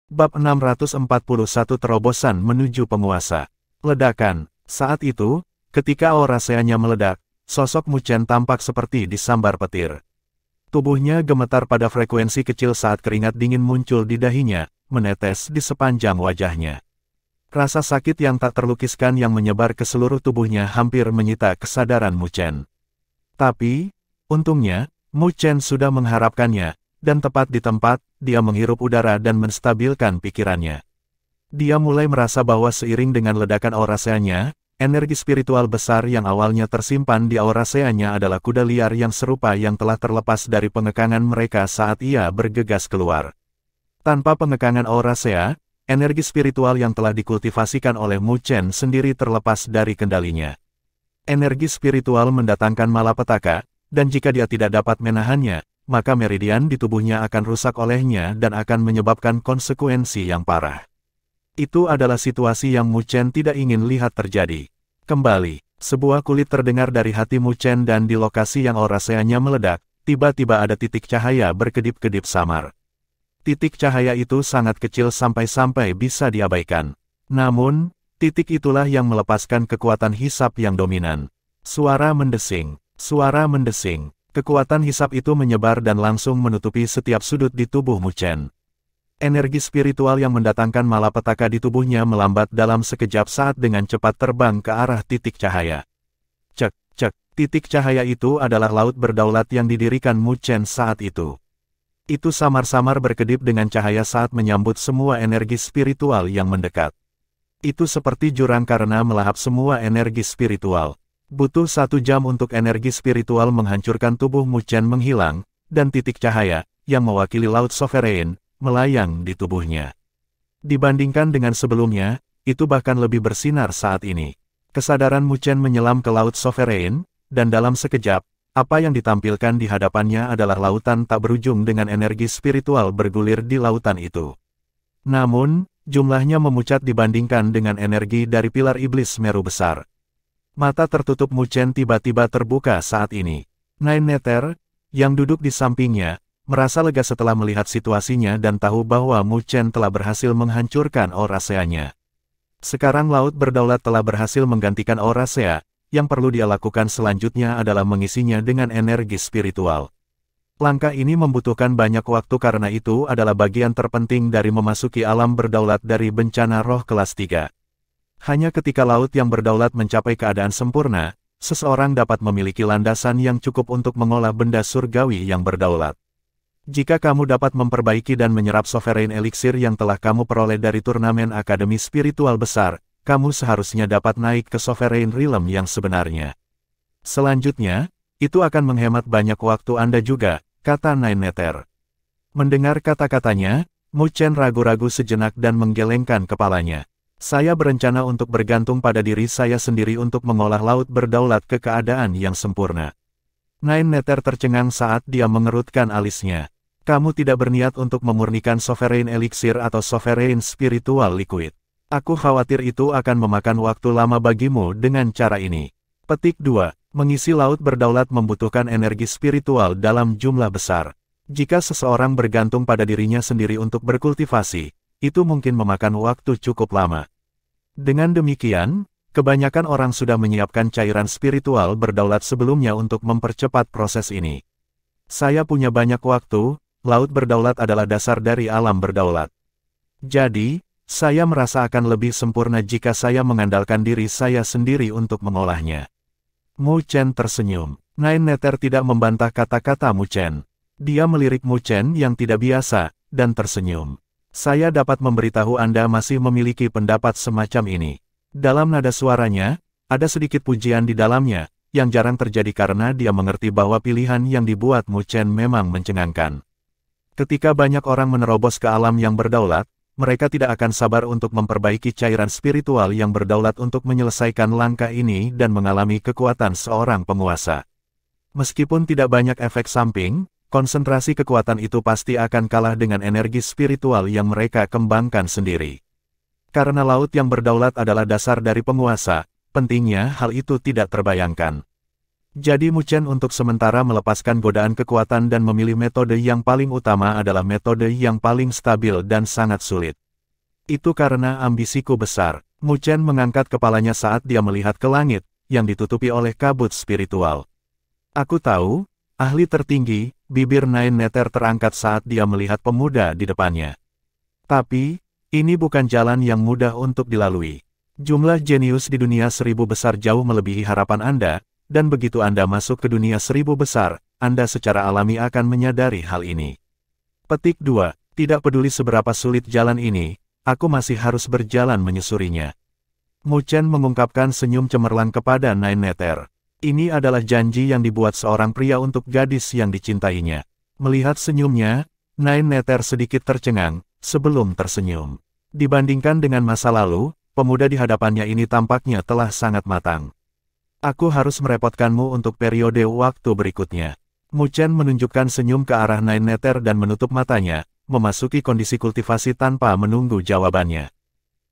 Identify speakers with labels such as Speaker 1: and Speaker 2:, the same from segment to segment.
Speaker 1: Bab 641 Terobosan menuju penguasa. Ledakan. Saat itu, ketika aura Seanya meledak, sosok Mu Chen tampak seperti disambar petir. Tubuhnya gemetar pada frekuensi kecil saat keringat dingin muncul di dahinya, menetes di sepanjang wajahnya. Rasa sakit yang tak terlukiskan yang menyebar ke seluruh tubuhnya hampir menyita kesadaran Mu Chen. Tapi, untungnya, Mu Chen sudah mengharapkannya, dan tepat di tempat, dia menghirup udara dan menstabilkan pikirannya. Dia mulai merasa bahwa seiring dengan ledakan aura Seanya, energi spiritual besar yang awalnya tersimpan di aura Seanya adalah kuda liar yang serupa yang telah terlepas dari pengekangan mereka saat ia bergegas keluar. Tanpa pengekangan aura Sea, energi spiritual yang telah dikultivasikan oleh Mu Chen sendiri terlepas dari kendalinya. Energi spiritual mendatangkan malapetaka, dan jika dia tidak dapat menahannya, maka meridian di tubuhnya akan rusak olehnya dan akan menyebabkan konsekuensi yang parah. Itu adalah situasi yang Mu Chen tidak ingin lihat terjadi. Kembali, sebuah kulit terdengar dari hati Mu Chen dan di lokasi yang aura Seanya meledak, tiba-tiba ada titik cahaya berkedip-kedip samar. Titik cahaya itu sangat kecil sampai-sampai bisa diabaikan. Namun, titik itulah yang melepaskan kekuatan hisap yang dominan. Suara mendesing, suara mendesing. Kekuatan hisap itu menyebar dan langsung menutupi setiap sudut di tubuh Mu Chen. Energi spiritual yang mendatangkan malapetaka di tubuhnya melambat dalam sekejap saat dengan cepat terbang ke arah titik cahaya. Cek, cek, titik cahaya itu adalah laut berdaulat yang didirikan Mu Chen saat itu. Itu samar-samar berkedip dengan cahaya saat menyambut semua energi spiritual yang mendekat. Itu seperti jurang karena melahap semua energi spiritual. Butuh 1 jam untuk energi spiritual menghancurkan tubuh Mu Chen menghilang, dan titik cahaya, yang mewakili Laut Sovereign, melayang di tubuhnya. Dibandingkan dengan sebelumnya, itu bahkan lebih bersinar saat ini. Kesadaran Mu Chen menyelam ke Laut Sovereign, dan dalam sekejap, apa yang ditampilkan di hadapannya adalah lautan tak berujung dengan energi spiritual bergulir di lautan itu. Namun, jumlahnya memucat dibandingkan dengan energi dari pilar iblis Meru besar. Mata tertutup Mu Chen tiba-tiba terbuka saat ini. Nine Nether, yang duduk di sampingnya, merasa lega setelah melihat situasinya dan tahu bahwa Mu Chen telah berhasil menghancurkan aura Seanya. Sekarang Laut Berdaulat telah berhasil menggantikan aura Sea, yang perlu dia lakukan selanjutnya adalah mengisinya dengan energi spiritual. Langkah ini membutuhkan banyak waktu karena itu adalah bagian terpenting dari memasuki alam berdaulat dari bencana roh kelas 3. Hanya ketika laut yang berdaulat mencapai keadaan sempurna, seseorang dapat memiliki landasan yang cukup untuk mengolah benda surgawi yang berdaulat. Jika kamu dapat memperbaiki dan menyerap Sovereign Elixir yang telah kamu peroleh dari turnamen Akademi Spiritual Besar, kamu seharusnya dapat naik ke Sovereign Realm yang sebenarnya. Selanjutnya, itu akan menghemat banyak waktu Anda juga, kata Nine Nether. Mendengar kata-katanya, Mu Chen ragu-ragu sejenak dan menggelengkan kepalanya. Saya berencana untuk bergantung pada diri saya sendiri untuk mengolah laut berdaulat ke keadaan yang sempurna. Nine Nether tercengang saat dia mengerutkan alisnya. Kamu tidak berniat untuk memurnikan Sovereign Elixir atau Sovereign Spiritual Liquid. Aku khawatir itu akan memakan waktu lama bagimu dengan cara ini. Petik 2. Mengisi laut berdaulat membutuhkan energi spiritual dalam jumlah besar. Jika seseorang bergantung pada dirinya sendiri untuk berkultivasi, itu mungkin memakan waktu cukup lama. Dengan demikian, kebanyakan orang sudah menyiapkan cairan spiritual berdaulat sebelumnya untuk mempercepat proses ini. Saya punya banyak waktu, laut berdaulat adalah dasar dari alam berdaulat. Jadi, saya merasa akan lebih sempurna jika saya mengandalkan diri saya sendiri untuk mengolahnya. Mu Chen tersenyum. Nine Nether tidak membantah kata-kata Mu Chen. Dia melirik Mu Chen yang tidak biasa, dan tersenyum. Saya dapat memberitahu Anda masih memiliki pendapat semacam ini. Dalam nada suaranya, ada sedikit pujian di dalamnya, yang jarang terjadi karena dia mengerti bahwa pilihan yang dibuat Mu Chen memang mencengangkan. Ketika banyak orang menerobos ke alam yang berdaulat, mereka tidak akan sabar untuk memperbaiki cairan spiritual yang berdaulat untuk menyelesaikan langkah ini dan mengalami kekuatan seorang penguasa. Meskipun tidak banyak efek samping, konsentrasi kekuatan itu pasti akan kalah dengan energi spiritual yang mereka kembangkan sendiri. Karena laut yang berdaulat adalah dasar dari penguasa, pentingnya hal itu tidak terbayangkan. Jadi Mu Chen untuk sementara melepaskan godaan kekuatan dan memilih metode yang paling utama adalah metode yang paling stabil dan sangat sulit. Itu karena ambisiku besar. Mu Chen mengangkat kepalanya saat dia melihat ke langit, yang ditutupi oleh kabut spiritual. Aku tahu, ahli tertinggi, bibir Nine Nether terangkat saat dia melihat pemuda di depannya. Tapi, ini bukan jalan yang mudah untuk dilalui. Jumlah jenius di dunia 1000 besar jauh melebihi harapan Anda, dan begitu Anda masuk ke dunia 1000 besar, Anda secara alami akan menyadari hal ini. Petik 2. Tidak peduli seberapa sulit jalan ini, aku masih harus berjalan menyusurinya. Mu Chen mengungkapkan senyum cemerlang kepada Nine Nether. Ini adalah janji yang dibuat seorang pria untuk gadis yang dicintainya. Melihat senyumnya, Nine Nether sedikit tercengang, sebelum tersenyum. Dibandingkan dengan masa lalu, pemuda di hadapannya ini tampaknya telah sangat matang. Aku harus merepotkanmu untuk periode waktu berikutnya. Mu Chen menunjukkan senyum ke arah Nine Nether dan menutup matanya, memasuki kondisi kultivasi tanpa menunggu jawabannya.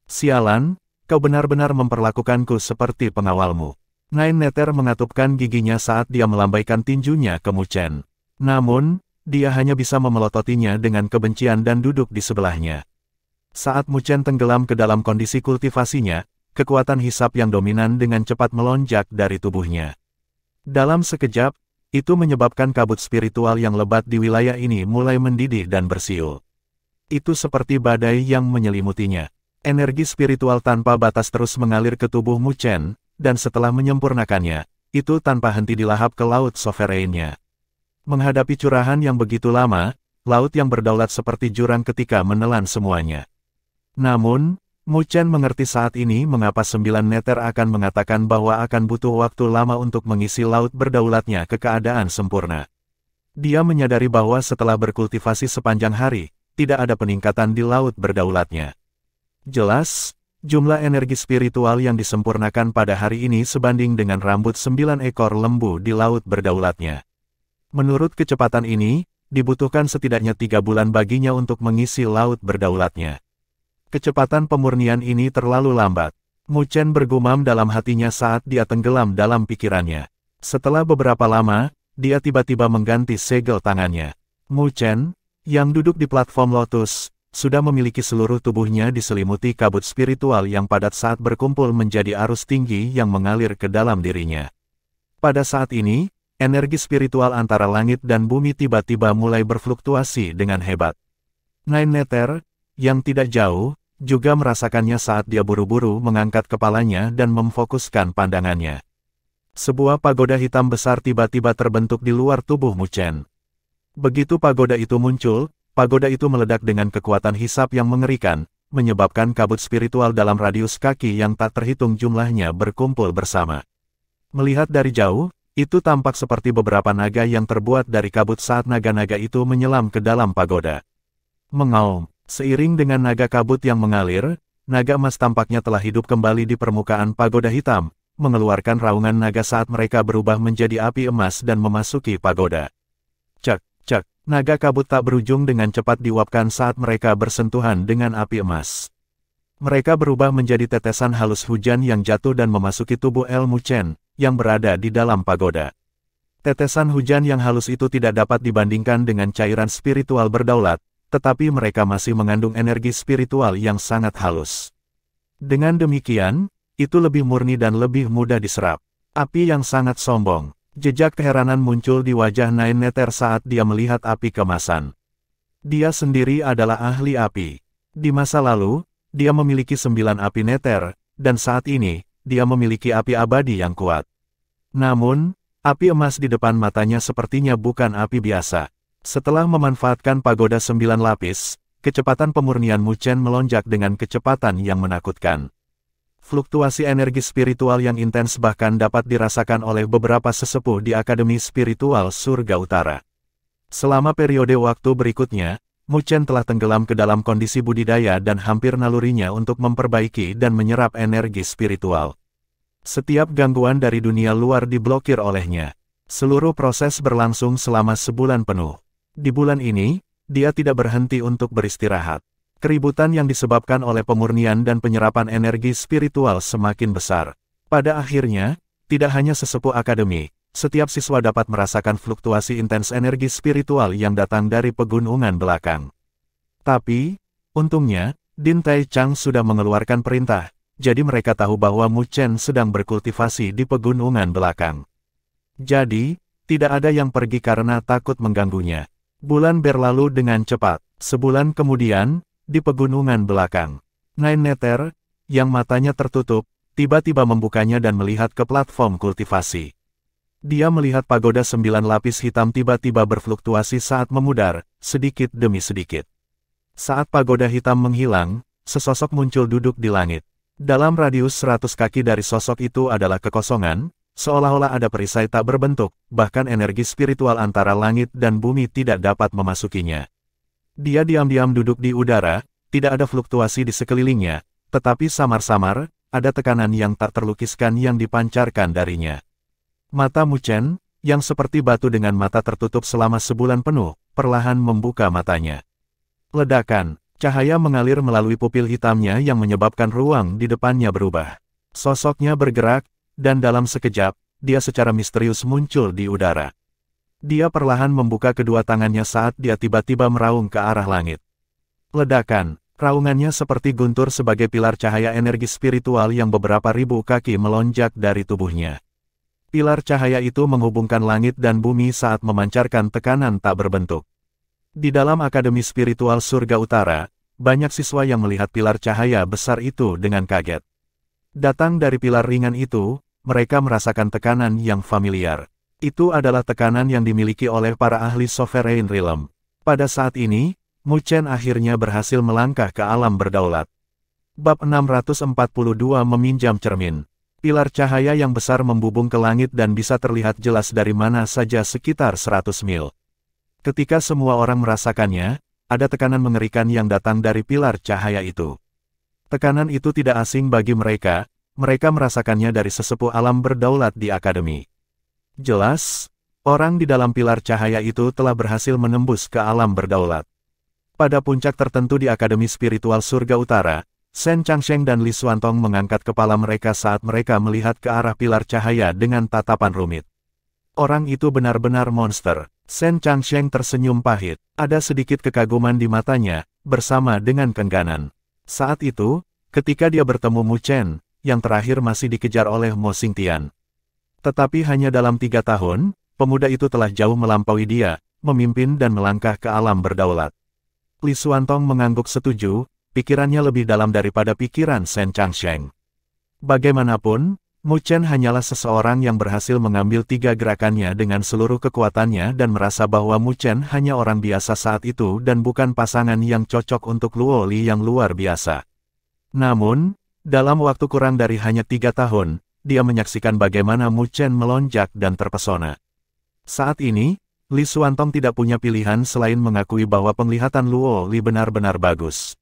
Speaker 1: Sialan, kau benar-benar memperlakukanku seperti pengawalmu. Nine Nether mengatupkan giginya saat dia melambaikan tinjunya ke Mu Chen. Namun, dia hanya bisa memelototinya dengan kebencian dan duduk di sebelahnya. Saat Mu Chen tenggelam ke dalam kondisi kultivasinya, kekuatan hisap yang dominan dengan cepat melonjak dari tubuhnya. Dalam sekejap, itu menyebabkan kabut spiritual yang lebat di wilayah ini mulai mendidih dan bersiul. Itu seperti badai yang menyelimutinya. Energi spiritual tanpa batas terus mengalir ke tubuh Mu Chen, dan setelah menyempurnakannya, itu tanpa henti dilahap ke laut sovereignnya. Menghadapi curahan yang begitu lama, laut yang berdaulat seperti jurang ketika menelan semuanya. Namun, Mu Chen mengerti saat ini mengapa 9 Nether akan mengatakan bahwa akan butuh waktu lama untuk mengisi laut berdaulatnya ke keadaan sempurna. Dia menyadari bahwa setelah berkultivasi sepanjang hari, tidak ada peningkatan di laut berdaulatnya. Jelas, jumlah energi spiritual yang disempurnakan pada hari ini sebanding dengan rambut 9 ekor lembu di laut berdaulatnya. Menurut kecepatan ini, dibutuhkan setidaknya 3 bulan baginya untuk mengisi laut berdaulatnya. Kecepatan pemurnian ini terlalu lambat. Mu Chen bergumam dalam hatinya saat dia tenggelam dalam pikirannya. Setelah beberapa lama, dia tiba-tiba mengganti segel tangannya. Mu Chen, yang duduk di platform lotus, sudah memiliki seluruh tubuhnya diselimuti kabut spiritual yang padat saat berkumpul menjadi arus tinggi yang mengalir ke dalam dirinya. Pada saat ini, energi spiritual antara langit dan bumi tiba-tiba mulai berfluktuasi dengan hebat. Nine Nether, yang tidak jauh, juga merasakannya saat dia buru-buru mengangkat kepalanya dan memfokuskan pandangannya. Sebuah pagoda hitam besar tiba-tiba terbentuk di luar tubuh Mu Chen. Begitu pagoda itu muncul, pagoda itu meledak dengan kekuatan hisap yang mengerikan, menyebabkan kabut spiritual dalam radius kaki yang tak terhitung jumlahnya berkumpul bersama. Melihat dari jauh, itu tampak seperti beberapa naga yang terbuat dari kabut saat naga-naga itu menyelam ke dalam pagoda. Mengaum. Seiring dengan naga kabut yang mengalir, naga emas tampaknya telah hidup kembali di permukaan pagoda hitam, mengeluarkan raungan naga saat mereka berubah menjadi api emas dan memasuki pagoda. Cek, cek, naga kabut tak berujung dengan cepat diuapkan saat mereka bersentuhan dengan api emas. Mereka berubah menjadi tetesan halus hujan yang jatuh dan memasuki tubuh Mu Chen, yang berada di dalam pagoda. Tetesan hujan yang halus itu tidak dapat dibandingkan dengan cairan spiritual berdaulat, tetapi mereka masih mengandung energi spiritual yang sangat halus. Dengan demikian, itu lebih murni dan lebih mudah diserap. Api yang sangat sombong. Jejak keheranan muncul di wajah Nine Nether saat dia melihat api kemasan. Dia sendiri adalah ahli api. Di masa lalu, dia memiliki 9 api Nether, dan saat ini, dia memiliki api abadi yang kuat. Namun, api emas di depan matanya sepertinya bukan api biasa. Setelah memanfaatkan pagoda 9 lapis, kecepatan pemurnian Mu Chen melonjak dengan kecepatan yang menakutkan. Fluktuasi energi spiritual yang intens bahkan dapat dirasakan oleh beberapa sesepuh di Akademi Spiritual Surga Utara. Selama periode waktu berikutnya, Mu Chen telah tenggelam ke dalam kondisi budidaya dan hampir nalurinya untuk memperbaiki dan menyerap energi spiritual. Setiap gangguan dari dunia luar diblokir olehnya. Seluruh proses berlangsung selama sebulan penuh. Di bulan ini, dia tidak berhenti untuk beristirahat. Keributan yang disebabkan oleh pemurnian dan penyerapan energi spiritual semakin besar. Pada akhirnya, tidak hanya sesepuh akademi, Setiap siswa dapat merasakan fluktuasi intens energi spiritual yang datang dari pegunungan belakang. Tapi, untungnya, Din Tai Chang sudah mengeluarkan perintah, jadi mereka tahu bahwa Mu Chen sedang berkultivasi di pegunungan belakang. Jadi, tidak ada yang pergi karena takut mengganggunya. Bulan berlalu dengan cepat. Sebulan kemudian, di pegunungan belakang, Nine Nether, yang matanya tertutup, tiba-tiba membukanya dan melihat ke platform kultivasi. Dia melihat pagoda 9 lapis hitam tiba-tiba berfluktuasi saat memudar, sedikit demi sedikit. Saat pagoda hitam menghilang, sesosok muncul duduk di langit. Dalam radius 100 kaki dari sosok itu adalah kekosongan, seolah-olah ada perisai tak berbentuk, bahkan energi spiritual antara langit dan bumi tidak dapat memasukinya. Dia diam-diam duduk di udara, tidak ada fluktuasi di sekelilingnya, tetapi samar-samar, ada tekanan yang tak terlukiskan yang dipancarkan darinya. Mata Mu Chen, yang seperti batu dengan mata tertutup selama sebulan penuh, perlahan membuka matanya. Ledakan, cahaya mengalir melalui pupil hitamnya yang menyebabkan ruang di depannya berubah. Sosoknya bergerak, dan dalam sekejap, dia secara misterius muncul di udara. Dia perlahan membuka kedua tangannya saat dia tiba-tiba meraung ke arah langit. Ledakan, raungannya seperti guntur sebagai pilar cahaya energi spiritual yang beberapa ribu kaki melonjak dari tubuhnya. Pilar cahaya itu menghubungkan langit dan bumi saat memancarkan tekanan tak berbentuk. Di dalam Akademi Spiritual Surga Utara, banyak siswa yang melihat pilar cahaya besar itu dengan kaget. Datang dari pilar ringan itu, mereka merasakan tekanan yang familiar. Itu adalah tekanan yang dimiliki oleh para ahli Sovereign Realm. Pada saat ini, Mu Chen akhirnya berhasil melangkah ke alam berdaulat. Bab 642 Meminjam Cermin. Pilar cahaya yang besar membubung ke langit dan bisa terlihat jelas dari mana saja sekitar 100 mil. Ketika semua orang merasakannya, ada tekanan mengerikan yang datang dari pilar cahaya itu. Tekanan itu tidak asing bagi mereka merasakannya dari sesepuh alam berdaulat di akademi. Jelas, orang di dalam pilar cahaya itu telah berhasil menembus ke alam berdaulat. Pada puncak tertentu di Akademi Spiritual Surga Utara, Shen Changsheng dan Li Xuantong mengangkat kepala mereka saat mereka melihat ke arah pilar cahaya dengan tatapan rumit. Orang itu benar-benar monster. Shen Changsheng tersenyum pahit. Ada sedikit kekaguman di matanya, bersama dengan kengganan. Saat itu, ketika dia bertemu Mu Chen, yang terakhir masih dikejar oleh Mo Xingtian. Tetapi hanya dalam 3 tahun, pemuda itu telah jauh melampaui dia, memimpin dan melangkah ke alam berdaulat. Li Xuantong mengangguk setuju, pikirannya lebih dalam daripada pikiran Shen Changsheng. Bagaimanapun, Mu Chen hanyalah seseorang yang berhasil mengambil 3 gerakannya dengan seluruh kekuatannya dan merasa bahwa Mu Chen hanya orang biasa saat itu dan bukan pasangan yang cocok untuk Luo Li yang luar biasa. Namun, dalam waktu kurang dari hanya 3 tahun, dia menyaksikan bagaimana Mu Chen melonjak dan terpesona. Saat ini, Li Xuantong tidak punya pilihan selain mengakui bahwa penglihatan Luo Li benar-benar bagus.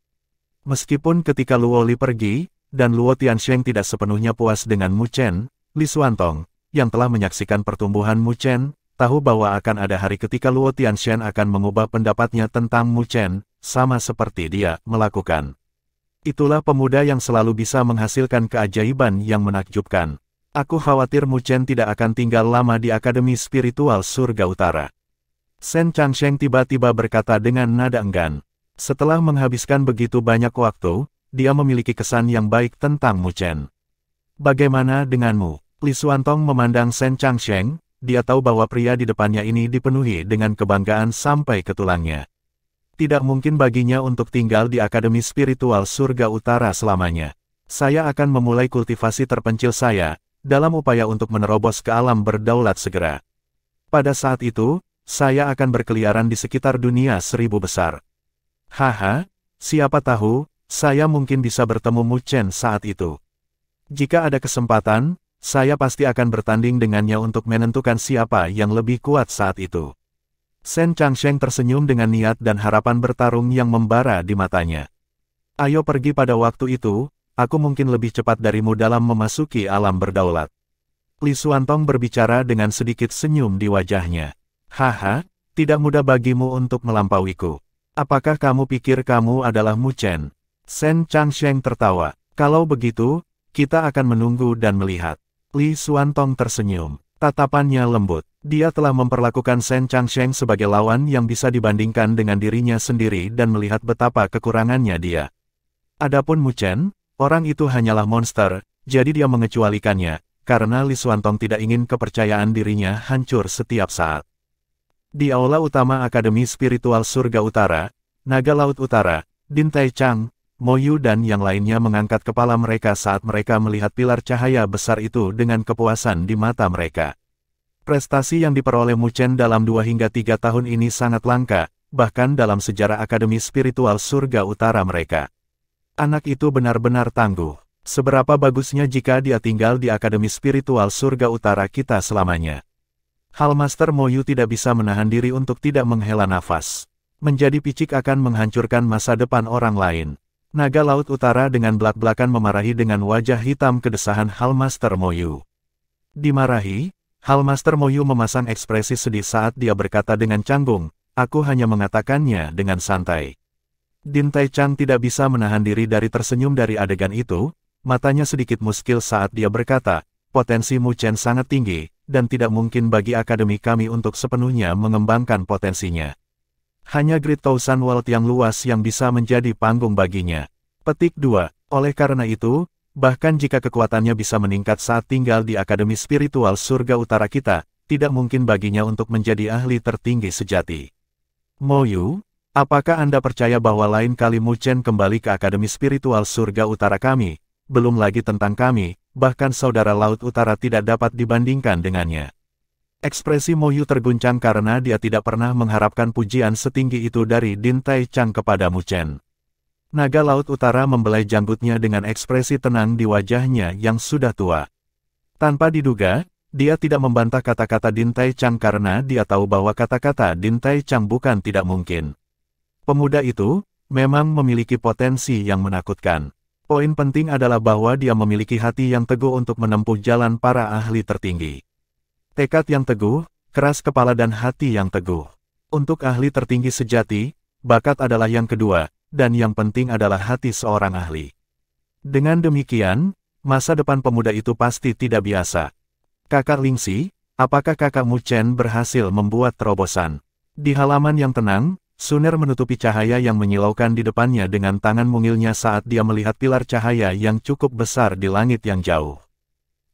Speaker 1: Meskipun ketika Luo Li pergi, dan Luo Tiansheng tidak sepenuhnya puas dengan Mu Chen, Li Xuantong, yang telah menyaksikan pertumbuhan Mu Chen, tahu bahwa akan ada hari ketika Luo Tiansheng akan mengubah pendapatnya tentang Mu Chen, sama seperti dia melakukan. Itulah pemuda yang selalu bisa menghasilkan keajaiban yang menakjubkan. Aku khawatir Mu Chen tidak akan tinggal lama di Akademi Spiritual Surga Utara. Shen Changsheng tiba-tiba berkata dengan nada enggan. Setelah menghabiskan begitu banyak waktu, dia memiliki kesan yang baik tentang Mu Chen. Bagaimana denganmu? Li Xuantong memandang Shen Changsheng, dia tahu bahwa pria di depannya ini dipenuhi dengan kebanggaan sampai ke tulangnya. Tidak mungkin baginya untuk tinggal di Akademi Spiritual Surga Utara selamanya. Saya akan memulai kultivasi terpencil saya, dalam upaya untuk menerobos ke alam berdaulat segera. Pada saat itu, saya akan berkeliaran di sekitar dunia 1000 besar. Haha, siapa tahu, saya mungkin bisa bertemu Mu Chen saat itu. Jika ada kesempatan, saya pasti akan bertanding dengannya untuk menentukan siapa yang lebih kuat saat itu. Shen Changsheng tersenyum dengan niat dan harapan bertarung yang membara di matanya. Ayo pergi pada waktu itu, aku mungkin lebih cepat darimu dalam memasuki alam berdaulat. Li Xuantong berbicara dengan sedikit senyum di wajahnya. Haha, tidak mudah bagimu untuk melampauiku. Apakah kamu pikir kamu adalah Mu Chen? Shen Changsheng tertawa. Kalau begitu, kita akan menunggu dan melihat. Li Xuantong tersenyum. Tatapannya lembut. Dia telah memperlakukan Shen Changsheng sebagai lawan yang bisa dibandingkan dengan dirinya sendiri dan melihat betapa kekurangannya dia. Adapun Mu Chen, orang itu hanyalah monster, jadi dia mengecualikannya, karena Li Xuantong tidak ingin kepercayaan dirinya hancur setiap saat. Di aula utama Akademi Spiritual Surga Utara, Naga Laut Utara, Din Tai Chang, Mo Yu dan yang lainnya mengangkat kepala mereka saat mereka melihat pilar cahaya besar itu dengan kepuasan di mata mereka. Prestasi yang diperoleh Mu Chen dalam 2 hingga 3 tahun ini sangat langka, bahkan dalam sejarah Akademi Spiritual Surga Utara mereka. Anak itu benar-benar tangguh. Seberapa bagusnya jika dia tinggal di Akademi Spiritual Surga Utara kita selamanya. Hallmaster Mo Yu tidak bisa menahan diri untuk tidak menghela nafas. Menjadi picik akan menghancurkan masa depan orang lain. Naga Laut Utara dengan belak-belakan memarahi dengan wajah hitam kedesahan Hallmaster Mo Yu. Dimarahi, Hallmaster Mo Yu memasang ekspresi sedih saat dia berkata dengan canggung, "Aku hanya mengatakannya dengan santai." Din Tai Chang tidak bisa menahan diri dari tersenyum dari adegan itu, matanya sedikit muskil saat dia berkata, "Potensi Mu Chen sangat tinggi, dan tidak mungkin bagi akademi kami untuk sepenuhnya mengembangkan potensinya. Hanya Great Thousand World yang luas yang bisa menjadi panggung baginya." Petik 2. Oleh karena itu, bahkan jika kekuatannya bisa meningkat saat tinggal di Akademi Spiritual Surga Utara kita, tidak mungkin baginya untuk menjadi ahli tertinggi sejati. Mo Yu, apakah Anda percaya bahwa lain kali Mu Chen kembali ke Akademi Spiritual Surga Utara kami, belum lagi tentang kami, bahkan Saudara Laut Utara tidak dapat dibandingkan dengannya? Ekspresi Mo Yu terguncang karena dia tidak pernah mengharapkan pujian setinggi itu dari Din Tai Chang kepada Mu Chen. Naga Laut Utara membelai janggutnya dengan ekspresi tenang di wajahnya yang sudah tua. Tanpa diduga, dia tidak membantah kata-kata Din Tai Chang karena dia tahu bahwa kata-kata Din Tai Chang bukan tidak mungkin. Pemuda itu memang memiliki potensi yang menakutkan. Poin penting adalah bahwa dia memiliki hati yang teguh untuk menempuh jalan para ahli tertinggi. Tekad yang teguh, keras kepala dan hati yang teguh. Untuk ahli tertinggi sejati, bakat adalah yang kedua, dan yang penting adalah hati seorang ahli. Dengan demikian, masa depan pemuda itu pasti tidak biasa. Kakak Lingxi, apakah kakak Mu Chen berhasil membuat terobosan? Di halaman yang tenang, Suner menutupi cahaya yang menyilaukan di depannya dengan tangan mungilnya saat dia melihat pilar cahaya yang cukup besar di langit yang jauh.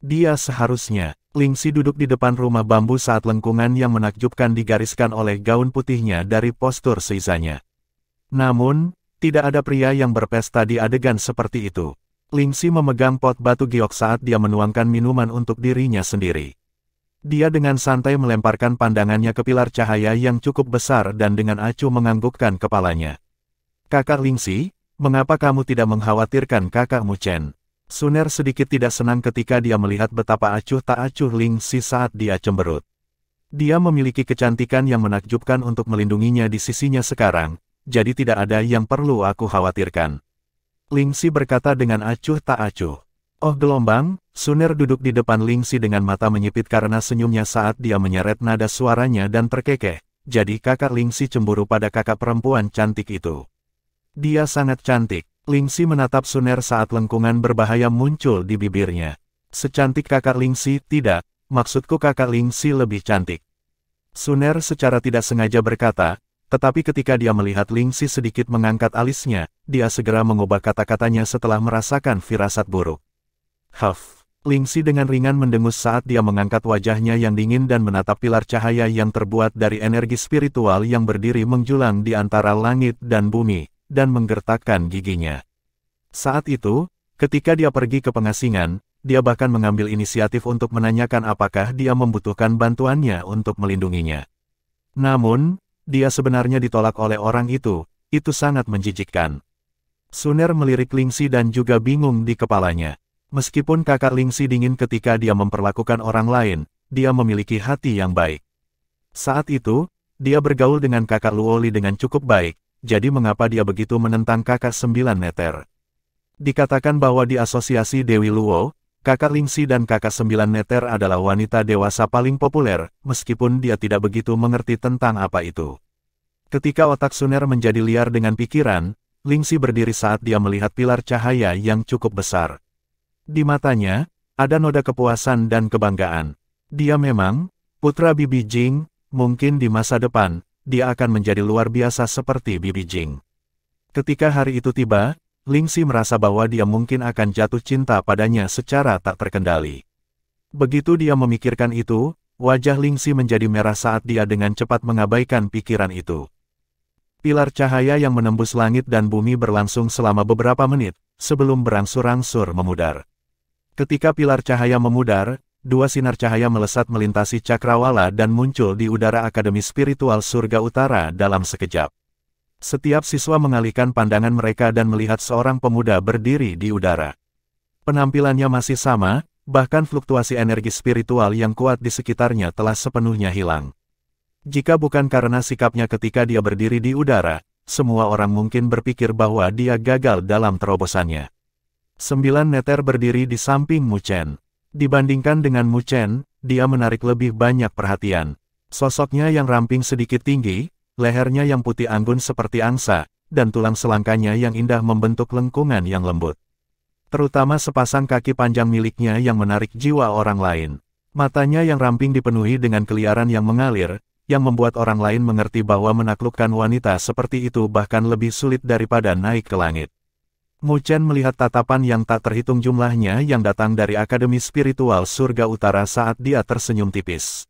Speaker 1: Dia seharusnya, Lingxi duduk di depan rumah bambu saat lengkungan yang menakjubkan digariskan oleh gaun putihnya dari postur seizanya. Namun, tidak ada pria yang berpesta di adegan seperti itu. Lingxi memegang pot batu giok saat dia menuangkan minuman untuk dirinya sendiri. Dia dengan santai melemparkan pandangannya ke pilar cahaya yang cukup besar dan dengan acuh menganggukkan kepalanya. "Kakak Lingxi, mengapa kamu tidak mengkhawatirkan kakak Mu Chen?" Suner sedikit tidak senang ketika dia melihat betapa acuh tak acuh Lingxi saat dia cemberut. Dia memiliki kecantikan yang menakjubkan untuk melindunginya di sisinya sekarang, jadi tidak ada yang perlu aku khawatirkan. Lingxi berkata dengan acuh tak acuh. "Oh gelombang," Suner duduk di depan Lingxi dengan mata menyipit karena senyumnya saat dia menyeret nada suaranya dan terkekeh. Jadi kakak Lingxi cemburu pada kakak perempuan cantik itu. Dia sangat cantik. Lingxi menatap Suner saat lengkungan berbahaya muncul di bibirnya. "Secantik kakak Lingxi, tidak, maksudku kakak Lingxi lebih cantik." Suner secara tidak sengaja berkata, tetapi ketika dia melihat Lingxi sedikit mengangkat alisnya, dia segera mengubah kata-katanya setelah merasakan firasat buruk. "Huff." Lingxi dengan ringan mendengus saat dia mengangkat wajahnya yang dingin dan menatap pilar cahaya yang terbuat dari energi spiritual yang berdiri menjulang di antara langit dan bumi, dan menggertakkan giginya. Saat itu, ketika dia pergi ke pengasingan, dia bahkan mengambil inisiatif untuk menanyakan apakah dia membutuhkan bantuannya untuk melindunginya. Namun, dia sebenarnya ditolak oleh orang itu sangat menjijikkan. Suner melirik Lingxi dan juga bingung di kepalanya. Meskipun kakak Lingxi dingin ketika dia memperlakukan orang lain, dia memiliki hati yang baik. Saat itu, dia bergaul dengan kakak Luoli dengan cukup baik, jadi mengapa dia begitu menentang kakak 9 neter? Dikatakan bahwa di asosiasi Dewi Luo, kakak Lingxi dan kakak 9 neter adalah wanita dewasa paling populer, meskipun dia tidak begitu mengerti tentang apa itu. Ketika otak Suner menjadi liar dengan pikiran, Lingxi berdiri saat dia melihat pilar cahaya yang cukup besar. Di matanya, ada noda kepuasan dan kebanggaan. Dia memang, putra Bibi Jing, mungkin di masa depan, dia akan menjadi luar biasa seperti Bibi Jing. Ketika hari itu tiba, Lingxi merasa bahwa dia mungkin akan jatuh cinta padanya secara tak terkendali. Begitu dia memikirkan itu, wajah Lingxi menjadi merah saat dia dengan cepat mengabaikan pikiran itu. Pilar cahaya yang menembus langit dan bumi berlangsung selama beberapa menit, sebelum berangsur-angsur memudar. Ketika pilar cahaya memudar, dua sinar cahaya melesat melintasi cakrawala dan muncul di udara Akademi Spiritual Surga Utara dalam sekejap. Setiap siswa mengalihkan pandangan mereka dan melihat seorang pemuda berdiri di udara. Penampilannya masih sama, bahkan fluktuasi energi spiritual yang kuat di sekitarnya telah sepenuhnya hilang. Jika bukan karena sikapnya ketika dia berdiri di udara, semua orang mungkin berpikir bahwa dia gagal dalam terobosannya. 9 neter berdiri di samping Mu Chen. Dibandingkan dengan Mu Chen, dia menarik lebih banyak perhatian. Sosoknya yang ramping sedikit tinggi, lehernya yang putih anggun seperti angsa, dan tulang selangkanya yang indah membentuk lengkungan yang lembut. Terutama sepasang kaki panjang miliknya yang menarik jiwa orang lain. Matanya yang ramping dipenuhi dengan keliaran yang mengalir, yang membuat orang lain mengerti bahwa menaklukkan wanita seperti itu bahkan lebih sulit daripada naik ke langit. Mu Chen melihat tatapan yang tak terhitung jumlahnya yang datang dari Akademi Spiritual Surga Utara saat dia tersenyum tipis.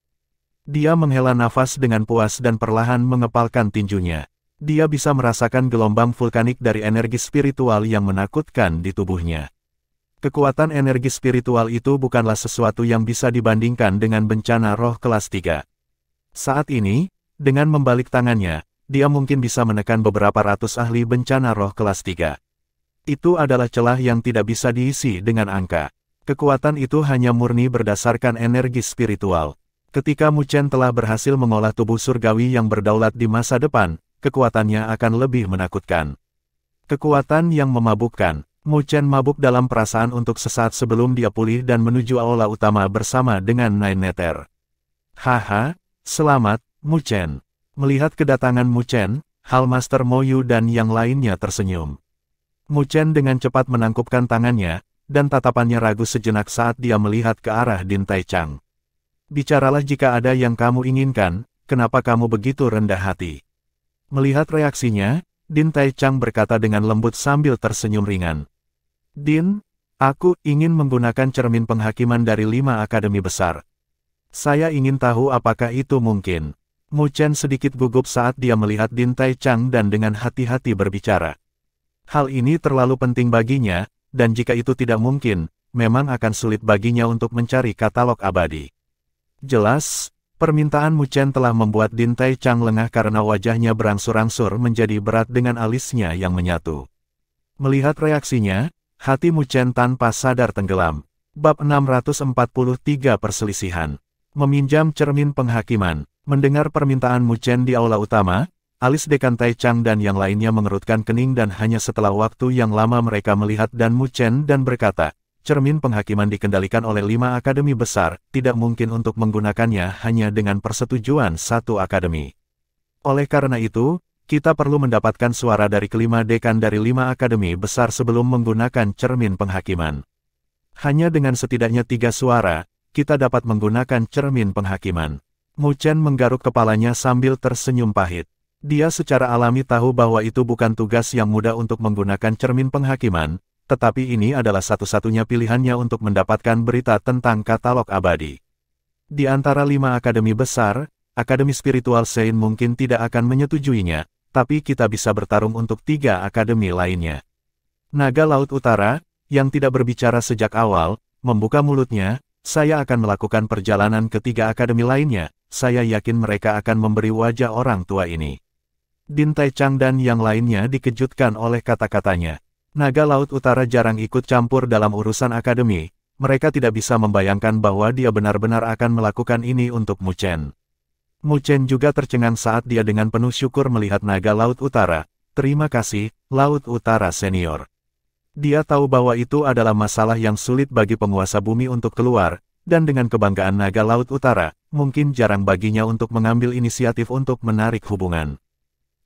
Speaker 1: Dia menghela nafas dengan puas dan perlahan mengepalkan tinjunya. Dia bisa merasakan gelombang vulkanik dari energi spiritual yang menakutkan di tubuhnya. Kekuatan energi spiritual itu bukanlah sesuatu yang bisa dibandingkan dengan bencana roh kelas 3. Saat ini, dengan membalik tangannya, dia mungkin bisa menekan beberapa ratus ahli bencana roh kelas 3. Itu adalah celah yang tidak bisa diisi dengan angka. Kekuatan itu hanya murni berdasarkan energi spiritual. Ketika Mu Chen telah berhasil mengolah tubuh surgawi yang berdaulat di masa depan, kekuatannya akan lebih menakutkan. Kekuatan yang memabukkan. Mu Chen mabuk dalam perasaan untuk sesaat sebelum dia pulih dan menuju aula utama bersama dengan Nine Nether. Haha, selamat, Mu Chen. Melihat kedatangan Mu Chen, Hal Master Mo Yu dan yang lainnya tersenyum. Mu Chen dengan cepat menangkupkan tangannya, dan tatapannya ragu sejenak saat dia melihat ke arah Din Tai Chang. Bicaralah jika ada yang kamu inginkan, kenapa kamu begitu rendah hati? Melihat reaksinya, Din Tai Chang berkata dengan lembut sambil tersenyum ringan. Din, aku ingin menggunakan cermin penghakiman dari 5 akademi besar. Saya ingin tahu apakah itu mungkin. Mu Chen sedikit gugup saat dia melihat Din Tai Chang dan dengan hati-hati berbicara. Hal ini terlalu penting baginya, dan jika itu tidak mungkin, memang akan sulit baginya untuk mencari katalog abadi. Jelas, permintaan Mu Chen telah membuat Din Tai Chang lengah karena wajahnya berangsur-angsur menjadi berat dengan alisnya yang menyatu. Melihat reaksinya, hati Mu Chen tanpa sadar tenggelam. Bab 643 Perselisihan. Meminjam cermin penghakiman. Mendengar permintaan Mu Chen di aula utama, alis Dekan Tai Chang dan yang lainnya mengerutkan kening dan hanya setelah waktu yang lama mereka melihat dan Mu Chen dan berkata, cermin penghakiman dikendalikan oleh 5 akademi besar, tidak mungkin untuk menggunakannya hanya dengan persetujuan satu akademi. Oleh karena itu, kita perlu mendapatkan suara dari kelima dekan dari 5 akademi besar sebelum menggunakan cermin penghakiman. Hanya dengan setidaknya 3 suara, kita dapat menggunakan cermin penghakiman. Mu Chen menggaruk kepalanya sambil tersenyum pahit. Dia secara alami tahu bahwa itu bukan tugas yang mudah untuk menggunakan cermin penghakiman, tetapi ini adalah satu-satunya pilihannya untuk mendapatkan berita tentang katalog abadi. Di antara 5 akademi besar, Akademi Spiritual Sein mungkin tidak akan menyetujuinya, tapi kita bisa bertarung untuk 3 akademi lainnya. Naga Laut Utara, yang tidak berbicara sejak awal, membuka mulutnya, saya akan melakukan perjalanan ke 3 akademi lainnya, saya yakin mereka akan memberi wajah orang tua ini. Din Tai Chang dan yang lainnya dikejutkan oleh kata-katanya. Naga Laut Utara jarang ikut campur dalam urusan akademi, mereka tidak bisa membayangkan bahwa dia benar-benar akan melakukan ini untuk Mu Chen. Mu Chen juga tercengang saat dia dengan penuh syukur melihat Naga Laut Utara. Terima kasih, Laut Utara Senior. Dia tahu bahwa itu adalah masalah yang sulit bagi penguasa bumi untuk keluar, dan dengan kebanggaan Naga Laut Utara, mungkin jarang baginya untuk mengambil inisiatif untuk menarik hubungan.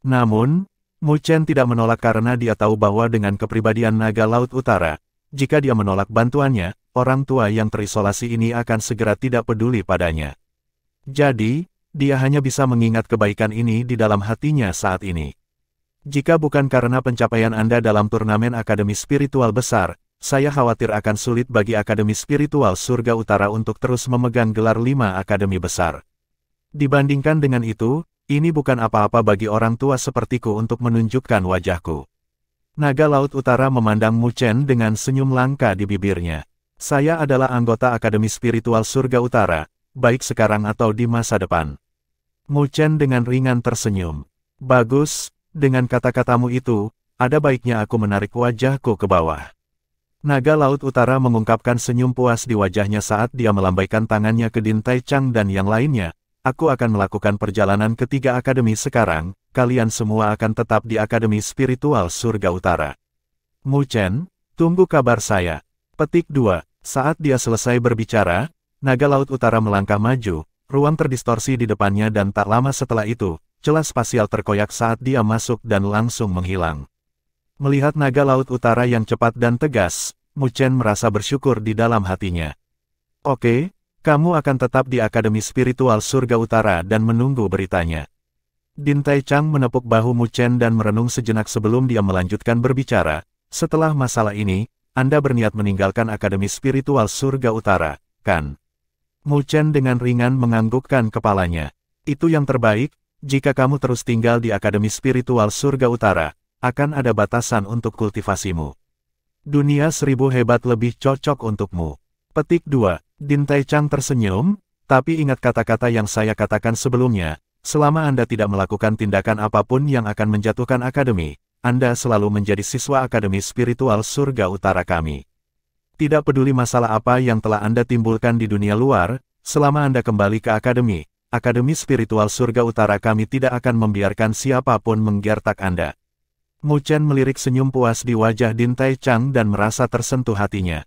Speaker 1: Namun, Mu Chen tidak menolak karena dia tahu bahwa dengan kepribadian Naga Laut Utara, jika dia menolak bantuannya, orang tua yang terisolasi ini akan segera tidak peduli padanya. Jadi, dia hanya bisa mengingat kebaikan ini di dalam hatinya saat ini. Jika bukan karena pencapaian Anda dalam turnamen Akademi Spiritual Besar, saya khawatir akan sulit bagi Akademi Spiritual Surga Utara untuk terus memegang gelar 5 Akademi Besar. Dibandingkan dengan itu, ini bukan apa-apa bagi orang tua sepertiku untuk menunjukkan wajahku. Naga Laut Utara memandang Mu Chen dengan senyum langka di bibirnya. Saya adalah anggota Akademi Spiritual Surga Utara, baik sekarang atau di masa depan. Mu Chen dengan ringan tersenyum. Bagus, dengan kata-katamu itu, ada baiknya aku menarik wajahku ke bawah. Naga Laut Utara mengungkapkan senyum puas di wajahnya saat dia melambaikan tangannya ke Din Tai Chang dan yang lainnya. Aku akan melakukan perjalanan ke 3 akademi sekarang, kalian semua akan tetap di Akademi Spiritual Surga Utara. Mu Chen, tunggu kabar saya. Petik 2. Saat dia selesai berbicara, Naga Laut Utara melangkah maju, ruang terdistorsi di depannya dan tak lama setelah itu, celah spasial terkoyak saat dia masuk dan langsung menghilang. Melihat Naga Laut Utara yang cepat dan tegas, Mu Chen merasa bersyukur di dalam hatinya. Oke. Kamu akan tetap di Akademi Spiritual Surga Utara dan menunggu beritanya. Din Tai Chang menepuk bahu Mu Chen dan merenung sejenak sebelum dia melanjutkan berbicara. Setelah masalah ini, Anda berniat meninggalkan Akademi Spiritual Surga Utara, kan? Mu Chen dengan ringan menganggukkan kepalanya. Itu yang terbaik, jika kamu terus tinggal di Akademi Spiritual Surga Utara, akan ada batasan untuk kultivasimu. Dunia 1000 hebat lebih cocok untukmu. Petik 2. Din Tai Chang tersenyum, tapi ingat kata-kata yang saya katakan sebelumnya, selama Anda tidak melakukan tindakan apapun yang akan menjatuhkan akademi, Anda selalu menjadi siswa Akademi Spiritual Surga Utara kami. Tidak peduli masalah apa yang telah Anda timbulkan di dunia luar, selama Anda kembali ke akademi, Akademi Spiritual Surga Utara kami tidak akan membiarkan siapapun menggertak Anda. Mu Chen melirik senyum puas di wajah Din Tai Chang dan merasa tersentuh hatinya.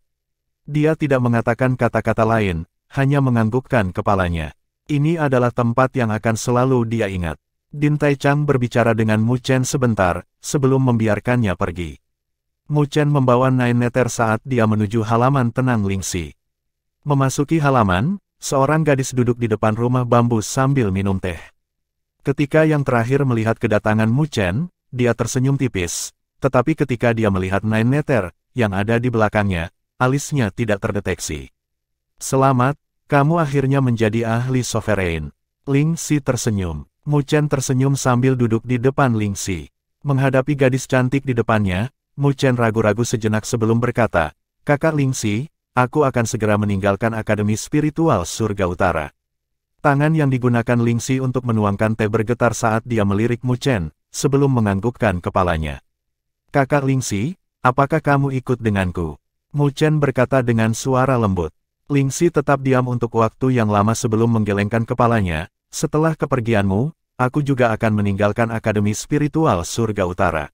Speaker 1: Dia tidak mengatakan kata-kata lain, hanya menganggukkan kepalanya. Ini adalah tempat yang akan selalu dia ingat. Din Tai Chang berbicara dengan Mu Chen sebentar, sebelum membiarkannya pergi. Mu Chen membawa Nine Nether saat dia menuju halaman tenang Lingxi. Memasuki halaman, seorang gadis duduk di depan rumah bambu sambil minum teh. Ketika yang terakhir melihat kedatangan Mu Chen, dia tersenyum tipis, tetapi ketika dia melihat Nine Nether yang ada di belakangnya, alisnya tidak terdeteksi. Selamat, kamu akhirnya menjadi ahli sovereign. Lingxi tersenyum. Mu Chen tersenyum sambil duduk di depan Lingxi. Menghadapi gadis cantik di depannya, Mu Chen ragu-ragu sejenak sebelum berkata, Kakak Lingxi, aku akan segera meninggalkan Akademi Spiritual Surga Utara. Tangan yang digunakan Lingxi untuk menuangkan teh bergetar saat dia melirik Mu Chen, sebelum menganggukkan kepalanya. Kakak Lingxi, apakah kamu ikut denganku? Mu Chen berkata dengan suara lembut. Lingxi tetap diam untuk waktu yang lama sebelum menggelengkan kepalanya. Setelah kepergianmu, aku juga akan meninggalkan Akademi Spiritual Surga Utara.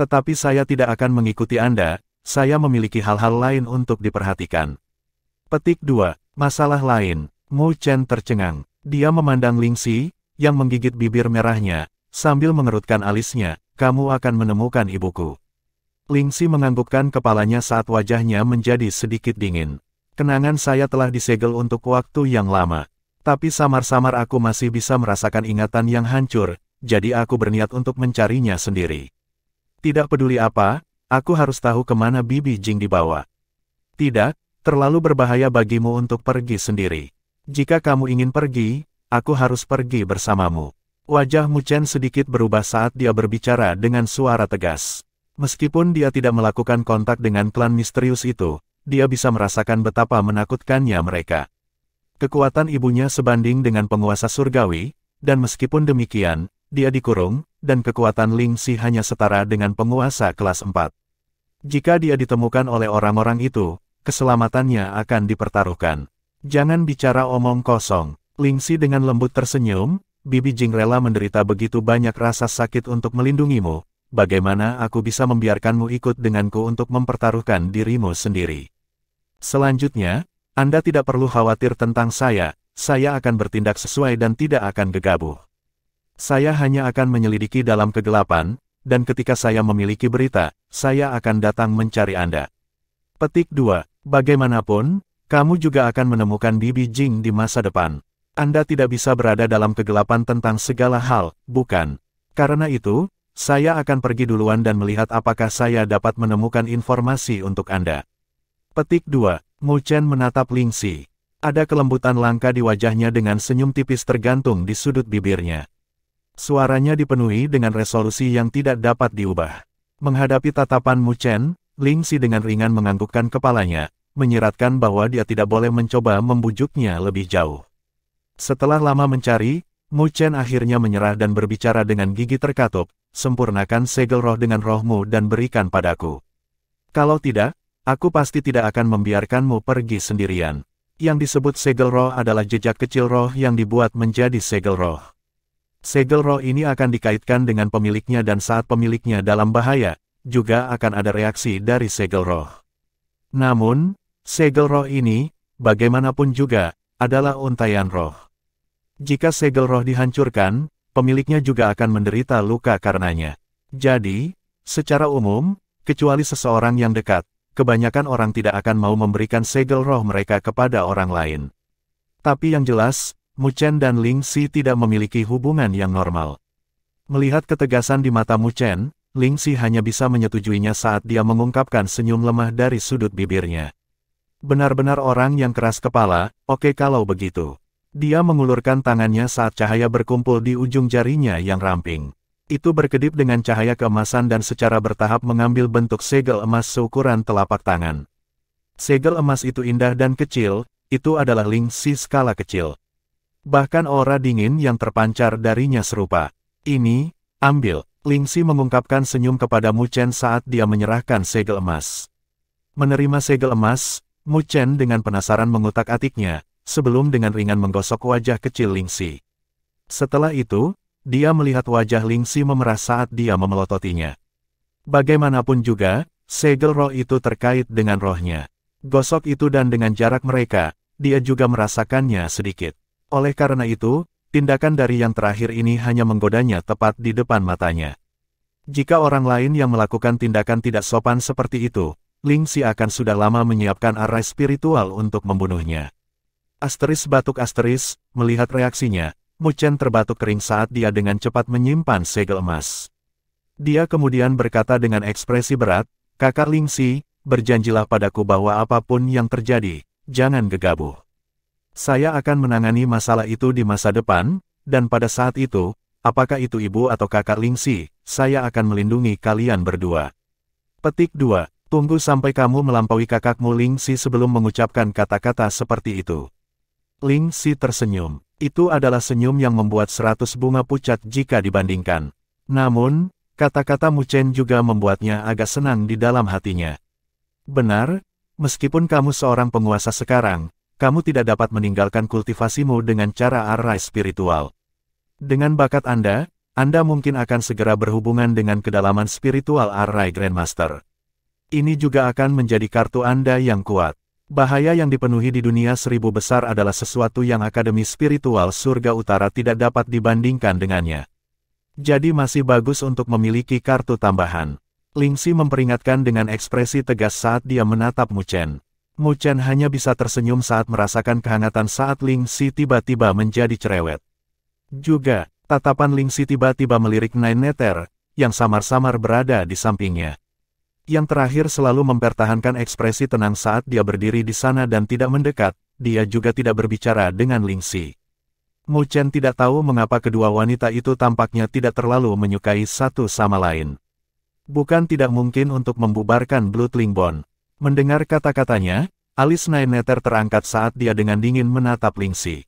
Speaker 1: Tetapi saya tidak akan mengikuti Anda, saya memiliki hal-hal lain untuk diperhatikan. Petik 2. Masalah lain. Mu Chen tercengang. Dia memandang Lingxi, yang menggigit bibir merahnya, sambil mengerutkan alisnya, kamu akan menemukan ibuku. Lingxi menganggukkan kepalanya saat wajahnya menjadi sedikit dingin. Kenangan saya telah disegel untuk waktu yang lama. Tapi samar-samar aku masih bisa merasakan ingatan yang hancur, jadi aku berniat untuk mencarinya sendiri. Tidak peduli apa, aku harus tahu kemana Bibi Jing dibawa. Tidak, terlalu berbahaya bagimu untuk pergi sendiri. Jika kamu ingin pergi, aku harus pergi bersamamu. Wajah Mu Chen sedikit berubah saat dia berbicara dengan suara tegas. Meskipun dia tidak melakukan kontak dengan klan misterius itu, dia bisa merasakan betapa menakutkannya mereka. Kekuatan ibunya sebanding dengan penguasa surgawi, dan meskipun demikian, dia dikurung, dan kekuatan Lingxi hanya setara dengan penguasa kelas 4. Jika dia ditemukan oleh orang-orang itu, keselamatannya akan dipertaruhkan. Jangan bicara omong kosong. Lingxi dengan lembut tersenyum, Bibi Jing rela menderita begitu banyak rasa sakit untuk melindungimu. Bagaimana aku bisa membiarkanmu ikut denganku untuk mempertaruhkan dirimu sendiri? Selanjutnya, Anda tidak perlu khawatir tentang saya akan bertindak sesuai dan tidak akan gegabah. Saya hanya akan menyelidiki dalam kegelapan, dan ketika saya memiliki berita, saya akan datang mencari Anda. Petik 2. Bagaimanapun, kamu juga akan menemukan Bibi Jing di masa depan. Anda tidak bisa berada dalam kegelapan tentang segala hal, bukan? Karena itu, saya akan pergi duluan dan melihat apakah saya dapat menemukan informasi untuk Anda. Petik 2. Mu Chen menatap Ling Xi. Ada kelembutan langka di wajahnya dengan senyum tipis tergantung di sudut bibirnya. Suaranya dipenuhi dengan resolusi yang tidak dapat diubah. Menghadapi tatapan Mu Chen, Ling Xi dengan ringan menganggukkan kepalanya, menyiratkan bahwa dia tidak boleh mencoba membujuknya lebih jauh. Setelah lama mencari, Mu Chen akhirnya menyerah dan berbicara dengan gigi terkatup, sempurnakan segel roh dengan rohmu dan berikan padaku. Kalau tidak, aku pasti tidak akan membiarkanmu pergi sendirian. Yang disebut segel roh adalah jejak kecil roh yang dibuat menjadi segel roh. Segel roh ini akan dikaitkan dengan pemiliknya dan saat pemiliknya dalam bahaya, juga akan ada reaksi dari segel roh. Namun, segel roh ini, bagaimanapun juga, adalah untaian roh. Jika segel roh dihancurkan, pemiliknya juga akan menderita luka karenanya. Jadi, secara umum, kecuali seseorang yang dekat, kebanyakan orang tidak akan mau memberikan segel roh mereka kepada orang lain. Tapi yang jelas, Mu Chen dan Ling Xi tidak memiliki hubungan yang normal. Melihat ketegasan di mata Mu Chen, Ling Xi hanya bisa menyetujuinya saat dia mengungkapkan senyum lemah dari sudut bibirnya. Benar-benar orang yang keras kepala, oke kalau begitu. Dia mengulurkan tangannya saat cahaya berkumpul di ujung jarinya yang ramping. Itu berkedip dengan cahaya keemasan dan secara bertahap mengambil bentuk segel emas seukuran telapak tangan. Segel emas itu indah dan kecil, itu adalah Ling Xi skala kecil. Bahkan aura dingin yang terpancar darinya serupa. Ini, ambil. Ling Xi mengungkapkan senyum kepada Mu Chen saat dia menyerahkan segel emas. Menerima segel emas, Mu Chen dengan penasaran mengutak-atiknya, sebelum dengan ringan menggosok wajah kecil Ling Xi. Setelah itu, dia melihat wajah Ling Xi memerah saat dia memelototinya. Bagaimanapun juga, segel roh itu terkait dengan rohnya. Gosok itu dan dengan jarak mereka, dia juga merasakannya sedikit. Oleh karena itu, tindakan dari yang terakhir ini hanya menggodanya tepat di depan matanya. Jika orang lain yang melakukan tindakan tidak sopan seperti itu, Ling Xi akan sudah lama menyiapkan arai spiritual untuk membunuhnya. Asteris batuk asteris, melihat reaksinya, Mu Chen terbatuk kering saat dia dengan cepat menyimpan segel emas. Dia kemudian berkata dengan ekspresi berat, "Kakak Ling Xi, berjanjilah padaku bahwa apapun yang terjadi, jangan gegabah. Saya akan menangani masalah itu di masa depan, dan pada saat itu, apakah itu ibu atau kakak Ling Xi, saya akan melindungi kalian berdua." Petik 2. Tunggu sampai kamu melampaui kakakmu Ling Xi sebelum mengucapkan kata-kata seperti itu. Ling Xi tersenyum. Itu adalah senyum yang membuat 100 bunga pucat jika dibandingkan. Namun, kata-kata Mu Chen juga membuatnya agak senang di dalam hatinya. Benar, meskipun kamu seorang penguasa sekarang, kamu tidak dapat meninggalkan kultivasimu dengan cara arai spiritual. Dengan bakat Anda mungkin akan segera berhubungan dengan kedalaman spiritual arai Grandmaster. Ini juga akan menjadi kartu Anda yang kuat. Bahaya yang dipenuhi di dunia 1000 besar adalah sesuatu yang Akademi Spiritual Surga Utara tidak dapat dibandingkan dengannya. Jadi masih bagus untuk memiliki kartu tambahan. Ling Xi memperingatkan dengan ekspresi tegas saat dia menatap Mu Chen. Mu Chen hanya bisa tersenyum saat merasakan kehangatan saat Ling Xi tiba-tiba menjadi cerewet. Juga, tatapan Ling Xi tiba-tiba melirik Nine Nether, yang samar-samar berada di sampingnya. Yang terakhir selalu mempertahankan ekspresi tenang saat dia berdiri di sana dan tidak mendekat, dia juga tidak berbicara dengan Ling Xi. Mu Chen tidak tahu mengapa kedua wanita itu tampaknya tidak terlalu menyukai satu sama lain. Bukan tidak mungkin untuk membubarkan Bloodling Bond. Mendengar kata-katanya, alis Nine Nether terangkat saat dia dengan dingin menatap Ling Xi.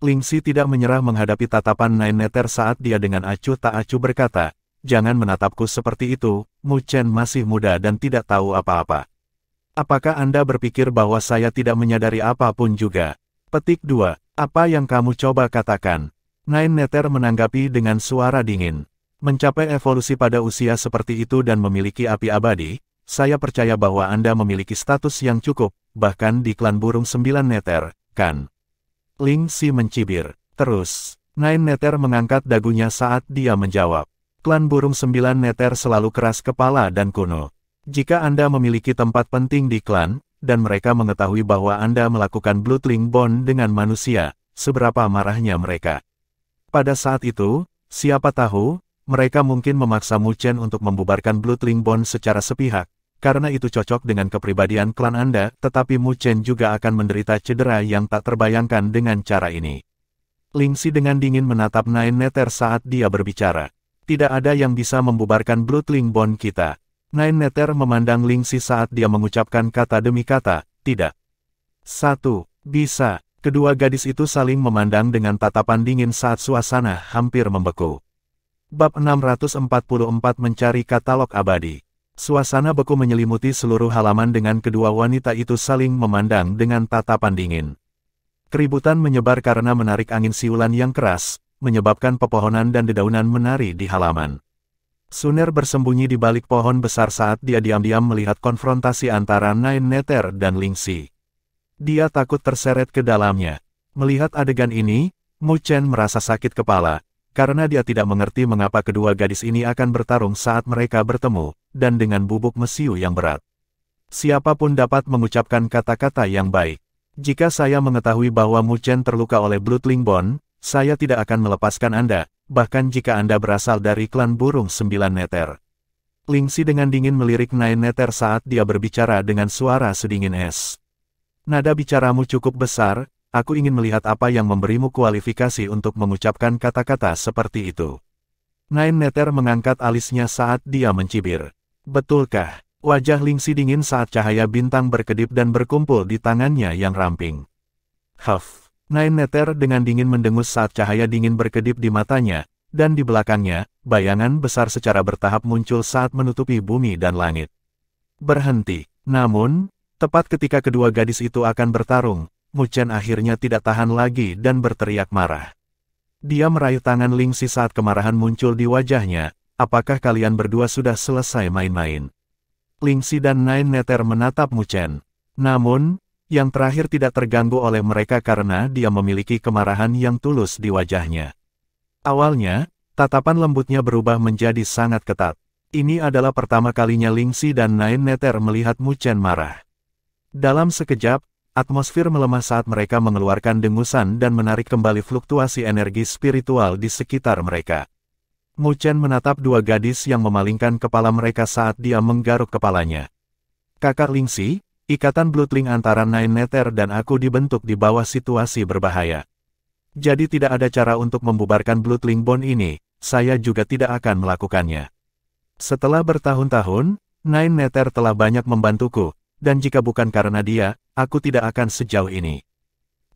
Speaker 1: Ling Xi tidak menyerah menghadapi tatapan Nine Nether saat dia dengan acuh tak acuh berkata, "Jangan menatapku seperti itu, Mu Chen masih muda dan tidak tahu apa-apa. Apakah Anda berpikir bahwa saya tidak menyadari apapun juga?" Petik 2. Apa yang kamu coba katakan? Nine Nether menanggapi dengan suara dingin. Mencapai evolusi pada usia seperti itu dan memiliki api abadi, saya percaya bahwa Anda memiliki status yang cukup, bahkan di klan burung 9 Nether, kan? Ling Xi mencibir. Terus, Nine Nether mengangkat dagunya saat dia menjawab. Klan burung 9 Nether selalu keras kepala dan kuno. Jika Anda memiliki tempat penting di klan, dan mereka mengetahui bahwa Anda melakukan Bloodling Bond dengan manusia, seberapa marahnya mereka. Pada saat itu, siapa tahu, mereka mungkin memaksa Mu Chen untuk membubarkan Bloodling Bond secara sepihak, karena itu cocok dengan kepribadian klan Anda, tetapi Mu Chen juga akan menderita cedera yang tak terbayangkan dengan cara ini. Lingxi dengan dingin menatap Nine Nether saat dia berbicara. Tidak ada yang bisa membubarkan Bloodling Bond kita. Nine Nether memandang Lingxi saat dia mengucapkan kata demi kata, tidak. 1. Bisa. Kedua gadis itu saling memandang dengan tatapan dingin saat suasana hampir membeku. Bab 644 mencari katalog abadi. Suasana beku menyelimuti seluruh halaman dengan kedua wanita itu saling memandang dengan tatapan dingin. Keributan menyebar karena menarik angin siulan yang keras, menyebabkan pepohonan dan dedaunan menari di halaman. Suner bersembunyi di balik pohon besar saat dia diam-diam melihat konfrontasi antara Nine Nether dan Lingxi. Dia takut terseret ke dalamnya. Melihat adegan ini, Mu Chen merasa sakit kepala, karena dia tidak mengerti mengapa kedua gadis ini akan bertarung saat mereka bertemu, dan dengan bubuk mesiu yang berat. Siapapun dapat mengucapkan kata-kata yang baik. Jika saya mengetahui bahwa Mu Chen terluka oleh Bloodling Bond, saya tidak akan melepaskan Anda, bahkan jika Anda berasal dari klan burung 9 Nether. Lingxi dengan dingin melirik Nine Nether saat dia berbicara dengan suara sedingin es. Nada bicaramu cukup besar, aku ingin melihat apa yang memberimu kualifikasi untuk mengucapkan kata-kata seperti itu. Nine Nether mengangkat alisnya saat dia mencibir. Betulkah? Wajah Lingxi dingin saat cahaya bintang berkedip dan berkumpul di tangannya yang ramping. Huff. Nine Nether dengan dingin mendengus saat cahaya dingin berkedip di matanya, dan di belakangnya, bayangan besar secara bertahap muncul saat menutupi bumi dan langit. Berhenti. Namun, tepat ketika kedua gadis itu akan bertarung, Mu Chen akhirnya tidak tahan lagi dan berteriak marah. Dia meraih tangan Lingxi saat kemarahan muncul di wajahnya. Apakah kalian berdua sudah selesai main-main? Lingxi dan Nine Nether menatap Mu Chen. Namun, yang terakhir tidak terganggu oleh mereka karena dia memiliki kemarahan yang tulus di wajahnya. Awalnya, tatapan lembutnya berubah menjadi sangat ketat. Ini adalah pertama kalinya Lingxi dan Nine Nether melihat Mu Chen marah. Dalam sekejap, atmosfer melemah saat mereka mengeluarkan dengusan dan menarik kembali fluktuasi energi spiritual di sekitar mereka. Mu Chen menatap dua gadis yang memalingkan kepala mereka saat dia menggaruk kepalanya. Kakak Lingxi, ikatan Bloodling antara Nine Nether dan aku dibentuk di bawah situasi berbahaya. Jadi tidak ada cara untuk membubarkan Bloodling Bond ini, saya juga tidak akan melakukannya. Setelah bertahun-tahun, Nine Nether telah banyak membantuku, dan jika bukan karena dia, aku tidak akan sejauh ini.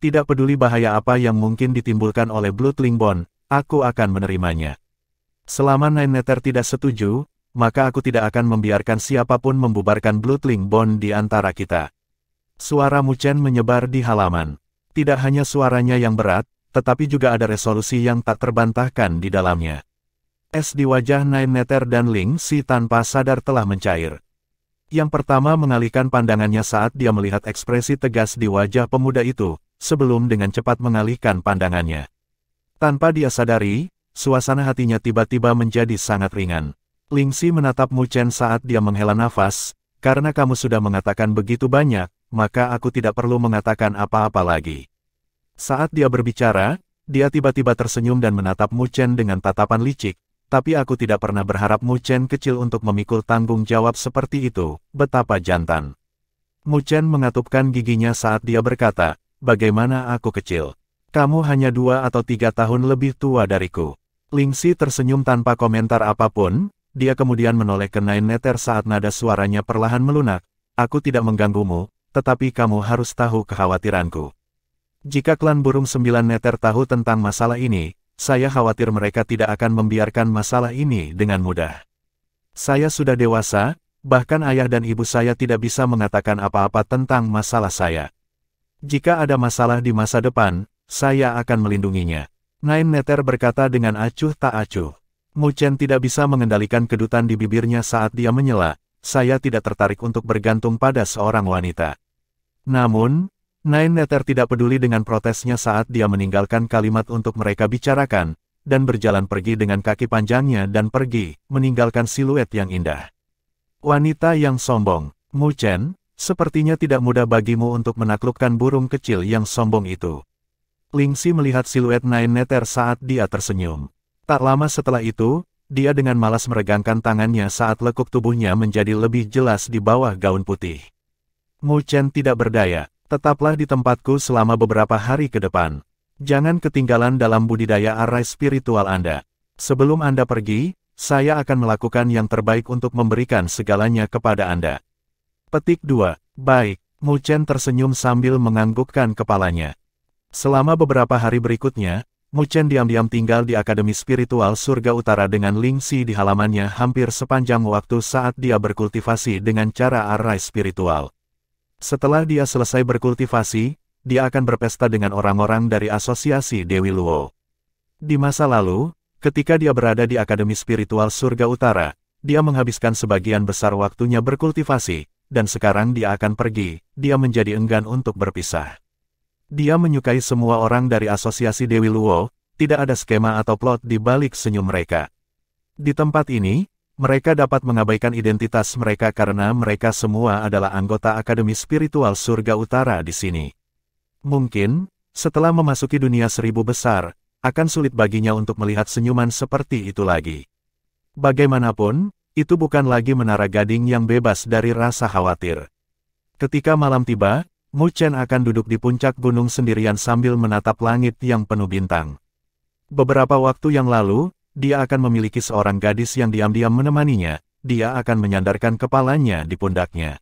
Speaker 1: Tidak peduli bahaya apa yang mungkin ditimbulkan oleh Bloodling Bond, aku akan menerimanya. Selama Nine Nether tidak setuju, maka aku tidak akan membiarkan siapapun membubarkan Bloodling Bond di antara kita. Suara Mu Chen menyebar di halaman. Tidak hanya suaranya yang berat, tetapi juga ada resolusi yang tak terbantahkan di dalamnya. Es di wajah Nine Nether dan Lingxi tanpa sadar telah mencair. Yang pertama mengalihkan pandangannya saat dia melihat ekspresi tegas di wajah pemuda itu, sebelum dengan cepat mengalihkan pandangannya. Tanpa dia sadari, suasana hatinya tiba-tiba menjadi sangat ringan. Lingxi menatap Mu Chen saat dia menghela nafas, karena kamu sudah mengatakan begitu banyak, maka aku tidak perlu mengatakan apa-apa lagi. Saat dia berbicara, dia tiba-tiba tersenyum dan menatap Mu Chen dengan tatapan licik, tapi aku tidak pernah berharap Mu Chen kecil untuk memikul tanggung jawab seperti itu, betapa jantan. Mu Chen mengatupkan giginya saat dia berkata, bagaimana aku kecil? Kamu hanya 2 atau 3 tahun lebih tua dariku. Lingxi tersenyum tanpa komentar apapun, dia kemudian menoleh ke Nine Nether saat nada suaranya perlahan melunak, aku tidak mengganggumu, tetapi kamu harus tahu kekhawatiranku. Jika klan burung 9 Nether tahu tentang masalah ini, saya khawatir mereka tidak akan membiarkan masalah ini dengan mudah. Saya sudah dewasa, bahkan ayah dan ibu saya tidak bisa mengatakan apa-apa tentang masalah saya. Jika ada masalah di masa depan, saya akan melindunginya. Nine Nether berkata dengan acuh tak acuh. Mu Chen tidak bisa mengendalikan kedutan di bibirnya saat dia menyela, saya tidak tertarik untuk bergantung pada seorang wanita. Namun, Nine Nether tidak peduli dengan protesnya saat dia meninggalkan kalimat untuk mereka bicarakan, dan berjalan pergi dengan kaki panjangnya dan pergi, meninggalkan siluet yang indah. Wanita yang sombong, Mu Chen, sepertinya tidak mudah bagimu untuk menaklukkan burung kecil yang sombong itu. Ling Xi melihat siluet Nine Nether saat dia tersenyum. Tak lama setelah itu, dia dengan malas meregangkan tangannya saat lekuk tubuhnya menjadi lebih jelas di bawah gaun putih. Mu Chen tidak berdaya, tetaplah di tempatku selama beberapa hari ke depan. Jangan ketinggalan dalam budidaya arai spiritual Anda. Sebelum Anda pergi, saya akan melakukan yang terbaik untuk memberikan segalanya kepada Anda. Petik 2. Baik, Mu Chen tersenyum sambil menganggukkan kepalanya. Selama beberapa hari berikutnya, Mu Chen diam-diam tinggal di Akademi Spiritual Surga Utara dengan Ling Xi di halamannya hampir sepanjang waktu saat dia berkultivasi dengan cara arai spiritual. Setelah dia selesai berkultivasi, dia akan berpesta dengan orang-orang dari Asosiasi Dewi Luo. Di masa lalu, ketika dia berada di Akademi Spiritual Surga Utara, dia menghabiskan sebagian besar waktunya berkultivasi, dan sekarang dia akan pergi, dia menjadi enggan untuk berpisah. Dia menyukai semua orang dari Asosiasi Dewi Luo, tidak ada skema atau plot di balik senyum mereka. Di tempat ini, mereka dapat mengabaikan identitas mereka karena mereka semua adalah anggota Akademi Spiritual Surga Utara di sini. Mungkin, setelah memasuki dunia 1000 besar, akan sulit baginya untuk melihat senyuman seperti itu lagi. Bagaimanapun, itu bukan lagi menara gading yang bebas dari rasa khawatir. Ketika malam tiba, Mu Chen akan duduk di puncak gunung sendirian sambil menatap langit yang penuh bintang. Beberapa waktu yang lalu, dia akan memiliki seorang gadis yang diam-diam menemaninya, dia akan menyandarkan kepalanya di pundaknya.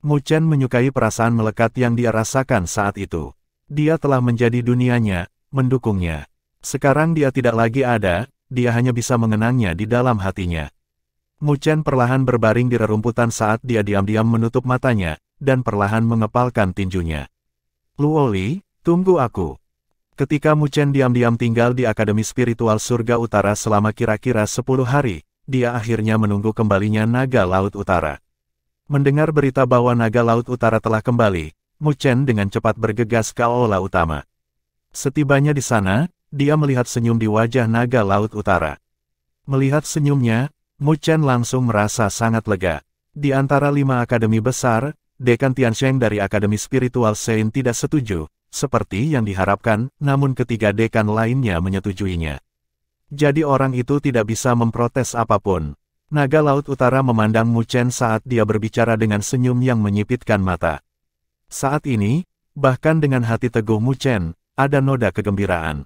Speaker 1: Mu Chen menyukai perasaan melekat yang dia rasakan saat itu. Dia telah menjadi dunianya, mendukungnya. Sekarang dia tidak lagi ada, dia hanya bisa mengenangnya di dalam hatinya. Mu Chen perlahan berbaring di rerumputan saat dia diam-diam menutup matanya, dan perlahan mengepalkan tinjunya. Luo Li, tunggu aku. Ketika Mu Chen diam-diam tinggal di Akademi Spiritual Surga Utara selama kira-kira 10 hari, dia akhirnya menunggu kembalinya Naga Laut Utara. Mendengar berita bahwa Naga Laut Utara telah kembali, Mu Chen dengan cepat bergegas ke aula utama. Setibanya di sana, dia melihat senyum di wajah Naga Laut Utara. Melihat senyumnya, Mu Chen langsung merasa sangat lega. Di antara 5 akademi besar, Dekan Tiansheng dari Akademi Spiritual Sein tidak setuju, seperti yang diharapkan, namun ketiga dekan lainnya menyetujuinya. Jadi orang itu tidak bisa memprotes apapun. Naga Laut Utara memandang Mu Chen saat dia berbicara dengan senyum yang menyipitkan mata. Saat ini, bahkan dengan hati teguh Mu Chen, ada noda kegembiraan.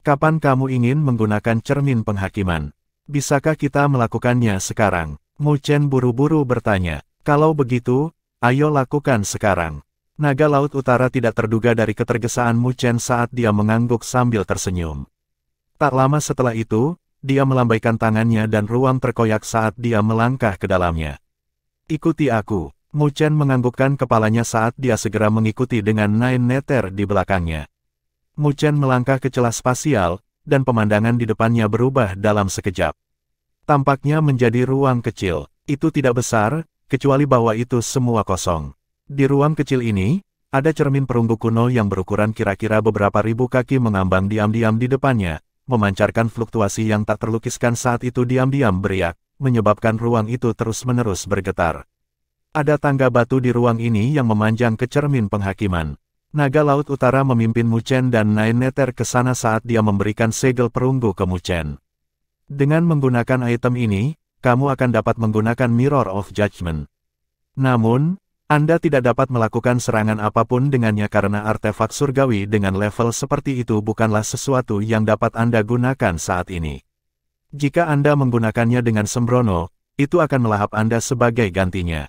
Speaker 1: Kapan kamu ingin menggunakan cermin penghakiman? Bisakah kita melakukannya sekarang? Mu Chen buru-buru bertanya. Kalau begitu, ayo lakukan sekarang. Naga Laut Utara tidak terduga dari ketergesaan Mu Chen saat dia mengangguk sambil tersenyum. Tak lama setelah itu, dia melambaikan tangannya dan ruang terkoyak saat dia melangkah ke dalamnya. Ikuti aku. Mu Chen menganggukkan kepalanya saat dia segera mengikuti dengan Nine Nether di belakangnya. Mu Chen melangkah ke celah spasial, dan pemandangan di depannya berubah dalam sekejap. Tampaknya menjadi ruang kecil. Itu tidak besar, kecuali bahwa itu semua kosong. Di ruang kecil ini, ada cermin perunggu kuno yang berukuran kira-kira beberapa ribu kaki mengambang diam-diam di depannya, memancarkan fluktuasi yang tak terlukiskan saat itu diam-diam beriak, menyebabkan ruang itu terus-menerus bergetar. Ada tangga batu di ruang ini yang memanjang ke cermin penghakiman. Naga Laut Utara memimpin Mu Chen dan Nine Nether ke sana saat dia memberikan segel perunggu ke Mu Chen. Dengan menggunakan item ini, kamu akan dapat menggunakan Mirror of Judgment. Namun, Anda tidak dapat melakukan serangan apapun dengannya karena artefak surgawi dengan level seperti itu bukanlah sesuatu yang dapat Anda gunakan saat ini. Jika Anda menggunakannya dengan sembrono, itu akan melahap Anda sebagai gantinya.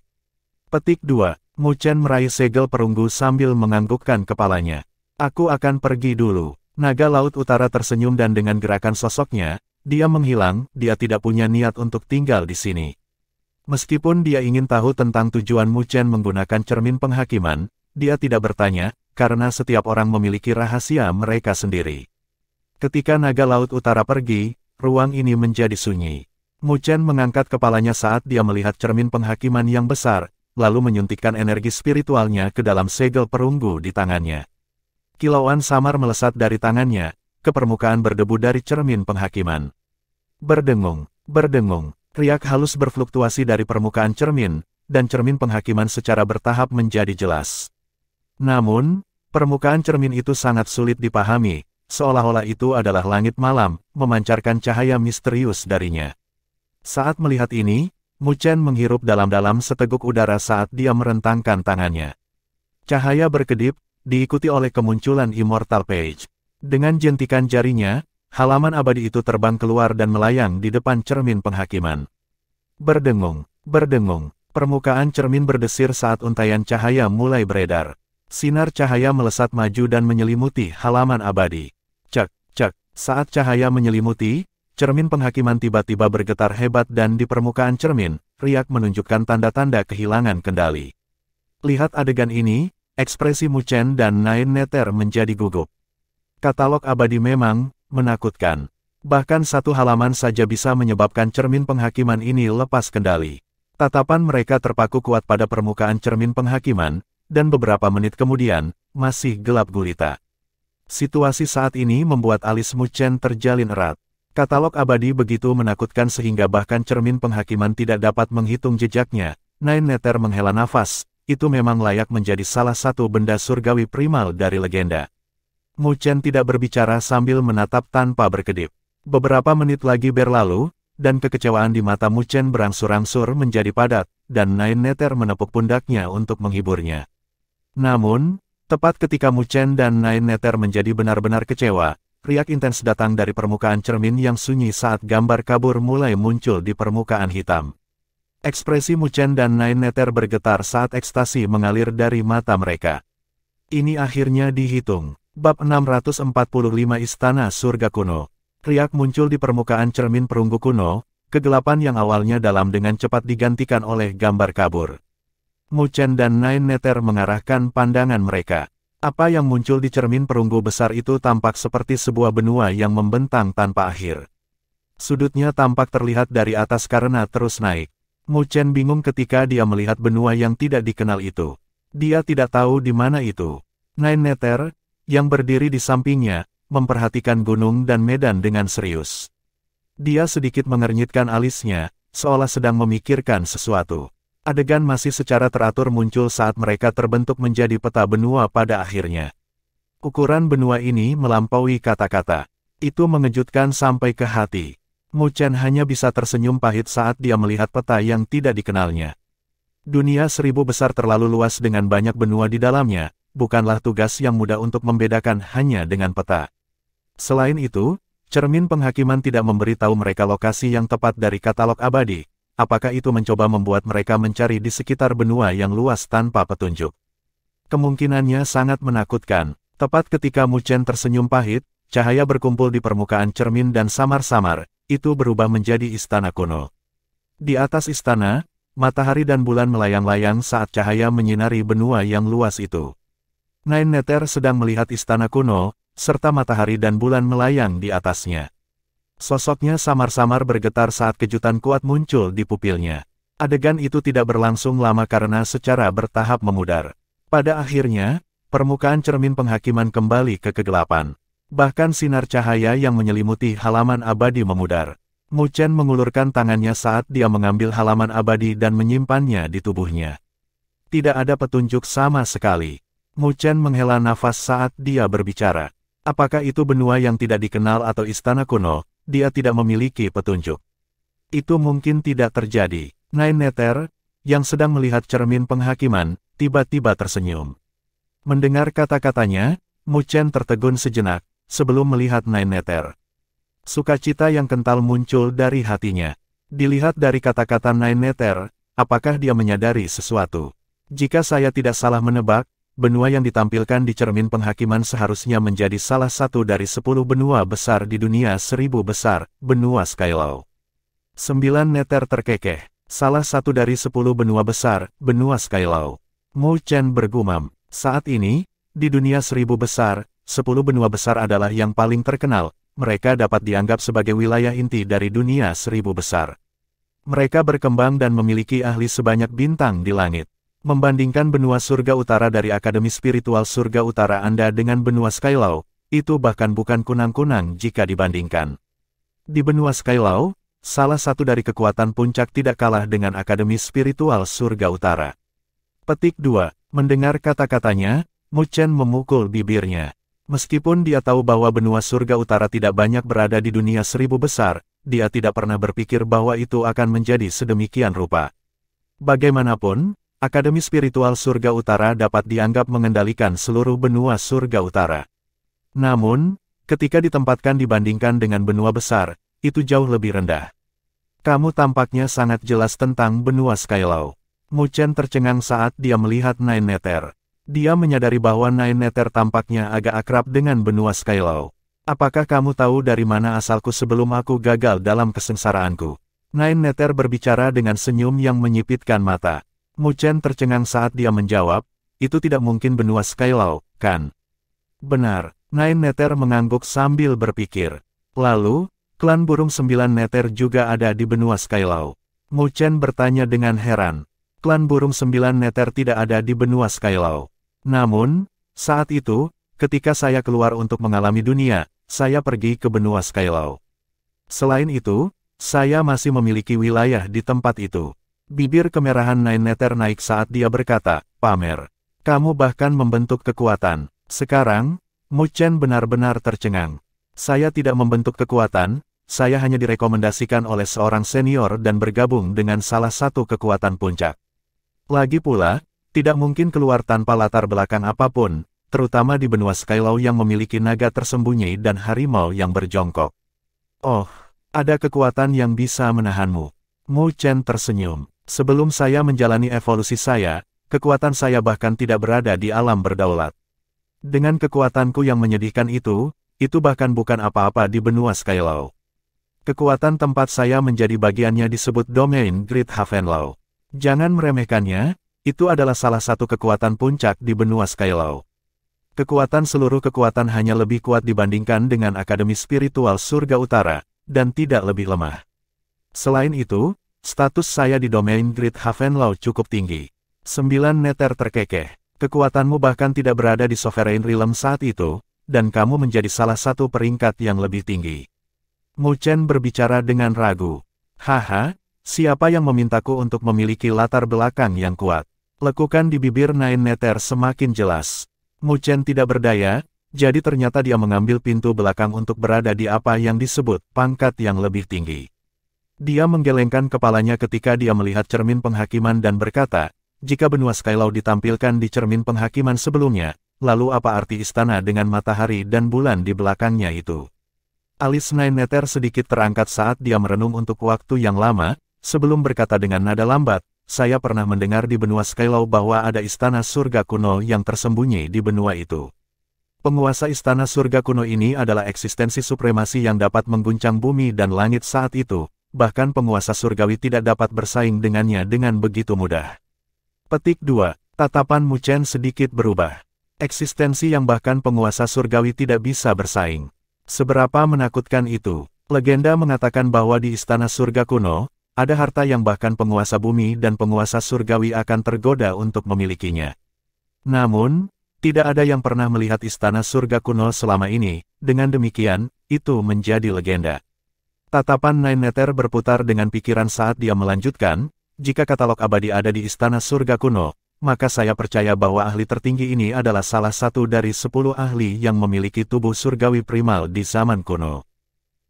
Speaker 1: Petik 2. Mu Chen meraih segel perunggu sambil menganggukkan kepalanya. Aku akan pergi dulu. Naga Laut Utara tersenyum dan dengan gerakan sosoknya, dia menghilang, dia tidak punya niat untuk tinggal di sini. Meskipun dia ingin tahu tentang tujuan Mu Chen menggunakan cermin penghakiman, dia tidak bertanya, karena setiap orang memiliki rahasia mereka sendiri. Ketika Naga Laut Utara pergi, ruang ini menjadi sunyi. Mu Chen mengangkat kepalanya saat dia melihat cermin penghakiman yang besar, lalu menyuntikkan energi spiritualnya ke dalam segel perunggu di tangannya. Kilauan samar melesat dari tangannya, ke permukaan berdebu dari cermin penghakiman. Berdengung, berdengung, Riak halus berfluktuasi dari permukaan cermin, dan cermin penghakiman secara bertahap menjadi jelas. Namun, permukaan cermin itu sangat sulit dipahami, seolah-olah itu adalah langit malam, memancarkan cahaya misterius darinya. Saat melihat ini, Mu Chen menghirup dalam-dalam seteguk udara saat dia merentangkan tangannya. Cahaya berkedip, diikuti oleh kemunculan Immortal Page. Dengan jentikan jarinya, halaman abadi itu terbang keluar dan melayang di depan cermin penghakiman. Berdengung, berdengung, permukaan cermin berdesir saat untaian cahaya mulai beredar. Sinar cahaya melesat maju dan menyelimuti halaman abadi. Cek, cek, saat cahaya menyelimuti, cermin penghakiman tiba-tiba bergetar hebat dan di permukaan cermin, riak menunjukkan tanda-tanda kehilangan kendali. Lihat adegan ini, ekspresi Mu Chen dan Nine Nether menjadi gugup. Katalog abadi memang menakutkan. Bahkan satu halaman saja bisa menyebabkan cermin penghakiman ini lepas kendali. Tatapan mereka terpaku kuat pada permukaan cermin penghakiman, dan beberapa menit kemudian, masih gelap gulita. Situasi saat ini membuat alis Mu Chen terjalin erat. Katalog abadi begitu menakutkan sehingga bahkan cermin penghakiman tidak dapat menghitung jejaknya. Nine Nether menghela nafas, itu memang layak menjadi salah satu benda surgawi primal dari legenda. Mu Chen tidak berbicara sambil menatap tanpa berkedip. Beberapa menit lagi berlalu, dan kekecewaan di mata Mu Chen berangsur-angsur menjadi padat, dan Nine Nether menepuk pundaknya untuk menghiburnya. Namun, tepat ketika Mu Chen dan Nine Nether menjadi benar-benar kecewa, riak intens datang dari permukaan cermin yang sunyi saat gambar kabur mulai muncul di permukaan hitam. Ekspresi Mu Chen dan Nine Nether bergetar saat ekstasi mengalir dari mata mereka. Ini akhirnya dihitung. Bab 645 Istana Surga Kuno. Riak muncul di permukaan cermin perunggu kuno, kegelapan yang awalnya dalam dengan cepat digantikan oleh gambar kabur. Mu Chen dan Nine Nether mengarahkan pandangan mereka. Apa yang muncul di cermin perunggu besar itu tampak seperti sebuah benua yang membentang tanpa akhir. Sudutnya tampak terlihat dari atas karena terus naik. Mu Chen bingung ketika dia melihat benua yang tidak dikenal itu. Dia tidak tahu di mana itu. Nine Nether, yang berdiri di sampingnya, memperhatikan gunung dan medan dengan serius. Dia sedikit mengernyitkan alisnya, seolah sedang memikirkan sesuatu. Adegan masih secara teratur muncul saat mereka terbentuk menjadi peta benua pada akhirnya. Ukuran benua ini melampaui kata-kata. Itu mengejutkan sampai ke hati. Mu Chen hanya bisa tersenyum pahit saat dia melihat peta yang tidak dikenalnya. Dunia 1000 besar terlalu luas dengan banyak benua di dalamnya, bukanlah tugas yang mudah untuk membedakan hanya dengan peta. Selain itu, cermin penghakiman tidak memberitahu mereka lokasi yang tepat dari katalog abadi. Apakah itu mencoba membuat mereka mencari di sekitar benua yang luas tanpa petunjuk? Kemungkinannya sangat menakutkan. Tepat ketika Mu Chen tersenyum pahit, cahaya berkumpul di permukaan cermin dan samar-samar, itu berubah menjadi istana kuno. Di atas istana, matahari dan bulan melayang-layang saat cahaya menyinari benua yang luas itu. Nine Nether sedang melihat istana kuno, serta matahari dan bulan melayang di atasnya. Sosoknya samar-samar bergetar saat kejutan kuat muncul di pupilnya. Adegan itu tidak berlangsung lama karena secara bertahap memudar. Pada akhirnya, permukaan cermin penghakiman kembali ke kegelapan. Bahkan sinar cahaya yang menyelimuti halaman abadi memudar. Mu Chen mengulurkan tangannya saat dia mengambil halaman abadi dan menyimpannya di tubuhnya. Tidak ada petunjuk sama sekali. Mu Chen menghela nafas saat dia berbicara. Apakah itu benua yang tidak dikenal atau istana kuno? Dia tidak memiliki petunjuk. Itu mungkin tidak terjadi. Nine Nether, yang sedang melihat cermin penghakiman, tiba-tiba tersenyum. Mendengar kata-katanya, Mu Chen tertegun sejenak, sebelum melihat Nine Nether. Sukacita yang kental muncul dari hatinya. Dilihat dari kata-kata Nine Nether, apakah dia menyadari sesuatu? Jika saya tidak salah menebak, benua yang ditampilkan di cermin penghakiman seharusnya menjadi salah satu dari 10 benua besar di dunia 1000 besar, benua Skylaw. 9 Nether terkekeh, salah satu dari 10 benua besar, benua Skylaw. Mu Chen bergumam, saat ini, di dunia 1000 besar, 10 benua besar adalah yang paling terkenal, mereka dapat dianggap sebagai wilayah inti dari dunia 1000 besar. Mereka berkembang dan memiliki ahli sebanyak bintang di langit. Membandingkan benua surga utara dari Akademi Spiritual Surga Utara Anda dengan benua Skylaw, itu bahkan bukan kunang-kunang jika dibandingkan. Di benua Skylaw, salah satu dari kekuatan puncak tidak kalah dengan Akademi Spiritual Surga Utara. Petik 2. Mendengar kata-katanya, Mu Chen memukul bibirnya. Meskipun dia tahu bahwa benua surga utara tidak banyak berada di dunia 1000 besar, dia tidak pernah berpikir bahwa itu akan menjadi sedemikian rupa. Bagaimanapun, Akademi Spiritual Surga Utara dapat dianggap mengendalikan seluruh benua surga utara. Namun, ketika ditempatkan dibandingkan dengan benua besar, itu jauh lebih rendah. Kamu tampaknya sangat jelas tentang benua Skylaw. Mu Chen tercengang saat dia melihat Nine Nether. Dia menyadari bahwa Nine Nether tampaknya agak akrab dengan benua Skylaw. Apakah kamu tahu dari mana asalku sebelum aku gagal dalam kesengsaraanku? Nine Nether berbicara dengan senyum yang menyipitkan mata. Mu Chen tercengang saat dia menjawab, itu tidak mungkin benua Skylaw, kan? Benar, Nine Nether mengangguk sambil berpikir. Lalu, klan burung 9 Nether juga ada di benua Skylaw. Mu Chen bertanya dengan heran. Klan burung 9 Nether tidak ada di benua Skylaw. Namun, saat itu, ketika saya keluar untuk mengalami dunia, saya pergi ke benua Skylaw. Selain itu, saya masih memiliki wilayah di tempat itu. Bibir kemerahan Nine Nether naik saat dia berkata, pamer. Kamu bahkan membentuk kekuatan. Sekarang, Mu Chen benar-benar tercengang. Saya tidak membentuk kekuatan, saya hanya direkomendasikan oleh seorang senior dan bergabung dengan salah satu kekuatan puncak. Lagi pula, tidak mungkin keluar tanpa latar belakang apapun, terutama di benua Skylaw yang memiliki naga tersembunyi dan harimau yang berjongkok. Oh, ada kekuatan yang bisa menahanmu. Mu Chen tersenyum. Sebelum saya menjalani evolusi saya, kekuatan saya bahkan tidak berada di alam berdaulat. Dengan kekuatanku yang menyedihkan itu bahkan bukan apa-apa di benua Skylaw. Kekuatan tempat saya menjadi bagiannya disebut domain Great Havenlaw. Jangan meremehkannya. Itu adalah salah satu kekuatan puncak di benua Skylaw. Kekuatan seluruh kekuatan hanya lebih kuat dibandingkan dengan Akademi Spiritual Surga Utara, dan tidak lebih lemah. Selain itu, status saya di domain Great Havenlaw cukup tinggi. 9 Nether terkekeh. Kekuatanmu bahkan tidak berada di Sovereign Realm saat itu, dan kamu menjadi salah satu peringkat yang lebih tinggi. Mu Chen berbicara dengan ragu. Haha, siapa yang memintaku untuk memiliki latar belakang yang kuat? Lekukan di bibir Nine Nether semakin jelas. Mu Chen tidak berdaya, jadi ternyata dia mengambil pintu belakang untuk berada di apa yang disebut pangkat yang lebih tinggi. Dia menggelengkan kepalanya ketika dia melihat cermin penghakiman dan berkata, jika benua Skylaw ditampilkan di cermin penghakiman sebelumnya, lalu apa arti istana dengan matahari dan bulan di belakangnya itu? Alis Nine Nether sedikit terangkat saat dia merenung untuk waktu yang lama, sebelum berkata dengan nada lambat, saya pernah mendengar di benua Skylaw bahwa ada istana surga kuno yang tersembunyi di benua itu. Penguasa istana surga kuno ini adalah eksistensi supremasi yang dapat mengguncang bumi dan langit saat itu, bahkan penguasa surgawi tidak dapat bersaing dengannya dengan begitu mudah. Petik 2. Tatapan Mu Chen sedikit berubah. Eksistensi yang bahkan penguasa surgawi tidak bisa bersaing. Seberapa menakutkan itu? Legenda mengatakan bahwa di istana surga kuno, ada harta yang bahkan penguasa bumi dan penguasa surgawi akan tergoda untuk memilikinya. Namun, tidak ada yang pernah melihat istana surga kuno selama ini, dengan demikian, itu menjadi legenda. Tatapan Nine Nether berputar dengan pikiran saat dia melanjutkan, jika katalog abadi ada di istana surga kuno, maka saya percaya bahwa ahli tertinggi ini adalah salah satu dari 10 ahli yang memiliki tubuh surgawi primal di zaman kuno.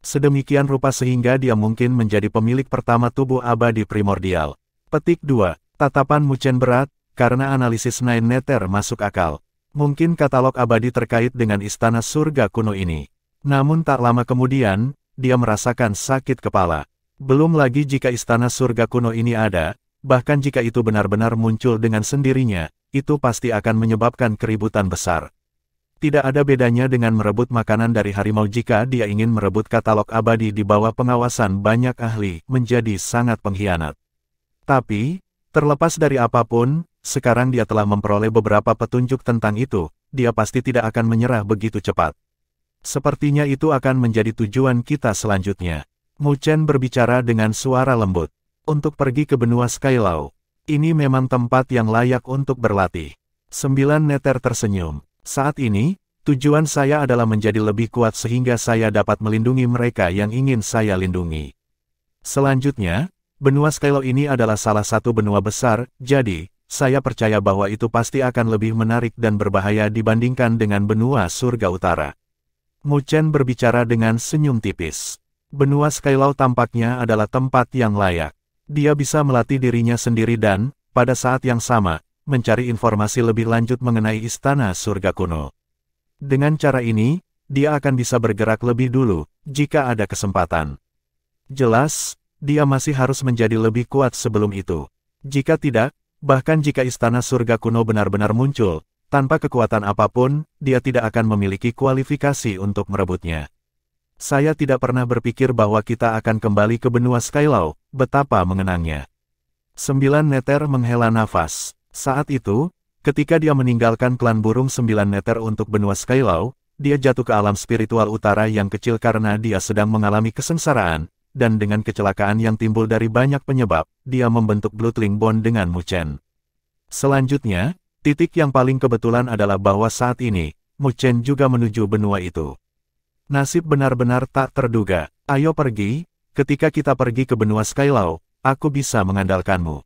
Speaker 1: Sedemikian rupa sehingga dia mungkin menjadi pemilik pertama tubuh abadi primordial. Petik 2. Tatapan Mu Chen berat, karena analisis Nine Nether masuk akal. Mungkin katalog abadi terkait dengan istana surga kuno ini. Namun tak lama kemudian, dia merasakan sakit kepala. Belum lagi jika istana surga kuno ini ada, bahkan jika itu benar-benar muncul dengan sendirinya, itu pasti akan menyebabkan keributan besar. Tidak ada bedanya dengan merebut makanan dari harimau jika dia ingin merebut katalog abadi di bawah pengawasan banyak ahli, menjadi sangat pengkhianat. Tapi, terlepas dari apapun, sekarang dia telah memperoleh beberapa petunjuk tentang itu, dia pasti tidak akan menyerah begitu cepat. Sepertinya itu akan menjadi tujuan kita selanjutnya. Mu Chen berbicara dengan suara lembut. Untuk pergi ke benua Skylaw. Ini memang tempat yang layak untuk berlatih. 9 Nether tersenyum. Saat ini, tujuan saya adalah menjadi lebih kuat sehingga saya dapat melindungi mereka yang ingin saya lindungi. Selanjutnya, benua Skylaw ini adalah salah satu benua besar, jadi, saya percaya bahwa itu pasti akan lebih menarik dan berbahaya dibandingkan dengan benua surga utara. Mu Chen berbicara dengan senyum tipis. Benua Skylaw tampaknya adalah tempat yang layak. Dia bisa melatih dirinya sendiri dan, pada saat yang sama, mencari informasi lebih lanjut mengenai istana surga kuno. Dengan cara ini, dia akan bisa bergerak lebih dulu, jika ada kesempatan. Jelas, dia masih harus menjadi lebih kuat sebelum itu. Jika tidak, bahkan jika istana surga kuno benar-benar muncul, tanpa kekuatan apapun, dia tidak akan memiliki kualifikasi untuk merebutnya. Saya tidak pernah berpikir bahwa kita akan kembali ke benua Skylaw, betapa mengenangnya. 9 Neter menghela nafas. Saat itu, ketika dia meninggalkan klan burung 9 Neter untuk benua Skylaw, dia jatuh ke alam spiritual utara yang kecil karena dia sedang mengalami kesengsaraan, dan dengan kecelakaan yang timbul dari banyak penyebab, dia membentuk Bloodling Bond dengan Mu Chen. Selanjutnya, titik yang paling kebetulan adalah bahwa saat ini, Mu Chen juga menuju benua itu. Nasib benar-benar tak terduga. Ayo pergi, ketika kita pergi ke benua Skylaw, aku bisa mengandalkanmu.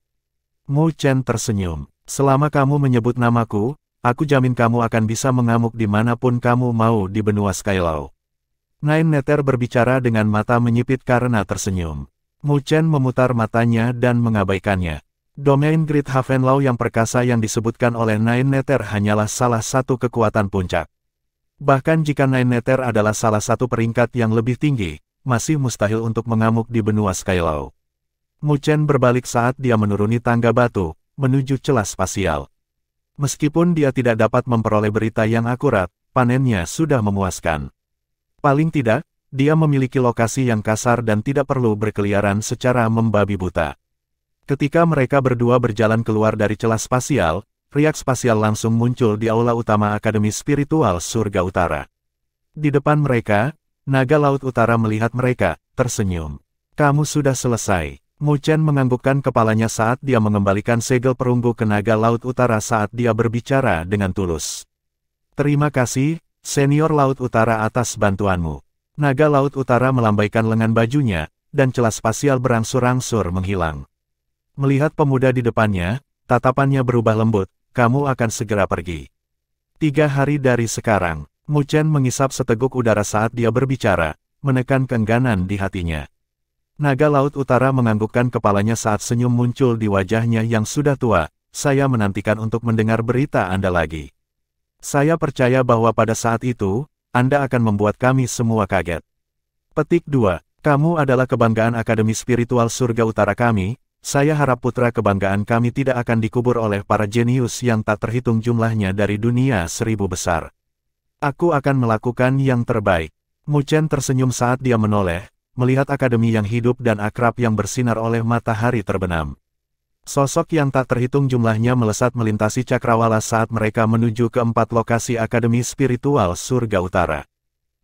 Speaker 1: Mu Chen tersenyum. Selama kamu menyebut namaku, aku jamin kamu akan bisa mengamuk dimanapun kamu mau di benua Skylaw. Nine Neter berbicara dengan mata menyipit karena tersenyum. Mu Chen memutar matanya dan mengabaikannya. Domain Great Havenlaw yang perkasa yang disebutkan oleh Nine Neter hanyalah salah satu kekuatan puncak. Bahkan jika Nine Neter adalah salah satu peringkat yang lebih tinggi, masih mustahil untuk mengamuk di benua Skylaw. Mu Chen berbalik saat dia menuruni tangga batu, menuju celah spasial. Meskipun dia tidak dapat memperoleh berita yang akurat, panennya sudah memuaskan. Paling tidak, dia memiliki lokasi yang kasar dan tidak perlu berkeliaran secara membabi buta. Ketika mereka berdua berjalan keluar dari celah spasial, riak spasial langsung muncul di aula utama Akademi Spiritual Surga Utara. Di depan mereka, naga Laut Utara melihat mereka, tersenyum. Kamu sudah selesai. Mu Chen menganggukkan kepalanya saat dia mengembalikan segel perunggu ke naga Laut Utara saat dia berbicara dengan tulus. Terima kasih, Senior Laut Utara atas bantuanmu. Naga Laut Utara melambaikan lengan bajunya, dan celah spasial berangsur-angsur menghilang. Melihat pemuda di depannya, tatapannya berubah lembut. Kamu akan segera pergi. 3 hari dari sekarang, Mu Chen mengisap seteguk udara saat dia berbicara, menekan keengganan di hatinya. Naga Laut Utara menganggukkan kepalanya saat senyum muncul di wajahnya yang sudah tua. Saya menantikan untuk mendengar berita Anda lagi. Saya percaya bahwa pada saat itu, Anda akan membuat kami semua kaget. Petik 2. Kamu adalah kebanggaan Akademi Spiritual Surga Utara kami. Saya harap putra kebanggaan kami tidak akan dikubur oleh para jenius yang tak terhitung jumlahnya dari dunia 1000 besar. Aku akan melakukan yang terbaik. Mu Chen tersenyum saat dia menoleh, melihat akademi yang hidup dan akrab yang bersinar oleh matahari terbenam. Sosok yang tak terhitung jumlahnya melesat melintasi cakrawala saat mereka menuju ke 4 lokasi Akademi Spiritual Surga Utara.